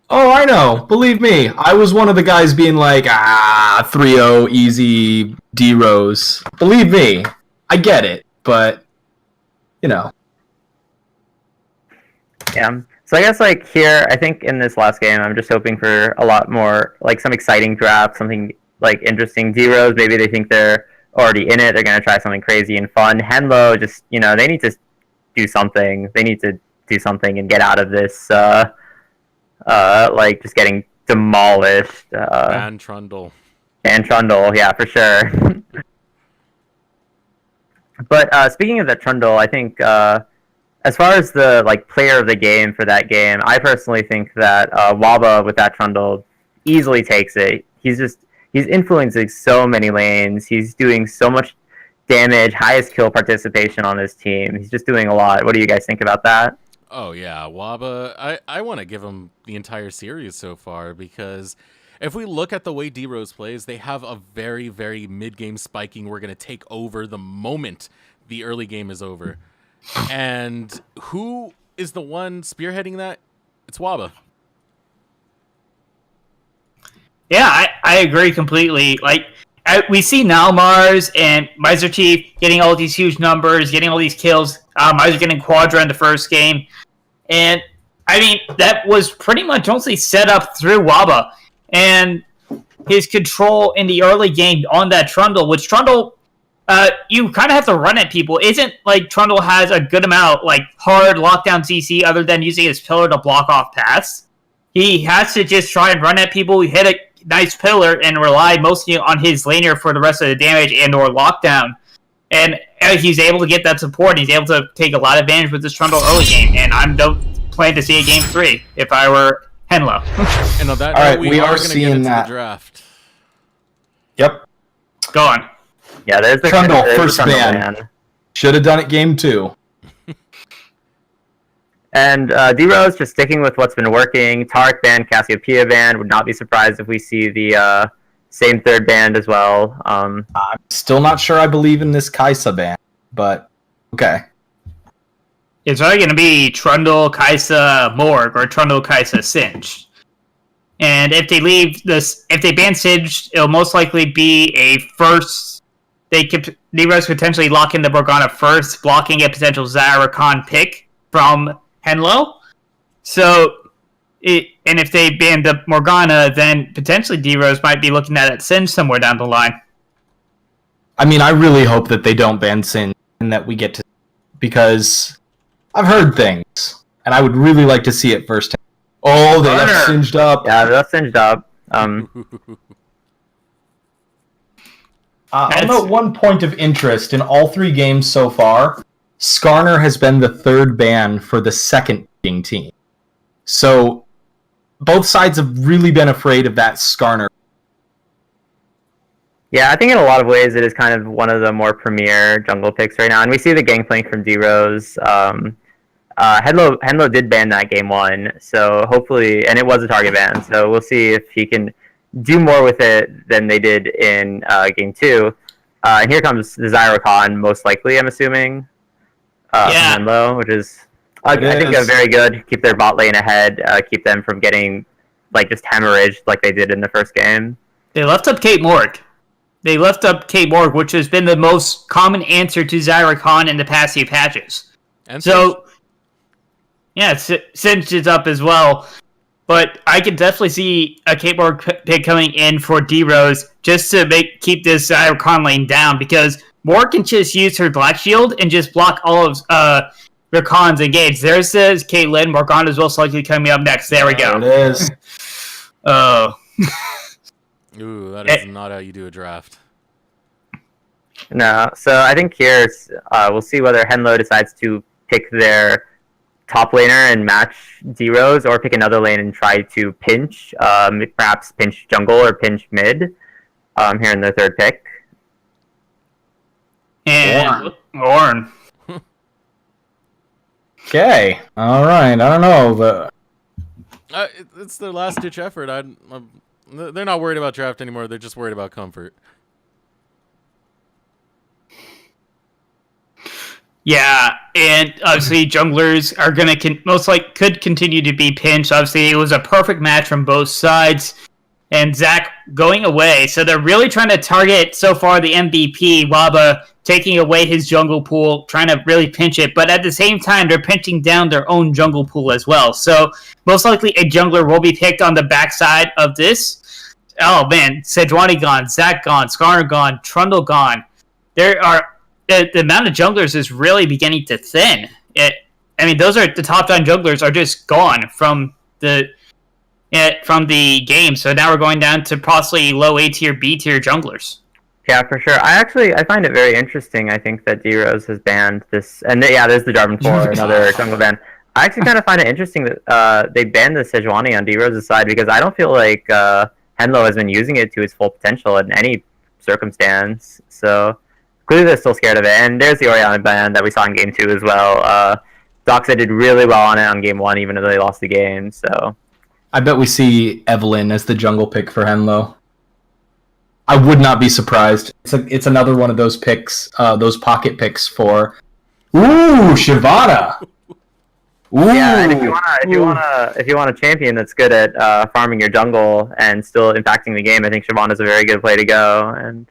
S1: Oh, I know. Believe me, I was one of the guys being like, 3-0, easy, D-Rose. Believe me, I get it, but, you know.
S3: Yeah. So I guess like here, I think in this last game, I'm just hoping for a lot more, like some exciting draft, something like interesting. D-Rose, maybe they think they're already in it. They're going to try something crazy and fun. HENLO, just, they need to do something. They need to do something and get out of this, like just getting demolished.
S2: Ban Trundle.
S3: And Trundle, yeah, for sure. But speaking of that Trundle, I think as far as the like player of the game for that game, I personally think that Waba with that Trundle easily takes it. He's influencing so many lanes. He's doing so much damage, highest kill participation on his team. He's just doing a lot. What do you guys think about that?
S2: Oh yeah, Waba. I want to give him the entire series so far because if we look at the way D-Rose plays, they have a very, very mid-game spiking. We're going to take over the moment the early game is over. And who is the one spearheading that? It's Waba.
S4: Yeah, I agree completely. Like, we see now Mars and Miser Chief getting all these huge numbers, getting all these kills. Miser getting Quadra in the first game. And, I mean, that was pretty much mostly set up through Waba. And his control in the early game on that Trundle, which Trundle, you kind of have to run at people. Isn't like Trundle has a good amount, like, hard lockdown CC other than using his pillar to block off paths. He has to just try and run at people, hit a nice pillar, and rely mostly on his laner for the rest of the damage and or lockdown. And he's able to get that support. He's able to take a lot of advantage with this Trundle early game. And I don't plan to see a game 3 if I were HENLO.
S2: And on that
S1: All
S2: note,
S1: right, we are
S2: going to get
S1: seeing
S2: into
S1: that.
S2: the draft.
S1: Yep.
S4: Go on.
S3: Yeah, there's the
S1: Trundle,
S3: there's the
S1: first
S3: Trundle
S1: ban. Should have done it game 2.
S3: And D-Rose just sticking with what's been working. Tarek ban, Cassiopeia ban. Would not be surprised if we see the same third band as well.
S1: I'm still not sure I believe in this Kaisa ban, but okay.
S4: It's probably going to be Trundle, Kaisa, Morg, or Trundle, Kaisa, Singed. And if they leave this, if they ban Singed, it'll most likely be a first. They could D-Rose potentially lock in the Morgana first, blocking a potential Zyra pick from HENLO. So, and if they ban the Morgana, then potentially D-Rose might be looking at it Singed somewhere down the line.
S1: I mean, I really hope that they don't ban Sin and that we get to, because I've heard things, and I would really like to see it firsthand. Oh, they left Singed up.
S3: Yeah, that's Singed up.
S1: I'll note one point of interest in all 3 games so far. Skarner has been the third ban for the second team. So both sides have really been afraid of that Skarner.
S3: Yeah, I think in a lot of ways it is kind of one of the more premier jungle picks right now. And we see the Gangplank from D-Rose. HENLO did ban that game 1, so hopefully, and it was a target ban, so we'll see if he can do more with it than they did in game 2. And here comes the Zyra most likely, I'm assuming.
S4: Yeah.
S3: From HENLO, which is, I think, a very good. Keep their bot lane ahead, keep them from getting, like, just hemorrhaged like they did in the first game.
S4: They left up Kate Morg. Which has been the most common answer to Zyra in the past few patches.
S2: And
S4: so, yeah, Singed is up as well. But I can definitely see a Kate Morg pick coming in for D-Rose just to keep this Zyra lane down, because Morg can just use her Black Shield and just block all of Rakan's engage. There's this Caitlyn. Morgana is most likely coming up next. There we go.
S1: There it is.
S4: Oh.
S2: Ooh, that is not how you do a draft.
S3: No, so I think here we'll see whether HENLO decides to pick their top laner and match D-Rose, or pick another lane and try to pinch, perhaps pinch jungle or pinch mid here in their third pick.
S4: And Ornn.
S1: Okay. All right. I don't know, but
S2: It's their last-ditch effort. They're not worried about draft anymore. They're just worried about comfort.
S4: Yeah, and obviously junglers are gonna most likely could continue to be pinched. Obviously, it was a perfect match from both sides, and Zach going away. So they're really trying to target so far the MVP Waba, taking away his jungle pool, trying to really pinch it. But at the same time, they're pinching down their own jungle pool as well. So most likely a jungler will be picked on the backside of this. Oh man, Sejuani gone, Zach gone, Skarner gone, Trundle gone. There are the amount of junglers is really beginning to thin. Those are the top 9 junglers are just gone from the game. So now we're going down to possibly low A tier, B tier junglers.
S3: Yeah, for sure. I find it very interesting. I think that D-Rose has banned this, and there's the Jarvan 4, another jungle ban. I actually kind of find it interesting that they banned the Sejuani on D-Rose's side, because I don't feel like HENLO has been using it to its full potential in any circumstance. So clearly they're still scared of it. And there's the Orianna ban that we saw in Game 2 as well. Doxa did really well on it on Game 1, even though they lost the game. So
S1: I bet we see Evelyn as the jungle pick for HENLO. I would not be surprised. It's another one of those picks, those pocket picks for Shyvana.
S3: Yeah, and if you want a champion that's good at farming your jungle and still impacting the game, I think Shyvana's a very good play to go. And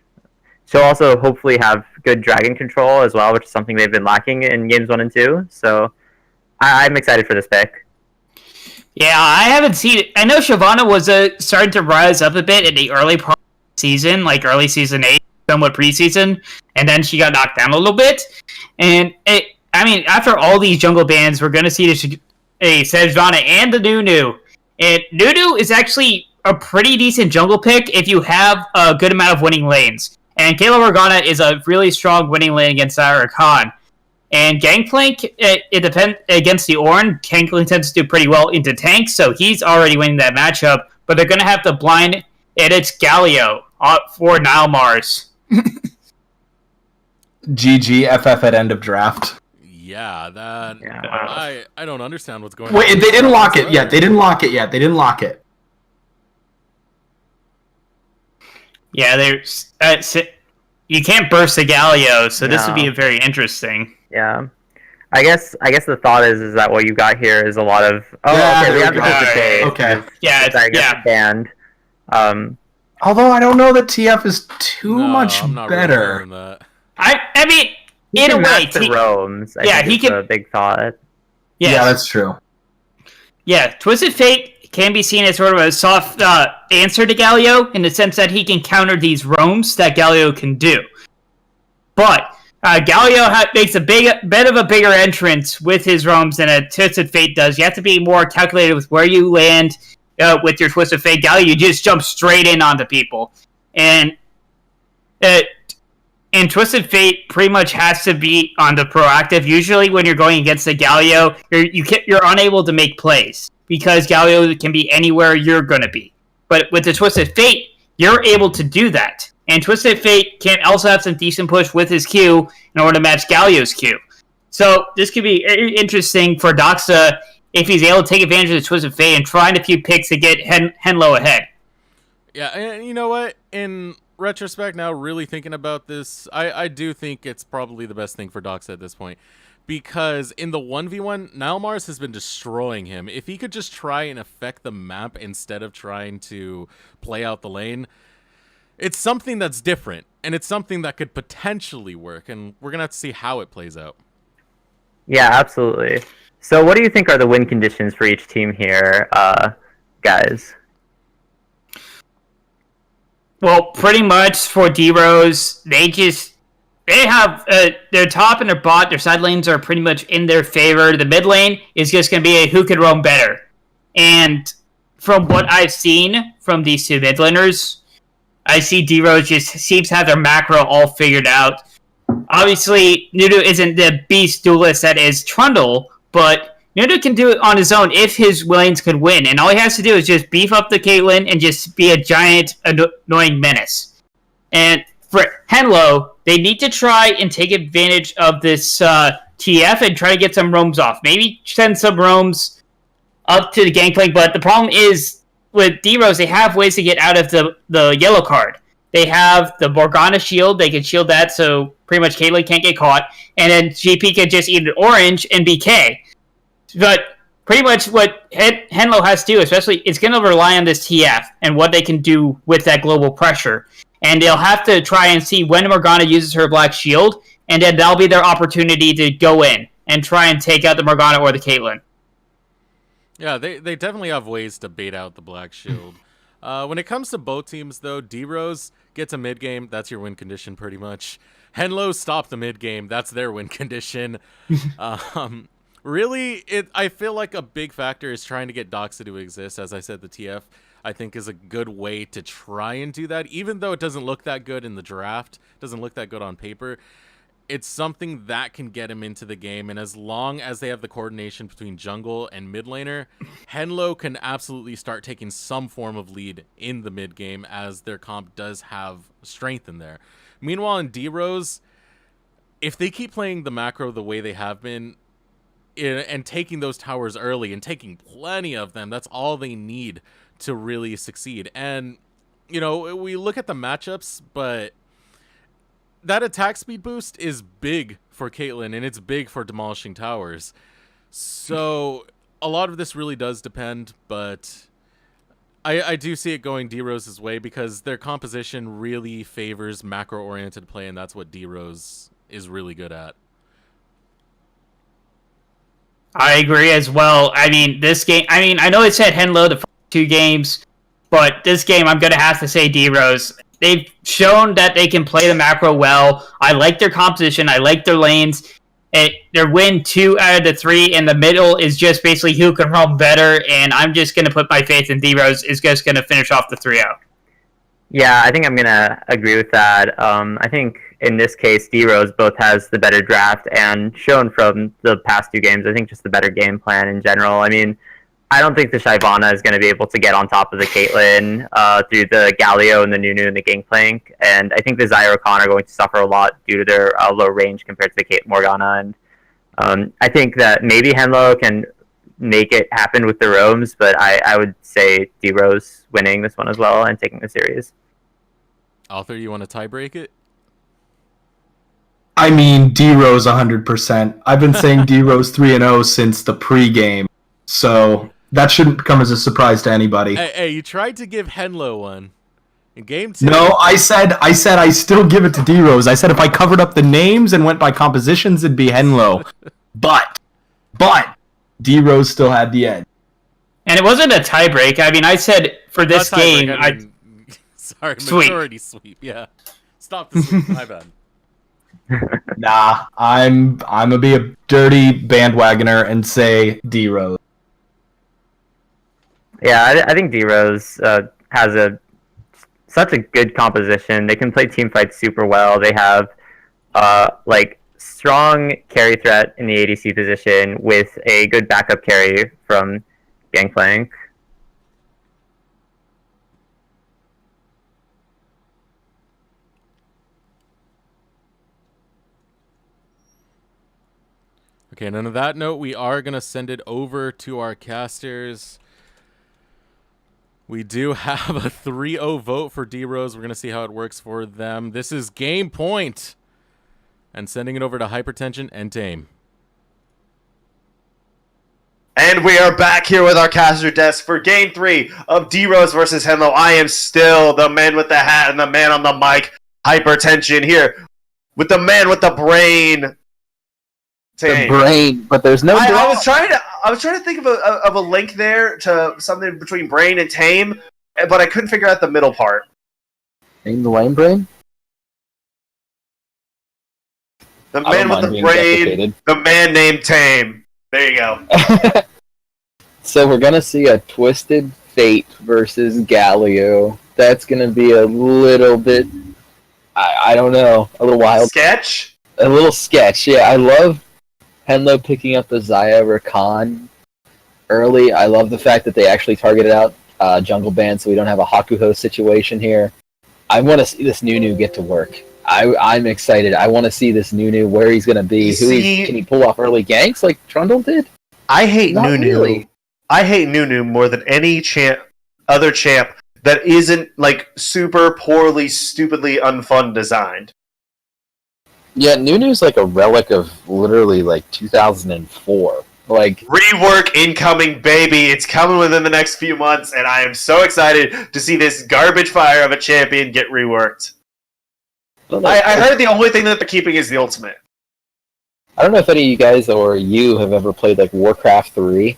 S3: she'll also hopefully have good dragon control as well, which is something they've been lacking in games 1 and 2. So I'm excited for this pick.
S4: Yeah, I haven't seen it. I know Shyvana was starting to rise up a bit in the early part of the season, like early season 8, somewhat preseason, and then she got knocked down a little bit. And after all these jungle bans, we're going to see a Sejuani and the Nunu. And Nunu is actually a pretty decent jungle pick if you have a good amount of winning lanes. And Kayla Organa is a really strong winning lane against Zyra Khan. And Gangplank, it depends against the Ornn. Gangplank tends to do pretty well into tanks, so he's already winning that matchup. But they're going to have to blind it. It's Galio for Nile Mars.
S1: GG FF at end of draft.
S2: Yeah, that.
S3: Yeah.
S2: I don't understand what's going on.
S1: Wait, they didn't lock it yet. They didn't lock it.
S4: Yeah, there's you can't burst the Galio, so this would be very interesting.
S3: Yeah, I guess the thought is that what you got here is a lot of we have the Twisted
S1: Okay.
S3: Yeah, banned.
S1: Although I don't know that TF is too much
S2: I'm not
S1: better.
S2: Really that.
S4: I mean,
S3: He
S4: in a
S3: can
S4: way,
S3: match the roams. I think
S4: he
S3: is
S4: can.
S3: a big thought.
S1: Yeah, that's true.
S4: Yeah, Twisted Fate can be seen as sort of a soft answer to Galio in the sense that he can counter these roams that Galio can do. But Galio makes a bit of a bigger entrance with his roams than a Twisted Fate does. You have to be more calculated with where you land with your Twisted Fate. Galio, you just jump straight in onto people. And Twisted Fate pretty much has to be on the proactive. Usually when you're going against the Galio, you're unable to make plays because Galio can be anywhere you're going to be. But with the Twisted Fate, you're able to do that. And Twisted Fate can also have some decent push with his Q in order to match Galio's Q. So this could be interesting for Doxa if he's able to take advantage of the Twisted Fate and find a few picks to get HENLO ahead.
S2: Yeah, and you know what? In retrospect, now really thinking about this, I do think it's probably the best thing for Doxa at this point. Because in the 1v1, Nile Mars has been destroying him. If he could just try and affect the map instead of trying to play out the lane, it's something that's different. And it's something that could potentially work. And we're going to have to see how it plays out.
S3: Yeah, absolutely. So what do you think are the win conditions for each team here, guys?
S4: Well, pretty much for D-Rose, they have their top and their bot, their side lanes are pretty much in their favor. The mid lane is just going to be a who could roam better. And from what I've seen from these two mid laners, I see D-Rose just seems to have their macro all figured out. Obviously, Nudu isn't the beast duelist that is Trundle, but Nudu can do it on his own if his lanes could win. And all he has to do is just beef up the Caitlyn and just be a giant annoying menace. And for HENLO, they need to try and take advantage of this TF and try to get some roams off. Maybe send some roams up to the Gangplank, but the problem is with D-Rose, they have ways to get out of the yellow card. They have the Morgana shield. They can shield that so pretty much Caitlyn can't get caught. And then GP can just eat an orange and BK. But pretty much what HENLO has to do, especially, it's going to rely on this TF and what they can do with that global pressure. And they'll have to try and see when Morgana uses her black shield, and then that'll be their opportunity to go in and try and take out the Morgana or the Caitlyn.
S2: Yeah, they definitely have ways to bait out the black shield. When it comes to both teams, though, D-Rose gets a mid-game. That's your win condition, pretty much. HENLO stop the mid-game. That's their win condition. Really, I feel like a big factor is trying to get Doxa to exist. As I said, the TF, I think, is a good way to try and do that. Even though it doesn't look that good in the draft, doesn't look that good on paper, it's something that can get him into the game. And as long as they have the coordination between jungle and mid laner, HENLO can absolutely start taking some form of lead in the mid game, as their comp does have strength in there. Meanwhile, in D-Rose, if they keep playing the macro the way they have been, and taking those towers early and taking plenty of them, that's all they need to really succeed. And, you know, we look at the matchups, but that attack speed boost is big for Caitlyn, and it's big for demolishing towers. So a lot of this really does depend, but I do see it going D-Rose's way because their composition really favors macro-oriented play, and that's what D-Rose is really good at.
S4: I agree as well. I mean, this game, I know it said HENLO the first 2 games, but this game I'm going to have to say D-Rose. They've shown that they can play the macro well. I like their composition. I like their lanes. Their win 2 out of the 3 in the middle is just basically who can roam better, and I'm just going to put my faith in D-Rose is just going to finish off the 3-0.
S3: Yeah, I think I'm going to agree with that. I think in this case, D-Rose both has the better draft and shown from the past 2 games, I think just the better game plan in general. I mean, I don't think the Shyvana is going to be able to get on top of the Caitlyn through the Galio and the Nunu and the Gangplank, and I think the Zyra Khan are going to suffer a lot due to their low range compared to the Kate Morgana, and I think that maybe HENLO can make it happen with the roams, but I would say D-Rose winning this one as well and taking the series.
S2: Author, you want to tie-break it?
S1: I mean, D-Rose 100%. I've been saying D-Rose 3-0 since the pregame, so that shouldn't come as a surprise to anybody.
S2: Hey, you tried to give HENLO one in game 2.
S1: No, I said I still give it to D-Rose. I said if I covered up the names and went by compositions, it'd be HENLO. But D-Rose still had the edge.
S4: And it wasn't a tiebreak. I mean, I said for this game,
S2: sorry,
S4: sweep.
S2: Majority sweep. Yeah, stop the sweep. My bad.
S1: Nah, I'm gonna be a dirty bandwagoner and say D-Rose.
S3: Yeah, I think D-Rose has such a good composition. They can play team fights super well. They have strong carry threat in the ADC position with a good backup carry from Gangplank.
S2: Okay, and on that note, we are going to send it over to our casters. We do have a 3-0 vote for D-Rose. We're going to see how it works for them. This is game point. And sending it over to Hypertension and Tame.
S5: And we are back here with our caster desk for game 3 of D-Rose versus HENLO. I am still the man with the hat and the man on the mic, Hypertension, here with the man with the brain.
S6: The brain, but there's no.
S5: I was trying to think of a link there to something between brain and tame, but I couldn't figure out the middle part.
S6: Tame the lame brain.
S5: The man with the brain, the man named Tame. There you go.
S6: So we're gonna see a Twisted Fate versus Galio. That's gonna be a little bit, I don't know, a little wild.
S5: Sketch?
S6: A little sketch, yeah. I love HENLO picking up the Zyra Khan early. I love the fact that they actually targeted out Jungle Band so we don't have a Hakuho situation here. I want to see this Nunu get to work. I'm excited. I want to see this Nunu, where he's going to be. Can he pull off early ganks like Trundle did?
S5: I hate
S6: Not
S5: Nunu.
S6: really.
S5: I hate Nunu more than any other champ that isn't like super poorly, stupidly unfun designed.
S6: Yeah, Nunu's like a relic of literally like 2004. Like
S5: Rework incoming, baby. It's coming within the next few months, and I am so excited to see this garbage fire of a champion get reworked. I heard the only thing that they're keeping is the ultimate.
S6: I don't know if any of you guys or you have ever played like Warcraft 3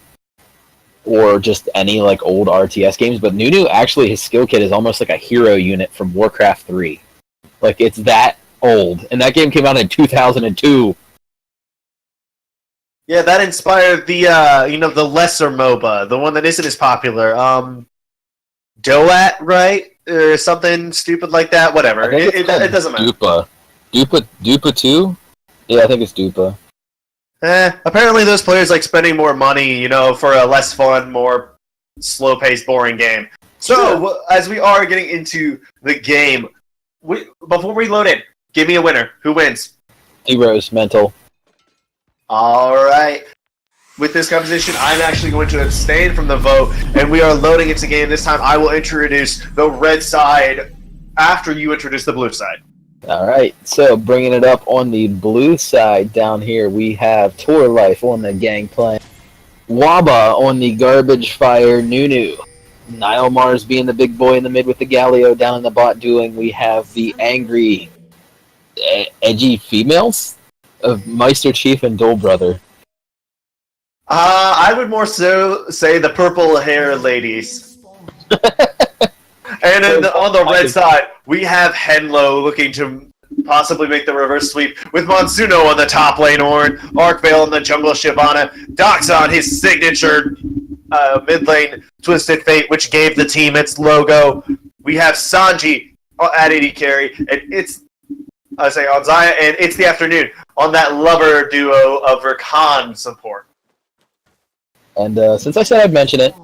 S6: or just any like old RTS games, but Nunu actually his skill kit is almost like a hero unit from Warcraft 3. Like it's that old, and that game came out in 2002.
S5: Yeah, that inspired the the lesser MOBA, the one that isn't as popular. Doat, right? Or something stupid like that. Whatever. It doesn't matter.
S6: Dupa 2? Yeah, I think it's Dupa.
S5: Apparently those players like spending more money, for a less fun, more slow-paced, boring game. So, as we are getting into the game, before we load in, give me a winner. Who wins?
S6: Heroes, mental.
S5: All right. With this composition, I'm actually going to abstain from the vote, and we are loading into game. This time, I will introduce the red side after you introduce the blue side.
S6: All right. So, bringing it up on the blue side down here, we have Tour Life on the Gangplank, Waba on the Garbage Fire Nunu, Nile Mars being the big boy in the mid with the Galio down in the bot dueling. We have the angry, edgy females of Meister Chief and Dole Brother.
S5: I would more so say the purple hair ladies. And then on the red side, we have Henlo looking to possibly make the reverse sweep with Monsuno on the top lane Ornn, Arkvale on the jungle Shyvana, Doxa on his signature mid lane Twisted Fate, which gave the team its logo. We have Sanji at AD carry, and on Zaya, and it's the afternoon on that lover duo of Rakan support.
S6: And since I said I'd mention it,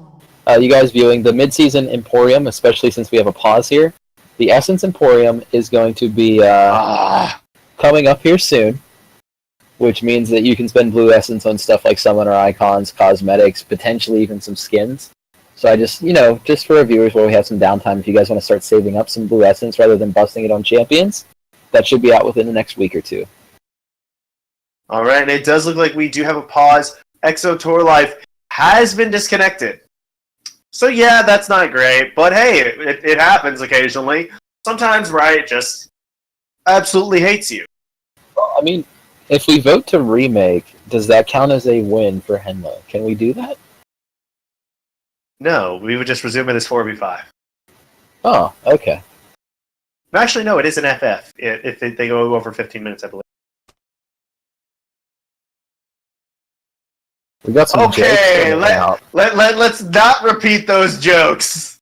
S6: you guys viewing the mid-season Emporium, especially since we have a pause here, the Essence Emporium is going to be coming up here soon, which means that you can spend blue essence on stuff like summoner icons, cosmetics, potentially even some skins. So I just, just for our viewers where we have some downtime, if you guys want to start saving up some blue essence rather than busting it on champions, that should be out within the next week or two.
S5: All right, and it does look like we do have a pause. Exo Tour Life has been disconnected. So yeah, that's not great, but hey, it happens occasionally. Sometimes Riot just absolutely hates you.
S6: Well, I mean, if we vote to remake, does that count as a win for Henlo? Can we do that?
S5: No, we would just resume it as 4v5.
S6: Oh, okay.
S5: Actually, no, it is an FF. If they go over 15 minutes, I believe.
S6: We got some
S5: okay,
S6: jokes
S5: let's not repeat those jokes.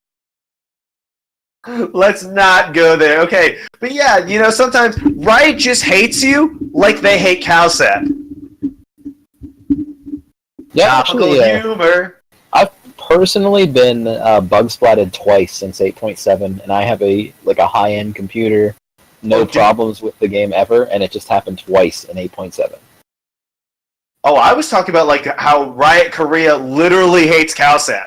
S5: Let's not go there. Okay, but yeah, sometimes Riot just hates you like they hate Calcet.
S6: Yeah,
S5: Topical
S6: actually,
S5: humor.
S6: I've personally been bug splatted twice since 8.7, and I have a high-end computer, no problems with the game ever, and it just happened twice in 8.7.
S5: Oh, I was talking about how Riot Korea literally hates Calcet.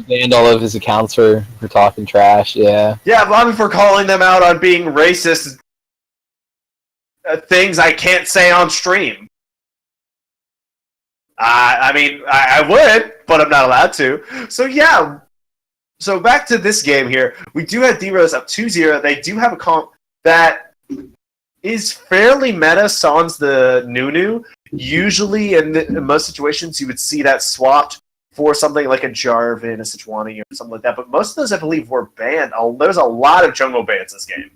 S6: Banned all of his accounts for talking trash, yeah.
S5: Yeah, but for calling them out on being racist things I can't say on stream. I would, but I'm not allowed to. So yeah. So back to this game here. We do have D-Rose up 2-0. They do have a comp that is fairly meta, sans the Nunu. Usually, in most situations, you would see that swapped for something like a Jarvan, a Sejuani, or something like that. But most of those, I believe, were banned. There's a lot of jungle bans this game.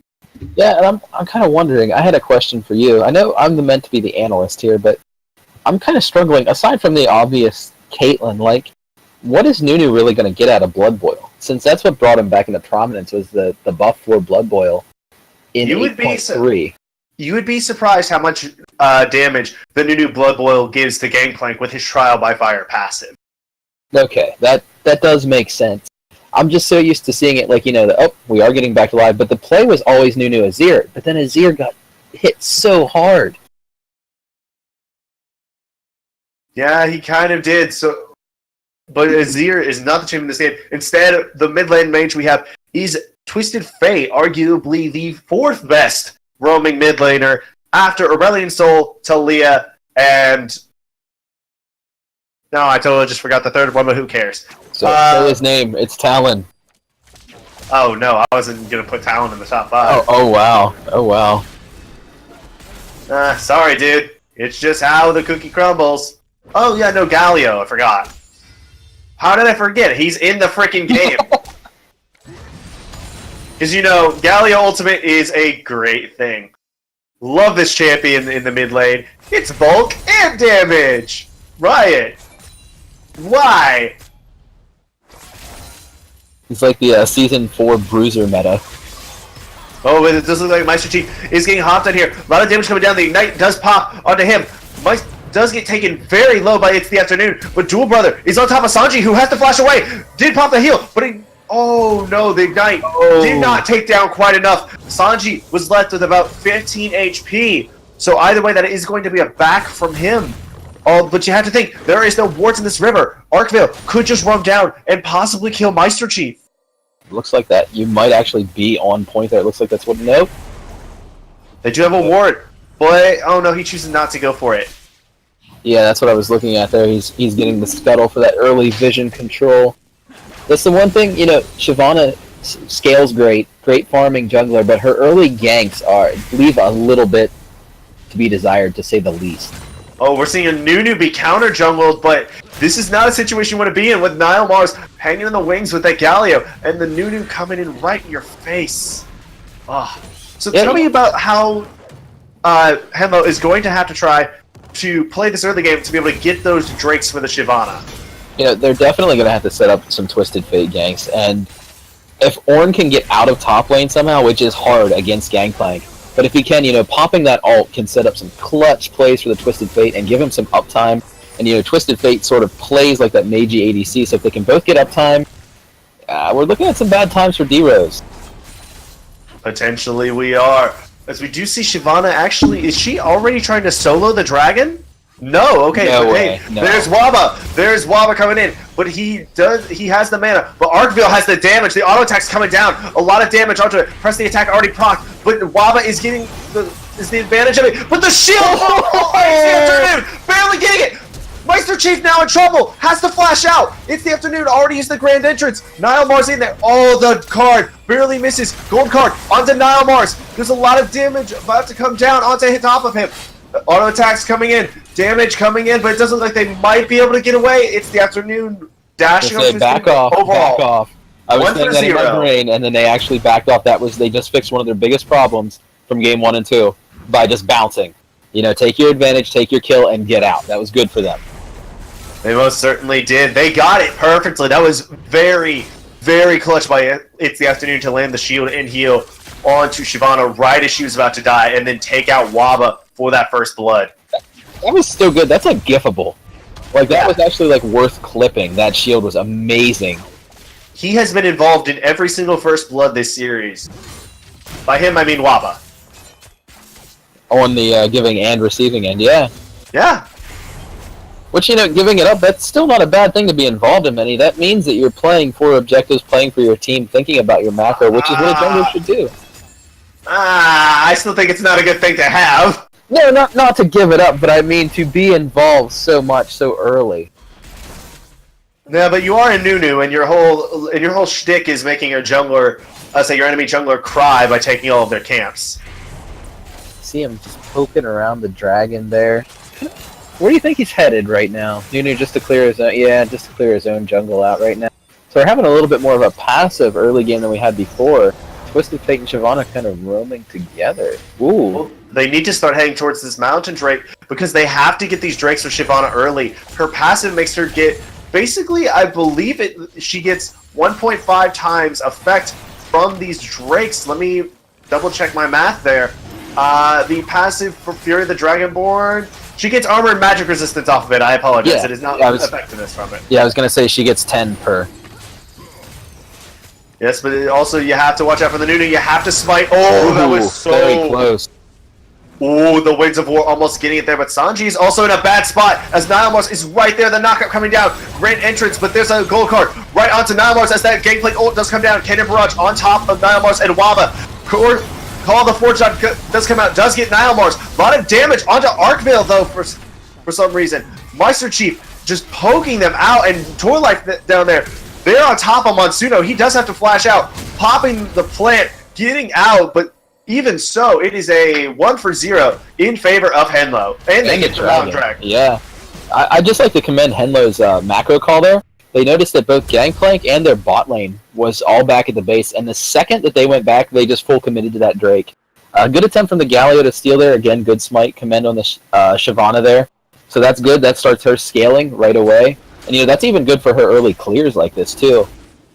S6: Yeah, and I'm kind of wondering. I had a question for you. I know I'm meant to be the analyst here, but I'm kind of struggling. Aside from the obvious Caitlyn, what is Nunu really going to get out of Blood Boil? Since that's what brought him back into prominence was the buff for Blood Boil in 8.3.
S5: You would be surprised how much damage the Nunu Blood Boil gives to Gangplank with his Trial by Fire passive.
S6: Okay, that does make sense. I'm just so used to seeing it we are getting back to live, but the play was always Nunu Azir, but then Azir got hit so hard.
S5: Yeah, he kind of did. But Azir is not the champion in this game. Instead, the mid lane mage we have He's Twisted Fate, arguably the 4th best roaming mid laner after Aurelion Sol, Talia, and... No, I totally just forgot the 3rd one, but who cares?
S6: So say his name. It's Talon.
S5: Oh no, I wasn't going to put Talon in the top 5.
S6: Oh wow. Oh wow.
S5: Sorry, dude. It's just how the cookie crumbles. Oh yeah, no, Galio, I forgot. How did I forget? He's in the freaking game. Because, you know, Galio Ultimate is a great thing. Love this champion in the mid lane. It's bulk and damage! Riot! Why?
S6: He's like the Season 4 Bruiser meta.
S5: Oh, but it does look like Meister Chief is getting hopped on here. A lot of damage coming down. The Ignite does pop onto him. Meister does get taken very low by It's the Afternoon, but Dual Brother is on top of Sanji, who has to flash away. Did pop the heal, but he... Oh no, the Ignite did not take down quite enough. Sanji was left with about 15 HP. So either way, that is going to be a back from him. Oh, but you have to think, there is no wards in this river. Arkvale could just run down and possibly kill Meister Chief.
S6: Looks like that. You might actually be on point there. It looks like that's what... Nope.
S5: They do have a ward, but oh no, he chooses not to go for it.
S6: Yeah, that's what I was looking at there. He's getting the scuttle for that early vision control. That's the one thing, you know, Shyvana scales great farming jungler, but her early ganks leave a little bit to be desired, to say the least.
S5: Oh, we're seeing a Nunu be counter jungled, but this is not a situation you want to be in with Nile Mars hanging in the wings with that Galio, and the Nunu coming in right in your face. Oh. So tell me about how HENLO is going to have to try to play this early game to be able to get those Drakes for the Shyvana.
S6: You know, they're definitely going to have to set up some Twisted Fate ganks, and if Ornn can get out of top lane somehow, which is hard against Gangplank, but if he can, you know, popping that ult can set up some clutch plays for the Twisted Fate and give him some uptime, and, you know, Twisted Fate sort of plays like that Meiji ADC, so if they can both get uptime, we're looking at some bad times for D-Rose.
S5: Potentially we are. As we do see Shyvana actually, is she already trying to solo the dragon? No, okay,
S6: No
S5: but
S6: way,
S5: hey,
S6: no.
S5: there's Waba. There's Waba coming in, but he has the mana. But Arkvale has the damage. The auto attack's coming down. A lot of damage onto it. Press the attack already procced, but Waba is getting the advantage of it. But the shield! Oh, it's the Afternoon! Barely getting it! Meister Chief now in trouble! Has to flash out! It's the Afternoon, already is the grand entrance! Nile Mars in there. Oh, the card barely misses. Gold card onto Nile Mars. There's a lot of damage about to come down onto the top of him. Auto attacks coming in. Damage coming in, but it doesn't look like they might be able to get away. It's the Afternoon dashing up.
S6: Back off,
S5: overall.
S6: back off. I was saying that in my brain, and then they actually backed off. They just fixed one of their biggest problems from game 1 and 2 by just bouncing. You know, take your advantage, take your kill, and get out. That was good for them.
S5: They most certainly did. They got it perfectly. That was very, very clutch by It's the Afternoon to land the shield and heal onto Shyvana right as she was about to die, and then take out Waba for that first blood.
S6: That was still good. That's like gifable. Like, that was actually, like, worth clipping. That shield was amazing.
S5: He has been involved in every single first blood this series. By him, I mean Waba.
S6: On the giving and receiving end, yeah.
S5: Yeah.
S6: Which, you know, giving it up, that's still not a bad thing to be involved in many. That means that you're playing for objectives, playing for your team, thinking about your macro, which is what a jungler should do.
S5: I still think it's not a good thing to have.
S6: No, not to give it up, but I mean to be involved so much so early.
S5: Yeah, but you are a Nunu, and your whole shtick is making your jungler, your enemy jungler, cry by taking all of their camps.
S6: See him just poking around the dragon there. Where do you think he's headed right now? Nunu just to clear his own jungle out right now. So we're having a little bit more of a passive early game than we had before. Twisted Fate and Shyvana kind of roaming together. Ooh.
S5: Well, they need to start heading towards this mountain drake because they have to get these drakes for Shyvana early. Her passive makes her get, basically, I believe she gets 1.5 times effect from these drakes. Let me double check my math there. The passive for Fury the Dragonborn, she gets armor and magic resistance off of it. I apologize.
S6: Yeah,
S5: it is not effectiveness from it.
S6: Yeah, I was going to say she gets 10 per.
S5: Yes, but also you have to watch out for the Nunu. You have to smite. Oh, that was so
S6: very close.
S5: Ooh, the Winds of War almost getting it there, but Sanji is also in a bad spot as Nihilmars is right there. The knockout coming down. Great entrance, but there's a gold card right onto Nihilmars as that Gangplank ult does come down. Cannon Barrage on top of Nihilmars and Waba. Call the Forge Shot does come out, does get Nihilmars. A lot of damage onto Arcvale, though, for some reason. Meister Chief just poking them out, and Torlight down there. They're on top of Monsuno. He does have to flash out, popping the plant, getting out, but even so, it is a 1-for-0 in favor of HENLO. And they get the round track.
S6: Yeah. I'd just like to commend HENLO's macro call there. They noticed that both Gangplank and their bot lane was all back at the base, and the second that they went back, they just full committed to that Drake. Good attempt from the Galio to steal there. Again, good smite. Commend on the Shyvana there. So that's good. That starts her scaling right away. And, that's even good for her early clears like this, too.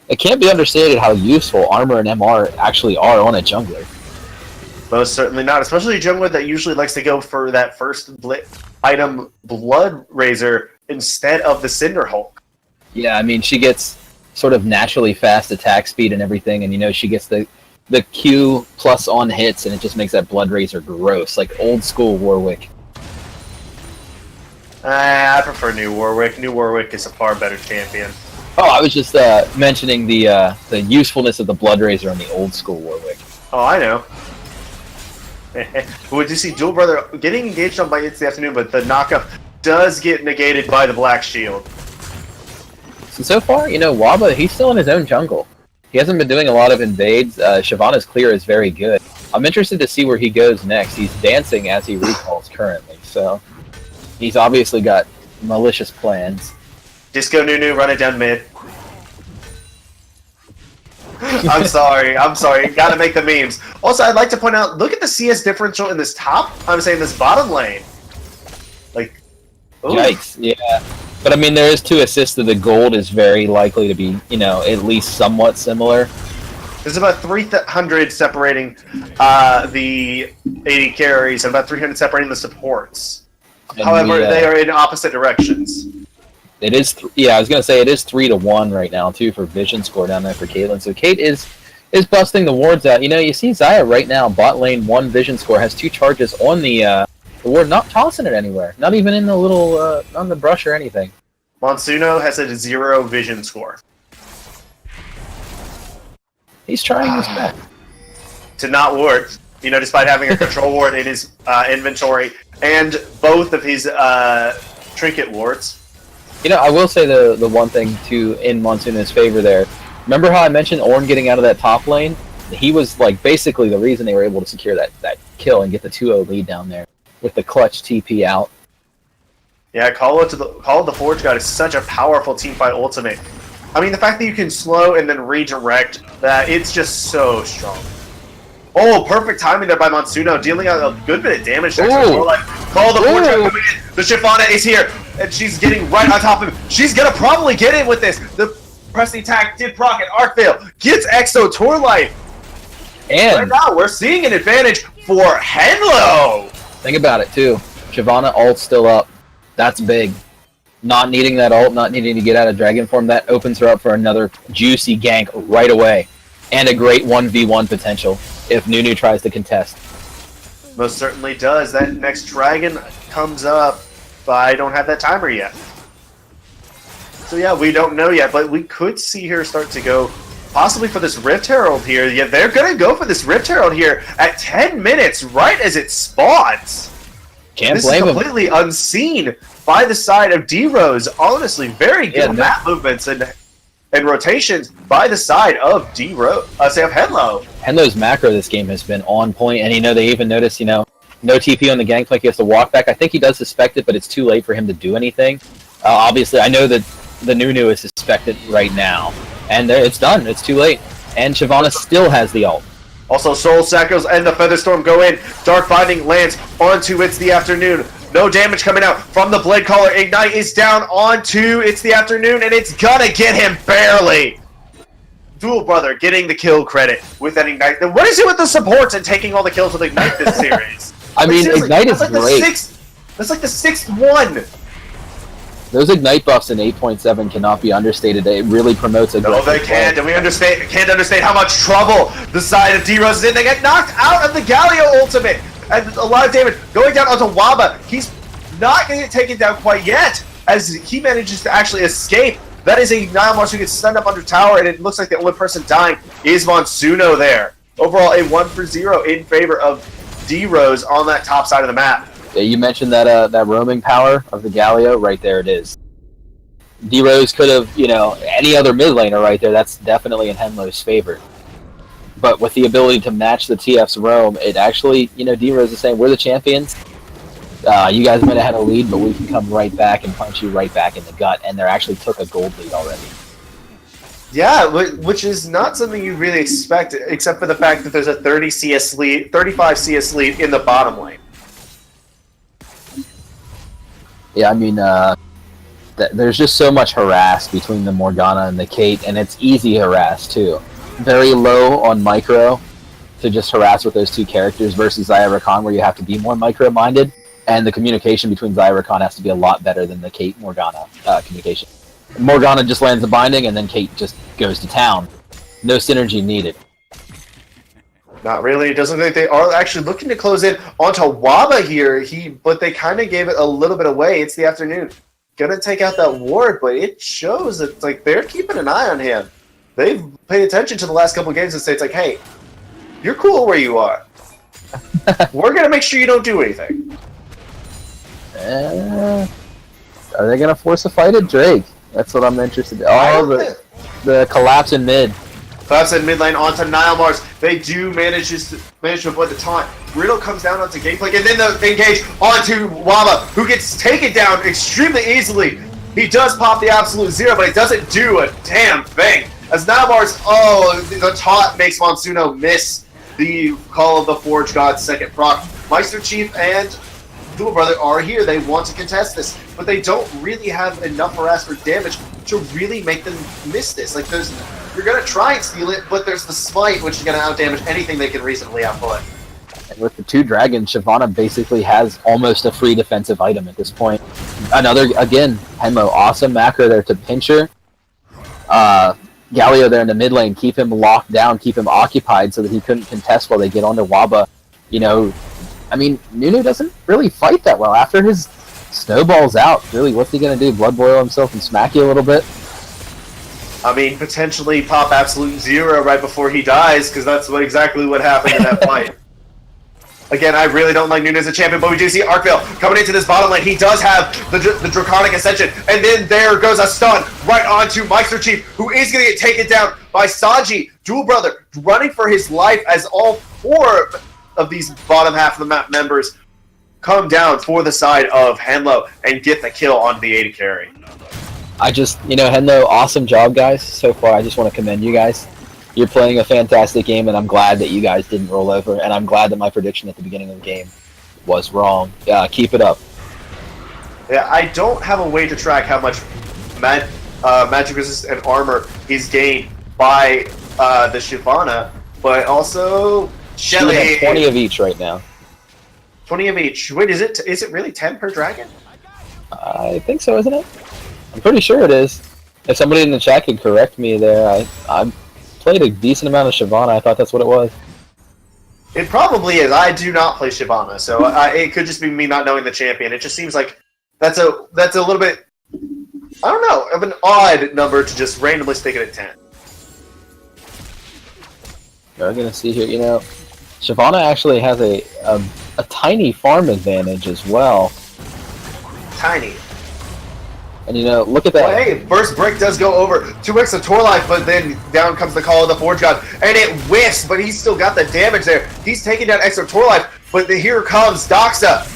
S6: It can't be understated how useful armor and MR actually are on a jungler.
S5: Most certainly not, especially a jungler that usually likes to go for that first item Blood Razor instead of the Cinder Hulk.
S6: Yeah, I mean, she gets sort of naturally fast attack speed and everything, and she gets the Q plus on hits, and it just makes that Blood Razor gross, like old school Warwick.
S5: I prefer New Warwick. New Warwick is a far better champion.
S6: Oh, I was just mentioning the usefulness of the Blood Razor on the old school Warwick.
S5: Oh, I know. Would you see Dual Brother getting engaged on by It's the Afternoon, but the knockup does get negated by the Black Shield.
S6: So far, Waba, he's still in his own jungle. He hasn't been doing a lot of invades. Shyvana's clear is very good. I'm interested to see where he goes next. He's dancing as he recalls currently, so he's obviously got malicious plans.
S5: Disco Nunu, run it down mid. I'm sorry. Gotta make the memes. Also, I'd like to point out, look at the CS differential in this this bottom lane. Like, ooh.
S6: Yikes, yeah. But I mean, there is 2 assists to the gold is very likely to be, at least somewhat similar.
S5: There's about 300 separating the 80 carries and about 300 separating the supports. And however, they are in opposite directions.
S6: It is, I was gonna say it is 3-1 right now too for vision score down there for Caitlyn. So Kate is busting the wards out. You see Xayah right now, bot lane 1 vision score, has 2 charges on the ward, not tossing it anywhere, not even in the little on the brush or anything.
S5: Monsuno has a 0 vision score.
S6: He's trying his best
S5: to not ward. Despite having a control ward in his inventory and both of his trinket wards.
S6: I will say the one thing too in Monsuno's favor there. Remember how I mentioned Ornn getting out of that top lane? He was like basically the reason they were able to secure that kill and get the 2-0 lead down there with the clutch TP out.
S5: Yeah, Call of the Forge God is such a powerful teamfight ultimate. I mean, the fact that you can slow and then redirect, that it's just so strong. Oh, perfect timing there by Monsuno, dealing out a good bit of damage there. Call of the Forge God coming in. The Shyvana is here, and she's getting right on top of him. She's gonna probably get in with this. The pressing attack did proc, and Arcvale gets Exo Torlight. And right now, we're seeing an advantage for HENLO.
S6: Think about it, too. Shyvana ult's still up. That's big. Not needing that ult, not needing to get out of Dragon Form, that opens her up for another juicy gank right away. And a great 1v1 potential if Nunu tries to contest.
S5: Most certainly does. That next dragon comes up, but I don't have that timer yet. So yeah, we don't know yet, but we could see her start to go possibly for this Rift Herald here. Yeah, they're going to go for this Rift Herald here at 10 minutes, right as it spawns.
S6: Can't blame him.
S5: This is completely unseen by the side of D-Rose. Honestly, very good map movements and rotations by the side of D-Rose, of HENLO.
S6: HENLO's macro this game has been on point, and they even noticed, no TP on the Gangplank, he has to walk back. I think he does suspect it, but it's too late for him to do anything. Obviously, I know that the Nunu is suspected right now, and it's done. It's too late. And Shyvana still has the ult.
S5: Also, Soul Sackles and the Featherstorm go in. Dark Binding lands onto It's the Afternoon. No damage coming out from the Blade Caller. Ignite is down onto It's the Afternoon, and it's gonna get him barely. Dual Brother getting the kill credit with that Ignite. Then what is it with the supports and taking all the kills with Ignite this series?
S6: I mean, Ignite is great.
S5: That's like the 6th one.
S6: Those Ignite buffs in 8.7 cannot be understated. It really promotes aggressive.
S5: No, they can't, and we can't understand how much trouble the side of D-Rose is in. They get knocked out of the Galio ultimate. and a lot of damage going down onto Waba. He's not going to get taken down quite yet, as he manages to actually escape. That is a Nile Mars who gets stunned up under tower, and it looks like the only person dying is Monsuno there. Overall, a 1-for-0 in favor of D-Rose on that top side of the map.
S6: Yeah, you mentioned that that roaming power of the Galio. Right there it is. D-Rose could have, any other mid laner right there. That's definitely in HENLO's favor. But with the ability to match the TF's roam, it actually, D-Rose is saying, we're the champions. You guys might have had a lead, but we can come right back and punch you right back in the gut. And they actually took a gold lead already.
S5: Yeah, which is not something you really expect, except for the fact that there's a 35 CS lead in the bottom lane.
S6: Yeah, I mean, there's just so much harass between the Morgana and the Kate, and it's easy harass too. Very low on micro to just harass with those two characters versus Zyra Khan, where you have to be more micro-minded, and the communication between Zyra Khan has to be a lot better than the Kate Morgana communication. Morgana just lands the binding, and then Kate just goes to town. No synergy needed.
S5: Not really. It doesn't look like they are actually looking to close in onto Waba here. But they kind of gave it a little bit away. It's the afternoon. Gonna take out that ward, but it shows that like they're keeping an eye on him. They've paid attention to the last couple of games and say it's like, hey, you're cool where you are. We're gonna make sure you don't do anything.
S6: Are they gonna force a fight at Drake? That's what I'm interested in. Oh, the collapse in mid.
S5: Collapse in mid lane onto Nile Mars. They do manage to avoid the taunt. Riddle comes down onto Gameplay, and then they engage onto Waba, who gets taken down extremely easily. He does pop the absolute zero, but it doesn't do a damn thing. As Nile Mars, the taunt makes Monsuno miss the Call of the Forge God's second proc. Meister Chief and Dual Brother are here. They want to contest this, but they don't really have enough harass or damage to really make them miss this. Like, you're going to try and steal it, but there's the Smite, which is going to outdamage anything they can reasonably output.
S6: And with the two dragons, Shyvana basically has almost a free defensive item at this point. Another, again, HENLO, awesome macro there to pinch her. Galio there in the mid lane, keep him locked down, keep him occupied so that he couldn't contest while they get onto Waba. I mean, Nunu doesn't really fight that well. After his snowball's out, really, what's he going to do? Blood boil himself and smack you a little bit?
S5: I mean, potentially pop absolute zero right before he dies, because that's exactly what happened in that fight. Again, I really don't like Nunu as a champion, but we do see Arkvale coming into this bottom lane. He does have the Draconic Ascension, and then there goes a stun right onto Meister Chief, who is going to get taken down by Sanji. Dual Brother running for his life as all four of these bottom half of the map members come down for the side of HENLO and get the kill on the AD carry.
S6: HENLO, awesome job, guys, so far. I just want to commend you guys. You're playing a fantastic game, and I'm glad that you guys didn't roll over, and I'm glad that my prediction at the beginning of the game was wrong. Yeah, keep it up.
S5: Yeah, I don't have a way to track how much magic resist and armor is gained by the Shyvana, but also Shelly.
S6: She has 20 of each right now.
S5: 20 of each. Wait, is it really 10 per dragon?
S6: I think so, isn't it? I'm pretty sure it is. If somebody in the chat could correct me there, I played a decent amount of Shyvana. I thought that's what it was.
S5: It probably is. I do not play Shyvana, so it could just be me not knowing the champion. It just seems like that's a little bit, I don't know, of an odd number to just randomly stick it at 10.
S6: We're gonna see here. Shyvana actually has a tiny farm advantage as well.
S5: Tiny.
S6: And look at that.
S5: Well, hey, first brick does go over 2x of Tor Life, but then down comes the Call of the Forge God, and it whiffs, but he's still got the damage there. He's taking down extra Tor Life, but here comes Doxa.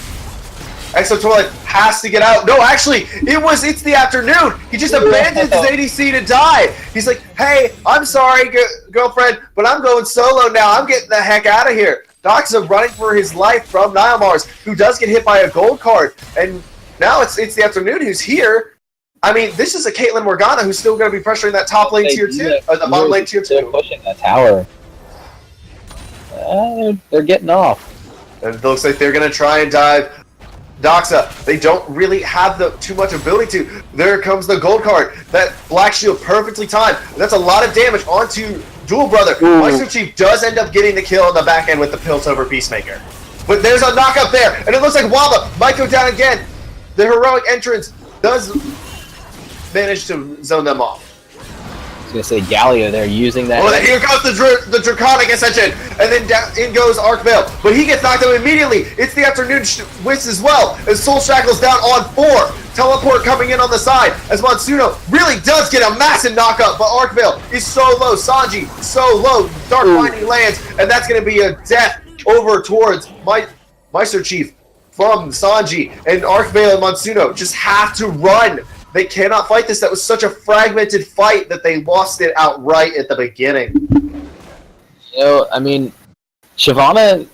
S5: Extra Tor Life has to get out. No, actually, it's the afternoon. He just abandoned his ADC to die. He's like, hey, I'm sorry, girlfriend, but I'm going solo now. I'm getting the heck out of here. Doxa running for his life from Nile Mars, who does get hit by a gold card, and now it's the afternoon who's here. I mean, this is a Caitlyn Morgana who's still going to be pressuring that top lane tier 2, the bottom lane tier 2.
S6: They're pushing that tower. They're getting off.
S5: And it looks like they're going to try and dive Doxa. They don't really have too much ability to. There comes the gold card. That Black Shield perfectly timed. That's a lot of damage onto Dual Brother. Meister Chief does end up getting the kill on the back end with the Piltover Peacemaker. but there's a knock up there, and it looks like Waba might go down again. The heroic entrance does manage to zone them off.
S6: I was gonna say Galio there using that.
S5: Oh, here goes the Draconic Ascension, and then down, in goes Arcvale, but he gets knocked out immediately. It's the afternoon Wisp as well, as Soul Shackle's down on 4. Teleport coming in on the side, as Monsuno really does get a massive knockup, but Arcvale is so low. Sanji, so low. Dark Binding lands, and that's going to be a death over towards Meister Chief from Sanji, and Arcvale and Monsuno just have to run. They cannot fight this. That was such a fragmented fight that they lost it outright at the beginning.
S6: You know, I mean, Shyvana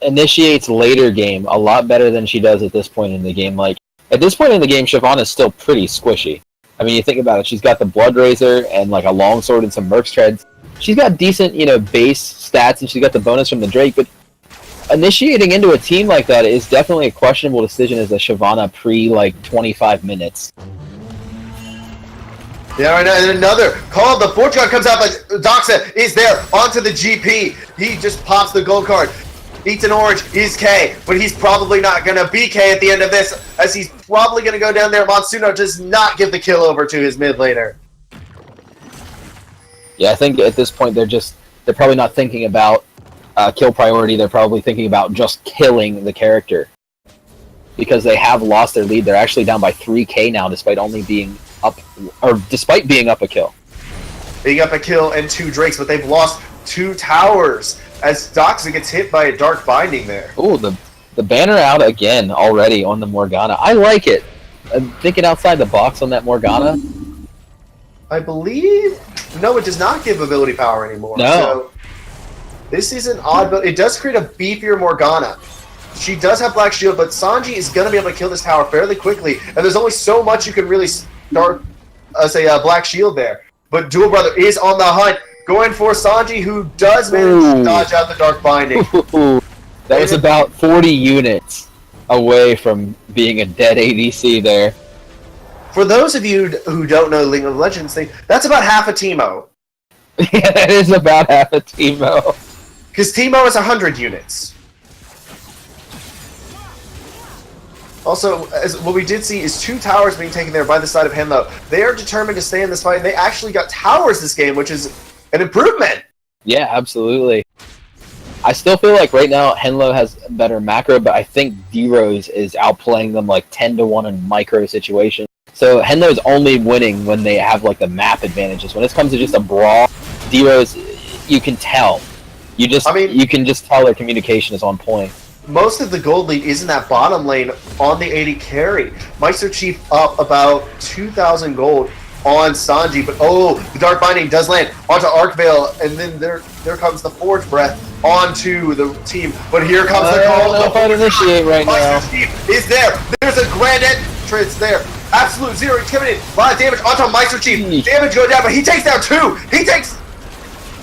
S6: initiates later game a lot better than she does at this point in the game. Like, at this point in the game, Shyvana is still pretty squishy. I mean, you think about it, she's got the Blood Razor and like a longsword and some Merc's Treads. She's got decent, you know, base stats, and she's got the bonus from the Drake, but initiating into a team like that is definitely a questionable decision as a Shyvana pre, like, 25 minutes.
S5: Yeah, and another call. The Fortune card comes out, but Doxa is there onto the GP. He just pops the gold card. Eats an orange, he's K, but he's probably not going to be K at the end of this, as he's probably going to go down there. Monsuno does not give the kill over to his mid laner.
S6: Yeah, I think at this point they're probably not thinking about kill priority. They're probably thinking about just killing the character, because they have lost their lead. They're actually down by 3k now, despite only being up, or despite being up a kill.
S5: Being up a kill and 2 Drakes, but they've lost 2 towers as Doxa gets hit by a Dark Binding there.
S6: Ooh, the banner out again already on the Morgana. I like it. I'm thinking outside the box on that Morgana.
S5: I believe no, it does not give ability power anymore.
S6: No.
S5: So this is an odd, but it does create a beefier Morgana. She does have Black Shield, but Sanji is going to be able to kill this tower fairly quickly, and there's only so much you can really start, Black Shield there. But Dual Brother is on the hunt, going for Sanji, who does manage to dodge out the Dark Binding.
S6: That was about 40 units away from being a dead ADC there.
S5: For those of you who don't know League of Legends thing, that's about half a Teemo.
S6: Yeah, that is about half a Teemo.
S5: Because Teemo is 100 units. Also, as what we did see is 2 towers being taken there by the side of HENLO. They are determined to stay in this fight, and they actually got towers this game, which is an improvement.
S6: Yeah, absolutely. I still feel like right now HENLO has better macro, but I think D-Rose is outplaying them like 10-1 in micro situations. So HENLO is only winning when they have like the map advantages. When it comes to just a brawl, D-Rose, you can tell. You can just tell their communication is on point.
S5: Most of the gold lead is in that bottom lane on the 80 carry. Meister Chief up about 2,000 gold on Sanji, but the Dark Binding does land onto Arcvale, and then there comes the Forge Breath onto the team. But here comes the call.
S6: I don't know if I'd initiate right now.
S5: Meister Chief is there. There's a grand entrance there. Absolute zero. He's coming in. A lot of damage onto Meister Chief. Damage goes down, but he takes down 2. He takes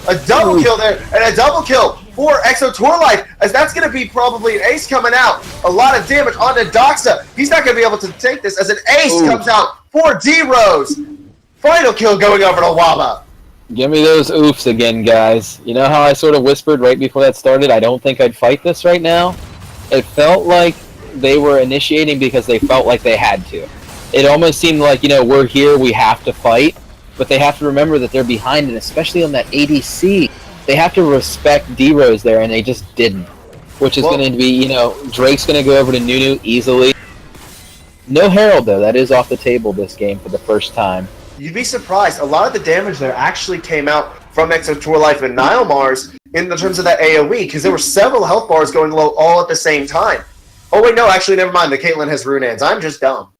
S5: a double kill there, and a double kill for Exo Tour Life, as that's going to be probably an ace coming out. A lot of damage onto Doxa. He's not going to be able to take this, as an ace comes out for D-Rose. Final kill going over to Waba.
S6: Give me those oofs again, guys. You know how I sort of whispered right before that started, I don't think I'd fight this right now? It felt like they were initiating because they felt like they had to. It almost seemed like, we're here, we have to fight. But they have to remember that they're behind, and especially on that ADC, they have to respect D-Rose there, and they just didn't. Which is going to be, Drake's going to go over to Nunu easily. No Herald, though. That is off the table this game for the first time.
S5: You'd be surprised. A lot of the damage there actually came out from Exo Tour Life and Nile Mars in the terms of that AoE, because there were several health bars going low all at the same time. Oh, wait, no, actually, never mind. The Caitlyn has Rune Hands. I'm just dumb.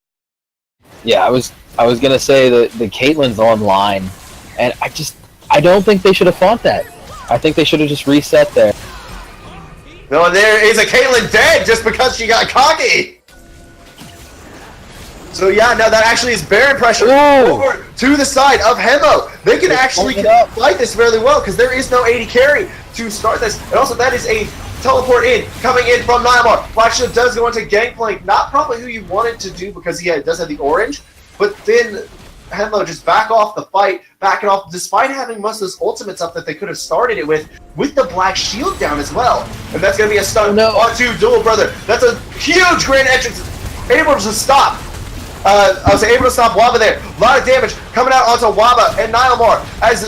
S6: Yeah, I was gonna say that the Caitlyn's online, and I don't think they should have fought that. I think they should have just reset there.
S5: No, there is a Caitlyn dead just because she got cocky. So yeah, no, that actually is Baron pressure over to the side of HENLO. They can actually fight this fairly well, because there is no 80 carry to start this. And also that is a teleport in, coming in from Nymar. Black Shield does go into Gangplank. Not probably who you wanted to do, because he does have the orange. But then HENLO just back off the fight, back it off, despite having most of those ultimates up that they could have started it with the Black Shield down as well. And that's going to be a stun onto Dual Brother. That's a huge grand entrance. Able to stop. I was able to stop Waba there. A lot of damage coming out onto Waba and Nilemar as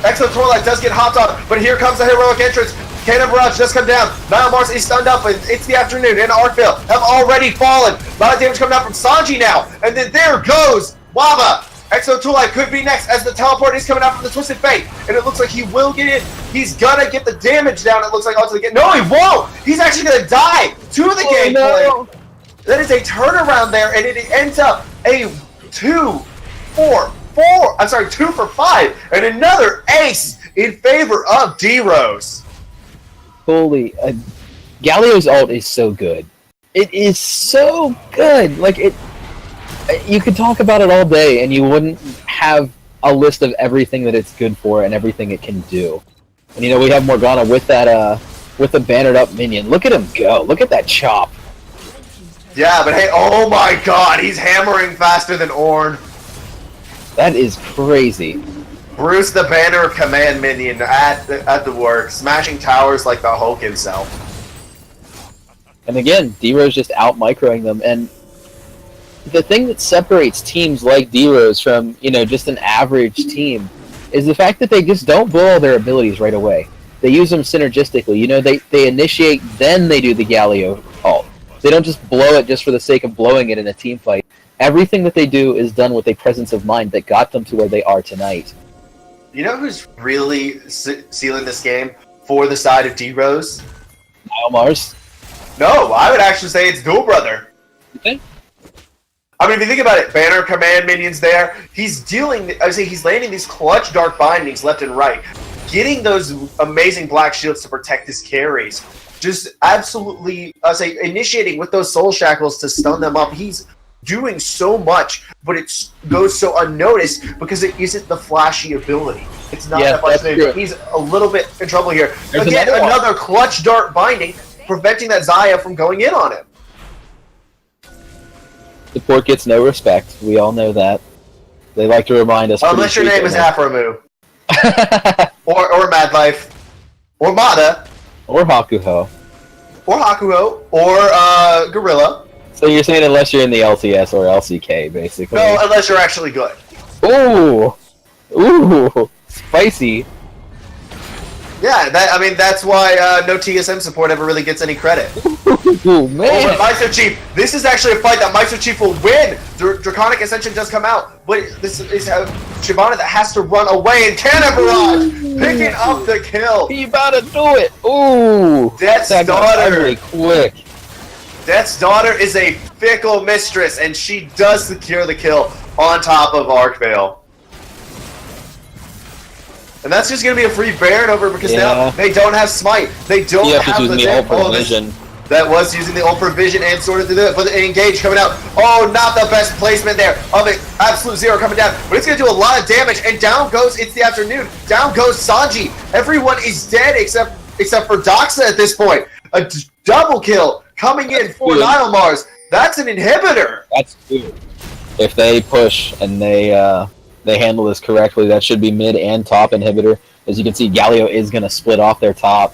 S5: Exo Torlight does get hopped on, but here comes the heroic entrance. Cannon Barrage just come down. Nilemar is stunned up, and it's the afternoon, and Arkvale have already fallen. A lot of damage coming out from Sanji now, and then there goes Waba. Exo Torlight could be next as the teleport is coming out from the Twisted Fate, and it looks like he will get in. He's gonna get the damage down, it looks like, onto the game. No, he won't! He's actually gonna die to the gameplay. That is a turnaround there, and it ends up a 2 for 5, and another ace in favor of D-Rose.
S6: Holy, Galio's ult is so good. It is so good. Like, you could talk about it all day, and you wouldn't have a list of everything that it's good for and everything it can do. And we have Morgana with that, with the bannered up minion. Look at him go. Look at that chop.
S5: Yeah, but hey, oh my god, he's hammering faster than Ornn.
S6: That is crazy.
S5: Bruce the Banner command minion at the work, smashing towers like the Hulk himself.
S6: And again, D-Rose just out-microing them, and the thing that separates teams like D-Rose from, just an average team is the fact that they just don't blow all their abilities right away. They use them synergistically. They initiate, then they do the Galio ult. They don't just blow it just for the sake of blowing it in a team fight. Everything that they do is done with a presence of mind that got them to where they are tonight.
S5: You know who's really sealing this game for the side of D-Rose?
S6: Mars?
S5: No, I would actually say it's Dual Brother.
S6: Okay.
S5: I mean, if you think about it, Banner command minions there. He's landing these clutch dark bindings left and right, getting those amazing black shields to protect his carries. Just absolutely, initiating with those soul shackles to stun them up. He's doing so much, but it goes so unnoticed because it isn't the flashy ability. It's not that much. He's a little bit in trouble here. Again, another clutch dart binding, preventing that Xayah from going in on him.
S6: Support gets no respect. We all know that. They like to remind us.
S5: Unless your name is Afromu. or Mad Life. Or Mada.
S6: Or Hakuho.
S5: Or Hakuho. Or Gorilla.
S6: So you're saying unless you're in the LTS or LCK, basically.
S5: No, unless you're actually good.
S6: Ooh! Ooh! Spicy.
S5: Yeah, that's why no TSM support ever really gets any credit.
S6: Ooh, man!
S5: Over Meister Chief. This is actually a fight that Meister Chief will win. Draconic Ascension does come out, but this is Shyvana that has to run away, and Cannon Barrage picking up the kill.
S6: He about to do it! Ooh!
S5: Death's Daughter.
S6: Quick.
S5: Death's Daughter is a fickle mistress, and she does secure the kill on top of Arkvale. And that's just going to be a free Baron over because now they don't have Smite. They don't have the ult provision. That was using the ult provision and sort of did it, but the engage coming out. Oh, not the best placement there of it. Absolute Zero coming down, but it's going to do a lot of damage. And down goes It's the Afternoon. Down goes Sanji. Everyone is dead except for Doxa at this point. A double kill coming in for Nilemars. That's an inhibitor.
S6: That's good. If they push and they handle this correctly, that should be mid and top inhibitor. As you can see, Galio is going to split off their top.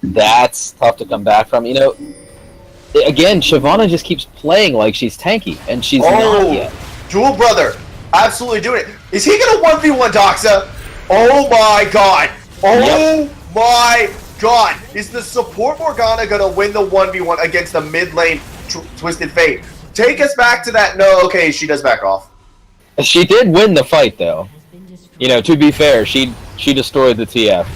S6: That's tough to come back from. Again, Shyvana just keeps playing like she's tanky, and she's not yet.
S5: Dual Brother, absolutely doing it. Is he going to 1v1 Doxa? Oh my god. Oh my god. Is the support Morgana going to win the 1v1 against the mid lane Twisted Fate? Take us back to that. No, okay, she does back off.
S6: She did win the fight, though. To be fair, she destroyed the TF.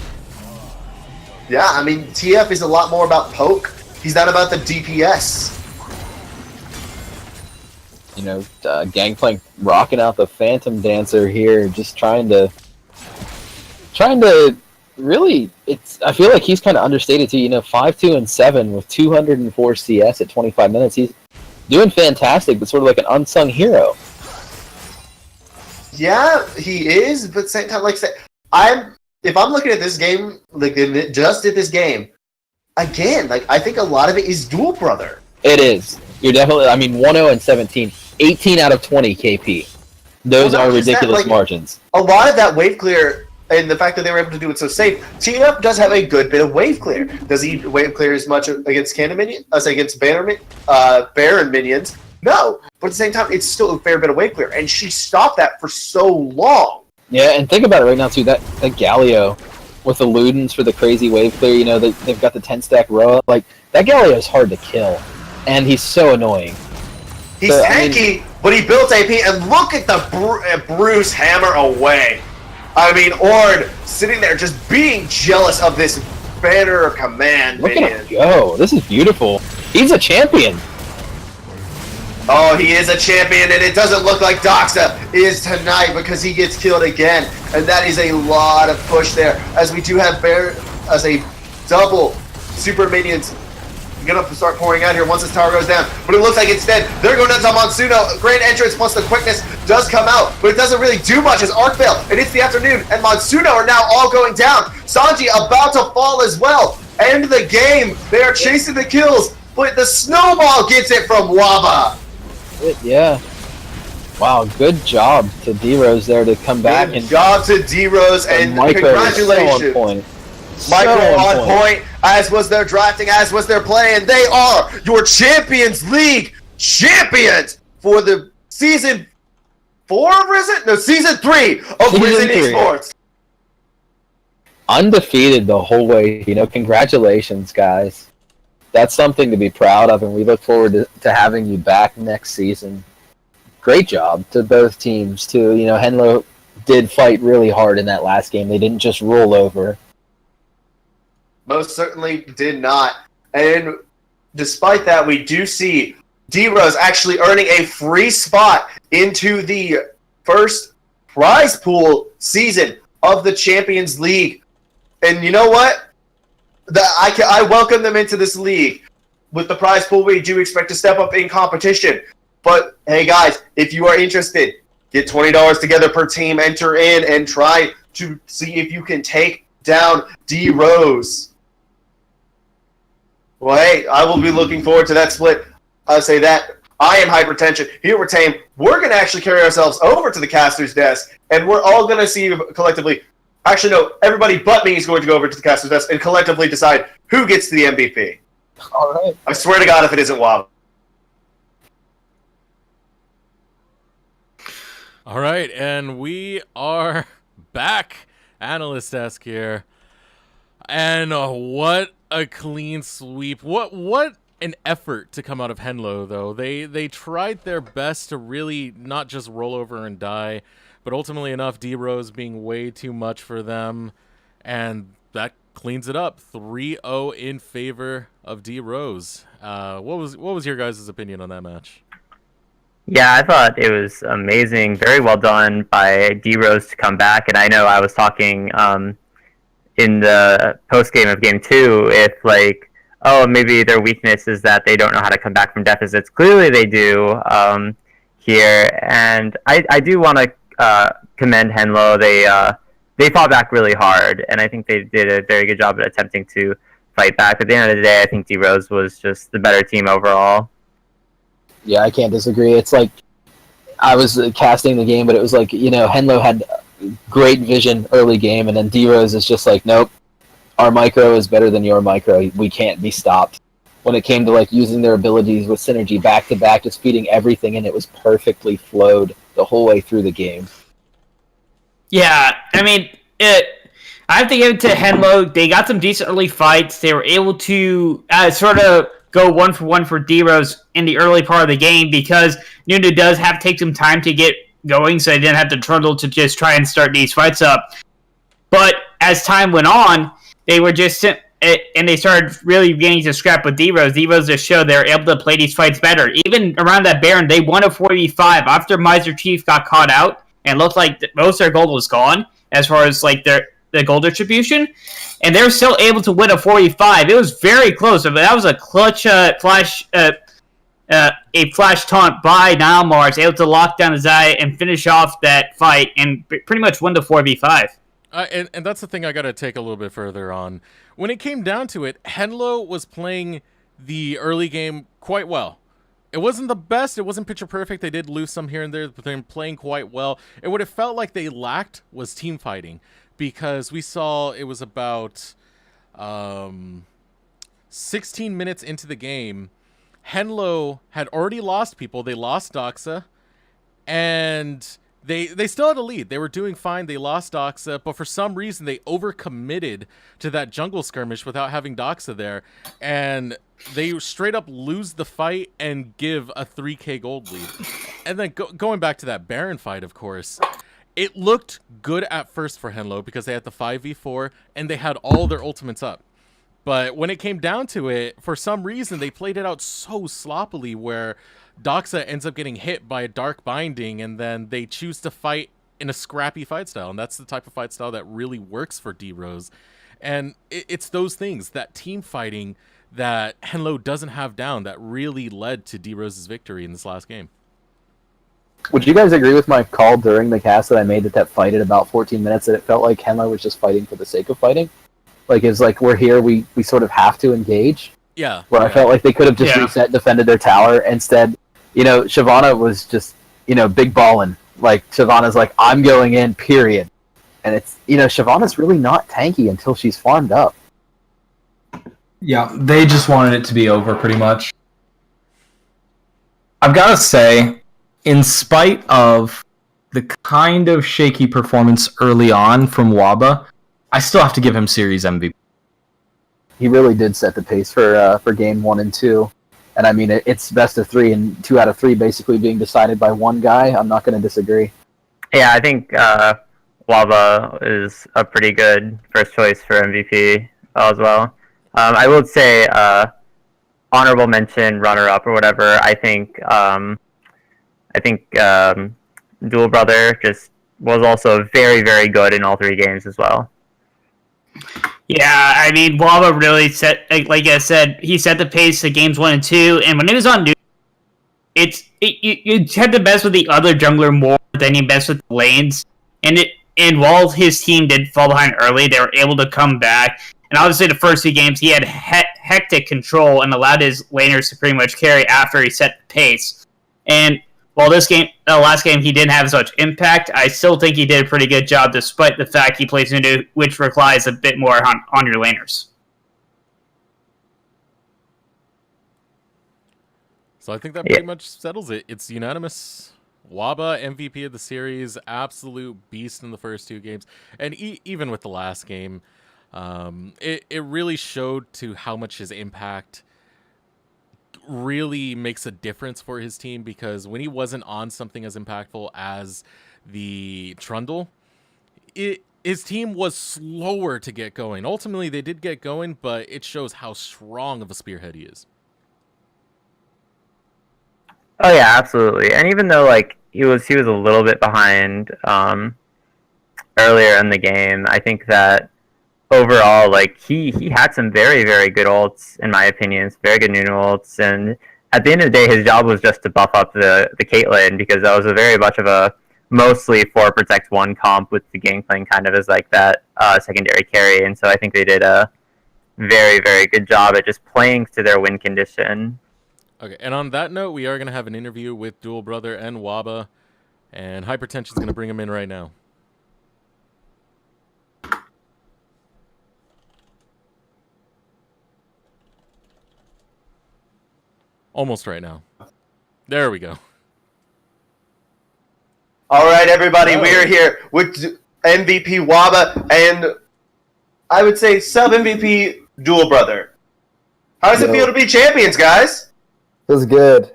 S5: Yeah, I mean, TF is a lot more about poke. He's not about the DPS.
S6: Gangplank rocking out the Phantom Dancer here, just trying to really. I feel like he's kind of understated too. 5-2 and 7 with 204 CS at 25 minutes. He's doing fantastic, but sort of like an unsung hero.
S5: Yeah, he is, but same time, if I'm looking at this game, just at this game, again, I think a lot of it is Dual Brother.
S6: It is. You're definitely, 1-0 and 17, 18 out of 20 KP. Those
S5: Well,
S6: are
S5: not just that,
S6: ridiculous
S5: like,
S6: margins.
S5: A lot of that wave clear and the fact that they were able to do it so safe, TNF does have a good bit of wave clear. Does he wave clear as much against Cannon minions as against Baron minions? No, but at the same time, it's still a fair bit of wave clear, and she stopped that for so long.
S6: Yeah, and think about it right now too. That Galio with the Ludens for the crazy wave clear. You know, they've got the 10-stack Roa. Like that Galio is hard to kill, and he's so annoying.
S5: He's tanky, but he built AP, and look at the Bruce hammer away. I mean, Ord sitting there just being jealous of this banner command
S6: Look
S5: minion.
S6: at him go. This is beautiful. He's a champion.
S5: Oh, he is a champion, and it doesn't look like Doxa is tonight because he gets killed again. And that is a lot of push there, as we do have Bear as a double super minions gonna start pouring out here once this tower goes down. But it looks like instead they're going nuts on Monsuno. Great entrance plus the quickness does come out, but it doesn't really do much as Arcvale, and it's the afternoon, and Monsuno are now all going down. Sanji about to fall as well. End the game. They are chasing the kills, but the snowball gets it from Waba.
S6: Yeah. Wow, good job to D-Rose there to come back.
S5: Good job to D-Rose, and congratulations.
S6: So on point.
S5: Micro on point, as was their drafting, as was their play, and they are your Champions League champions for the season 4 of Risen? No, season 3 of Risen Esports.
S6: Undefeated the whole way, you know, congratulations, guys. That's something to be proud of, and we look forward to having you back next season. Great job to both teams, too. You know, HENLO did fight really hard in that last game. They didn't just roll over.
S5: Most certainly did not. And despite that, we do see D-Rose actually earning a free spot into the first prize pool season of the Champions League. And you know what? I welcome them into this league. With the prize pool, we do expect to step up in competition. But, hey guys, if you are interested, get $20 together per team, enter in, and try to see if you can take down D-Rose. Well, hey, I will be looking forward to that split. I'll say that. I am Hypertension. Here we're Tame. We're going to actually carry ourselves over to the caster's desk, and we're all going to see collectively. Actually, no, everybody but me is going to go over to the caster's desk and collectively decide who gets the MVP.
S6: All right.
S5: I swear to God if it isn't Wob.
S2: All right, and we are back. Analyst desk here. And what a clean sweep. What an effort to come out of HENLO, though. They tried their best to really not just roll over and die, but ultimately enough, D-Rose being way too much for them, and that cleans it up. 3-0 in favor of D-Rose. What was your guys' opinion on that match?
S3: Yeah, I thought it was amazing. Very well done by D-Rose to come back. And I know I was talking in the post-game of Game 2 if, like, oh, maybe their weakness is that they don't know how to come back from deficits. Clearly they do here. And I do want to commend HENLO. They fought back really hard, and I think they did a very good job at attempting to fight back. At the end of the day, I think D-Rose was just the better team overall.
S6: Yeah, I can't disagree. It's like I was casting the game, but it was like, you know, HENLO had great vision early game, and then D-Rose is just like, nope, our micro is better than your micro. We can't be stopped. When it came to like using their abilities with synergy back to back, just feeding everything, and it was perfectly flowed the whole way through the game.
S4: Yeah, I mean, I have to give it to HENLO. They got some decent early fights. They were able to sort of go 1-for-1 for D-Rose in the early part of the game because Nuna does have to take some time to get going, so they didn't have to trundle to just try and start these fights up. But as time went on, they were just... and they started really beginning to scrap with D-Rose. D-Rose just showed they were able to play these fights better. Even around that Baron, they won a 4v5 after Miser Chief got caught out and looked like most of their gold was gone as far as like their gold distribution. And they're still able to win a 4v5. It was very close. But that was a clutch flash taunt by Nilmars, able to lock down Zaya and finish off that fight and pretty much win the 4v5.
S2: And that's the thing I got to take a little bit further on. When it came down to it, HENLO was playing the early game quite well. It wasn't the best. It wasn't picture perfect. They did lose some here and there, but they're playing quite well. And what it felt like they lacked was team fighting, because we saw it was about 16 minutes into the game. HENLO had already lost people. They lost Doxa, and they still had a lead. They were doing fine. They lost Doxa, but for some reason they overcommitted to that jungle skirmish without having Doxa there, and they straight up lose the fight and give a 3k gold lead. And then going back to that Baron fight, of course, it looked good at first for HENLO because they had the 5v4 and they had all their ultimates up. But when it came down to it, for some reason, they played it out so sloppily where Doxa ends up getting hit by a Dark Binding, and then they choose to fight in a scrappy fight style. And that's the type of fight style that really works for D-Rose. And it's those things, that team fighting that HENLO doesn't have down, that really led to D-Rose's victory in this last game.
S6: Would you guys agree with my call during the cast that I made that fight at about 14 minutes, that it felt like HENLO was just fighting for the sake of fighting? Like, it's like, we're here, we sort of have to engage.
S2: Yeah.
S6: Where I felt like they could have just reset and defended their tower. Instead, Shyvana was just, big ballin'. Like, Shyvana's like, I'm going in, period. And it's, Shyvana's really not tanky until she's farmed up.
S1: Yeah, they just wanted it to be over, pretty much. I've got to say, in spite of the kind of shaky performance early on from Waba, I still have to give him Series MVP.
S6: He really did set the pace for game 1 and 2. And I mean, it's best of 3, and 2 out of 3 basically being decided by one guy. I'm not going to disagree.
S3: Yeah, I think Waba is a pretty good first choice for MVP as well. I would say honorable mention, runner-up or whatever. I think Dual Brother just was also very, very good in all 3 games as well.
S4: Yeah, I mean, Waba really set, like I said, he set the pace of games 1 and 2, and when he was on Duke, you had to mess with the other jungler more than you mess with the lanes, and while his team did fall behind early, they were able to come back, and obviously the first 2 games, he had hectic control and allowed his laners to pretty much carry after he set the pace, and while last game he didn't have as much impact, I still think he did a pretty good job despite the fact he plays into which relies a bit more on your laners.
S2: So I think that pretty much settles it. It's unanimous. Waba, MVP of the series, absolute beast in the first 2 games. And even with the last game, it really showed to how much his impact really makes a difference for his team, because when he wasn't on something as impactful as the Trundle, his team was slower to get going. Ultimately, they did get going, but it shows how strong of a spearhead he is.
S3: Oh yeah, absolutely. And even though he was a little bit behind earlier in the game, I think that overall, he had some very, very good ults, in my opinion. Very good Nunu ults, and at the end of the day, his job was just to buff up the Caitlyn, because that was a very much of a mostly 4 protect 1 comp with the Gangplank kind of as that secondary carry, and so I think they did a very, very good job at just playing to their win condition.
S2: Okay, and on that note, we are going to have an interview with Dual Brother and Waba, and Hypertension's going to bring him in right now. Almost right now. There we go.
S5: All right, everybody, we are here with MVP Waba and I would say sub-MVP Dual Brother. How does it feel to be champions, guys?
S7: Feels good.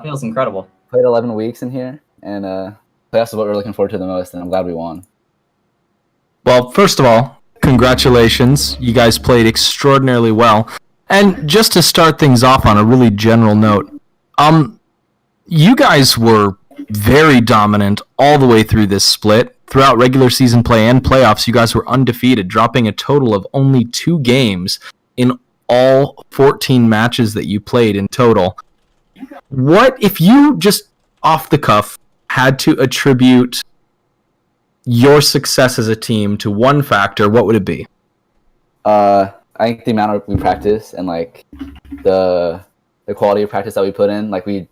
S8: Feels incredible.
S7: Played 11 weeks in here, and playoffs is what we're looking forward to the most, and I'm glad we won.
S1: Well, first of all, congratulations. You guys played extraordinarily well. And just to start things off on a really general note, you guys were very dominant all the way through this split. Throughout regular season play and playoffs, you guys were undefeated, dropping a total of only 2 games in all 14 matches that you played in total. What, if you just off the cuff had to attribute your success as a team to one factor, what would it be?
S7: I think the amount we practice and the the quality of practice that we put in. Like we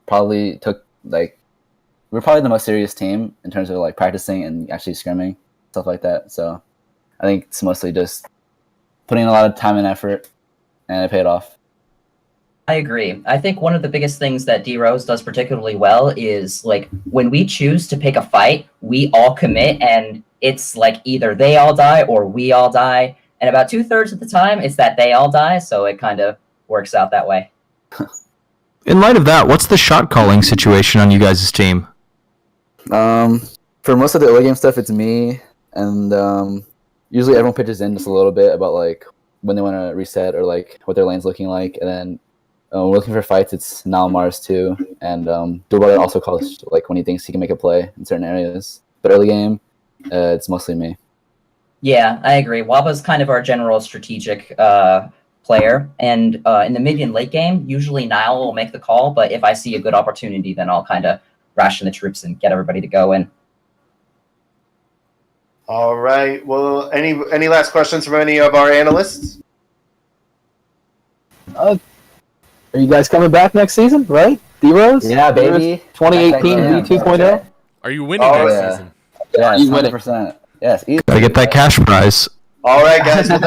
S7: probably took we're probably the most serious team in terms of like practicing and actually scrimming, stuff like that. So I think it's mostly just putting in a lot of time and effort, and it paid off.
S8: I agree. I think one of the biggest things that D Rose does particularly well is like when we choose to pick a fight, we all commit, and it's like either they all die or we all die. And about 2/3 of the time, it's that they all die. So it kind of works out that way.
S1: In light of that, what's the shot calling situation on you guys' team?
S7: For most of the early game stuff, it's me, and usually everyone pitches in just a little bit about like when they want to reset or like what their lane's looking like, and then we're looking for fights. It's now Mars too, and Dual Brother also calls like when he thinks he can make a play in certain areas. But early game, it's mostly me.
S8: Yeah, I agree. Waba's kind of our general strategic player, and in the mid and late game, usually Nile will make the call. But if I see a good opportunity, then I'll kind of ration the troops and get everybody to go in.
S5: All right. Well, any last questions from any of our analysts?
S6: Are you guys coming back next season, right? D-Rose?
S7: Yeah, baby.
S6: 2018 V 2.0?
S2: Are you winning
S5: Oh,
S2: next
S7: yeah.
S2: season?
S7: Yes,
S6: You win it.
S7: 100%. Yes, easy.
S1: Gotta get that cash prize.
S5: All right, guys. Well,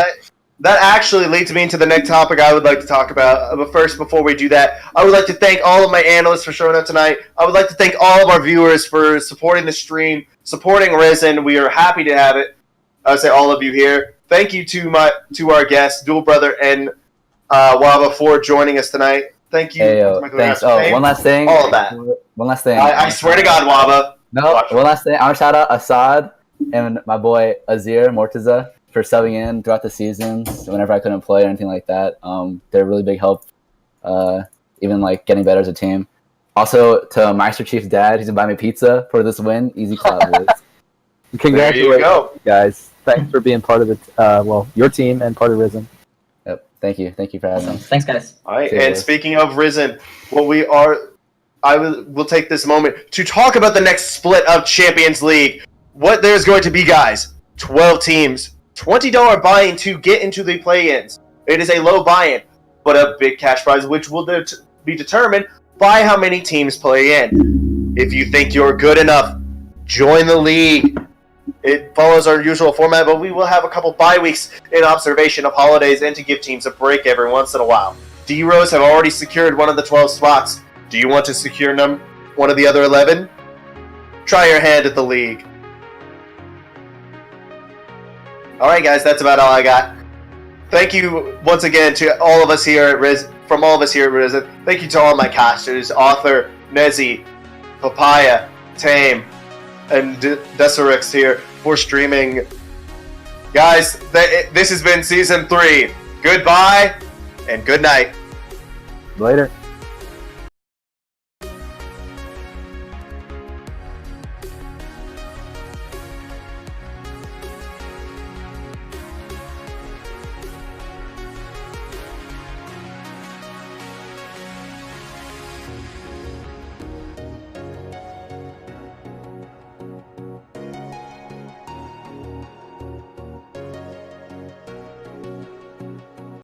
S5: that actually leads me into the next topic I would like to talk about. But first, before we do that, I would like to thank all of my analysts for showing up tonight. I would like to thank all of our viewers for supporting the stream, supporting Risen. We are happy to have it. I would say all of you here. Thank you to our guests, Dual Brother and Waba, for joining us tonight. Thank you.
S7: Hey, thanks. Oh, one last thing.
S5: All of that.
S7: One last thing.
S5: I swear to God, Waba.
S7: No,
S5: Watch.
S7: one last thing. I want to shout out Assad and my boy Azir Mortaza for subbing in throughout the seasons whenever I couldn't play or anything like that. They're a really big help, even like getting better as a team. Also to Master Chief's dad, he's gonna buy me pizza for this win. Easy clap, boys.
S5: There you go.
S6: guys. Thanks for being part of it. Your team and part of Risen.
S7: Yep. Thank you for having me.
S8: Thanks, guys.
S5: All right.
S7: See you
S5: And
S7: guys.
S5: speaking of Risen, we'll take this moment to talk about the next split of Champions League. What there's going to be, guys. 12 teams. $20 buy-in to get into the play-ins. It is a low buy-in, but a big cash prize, which will be determined by how many teams play in. If you think you're good enough, join the league. It follows our usual format, but we will have a couple bye weeks in observation of holidays and to give teams a break every once in a while. D-Rose have already secured one of the 12 spots. Do you want to secure one of the other 11? Try your hand at the league. Alright guys, that's about all I got. Thank you once again to all of us here at Risen. Thank you to all my casters, Author, Nezzy, Papaya, Tame, and Deserix here for streaming. Guys, this has been Season 3. Goodbye, and good night.
S6: Later.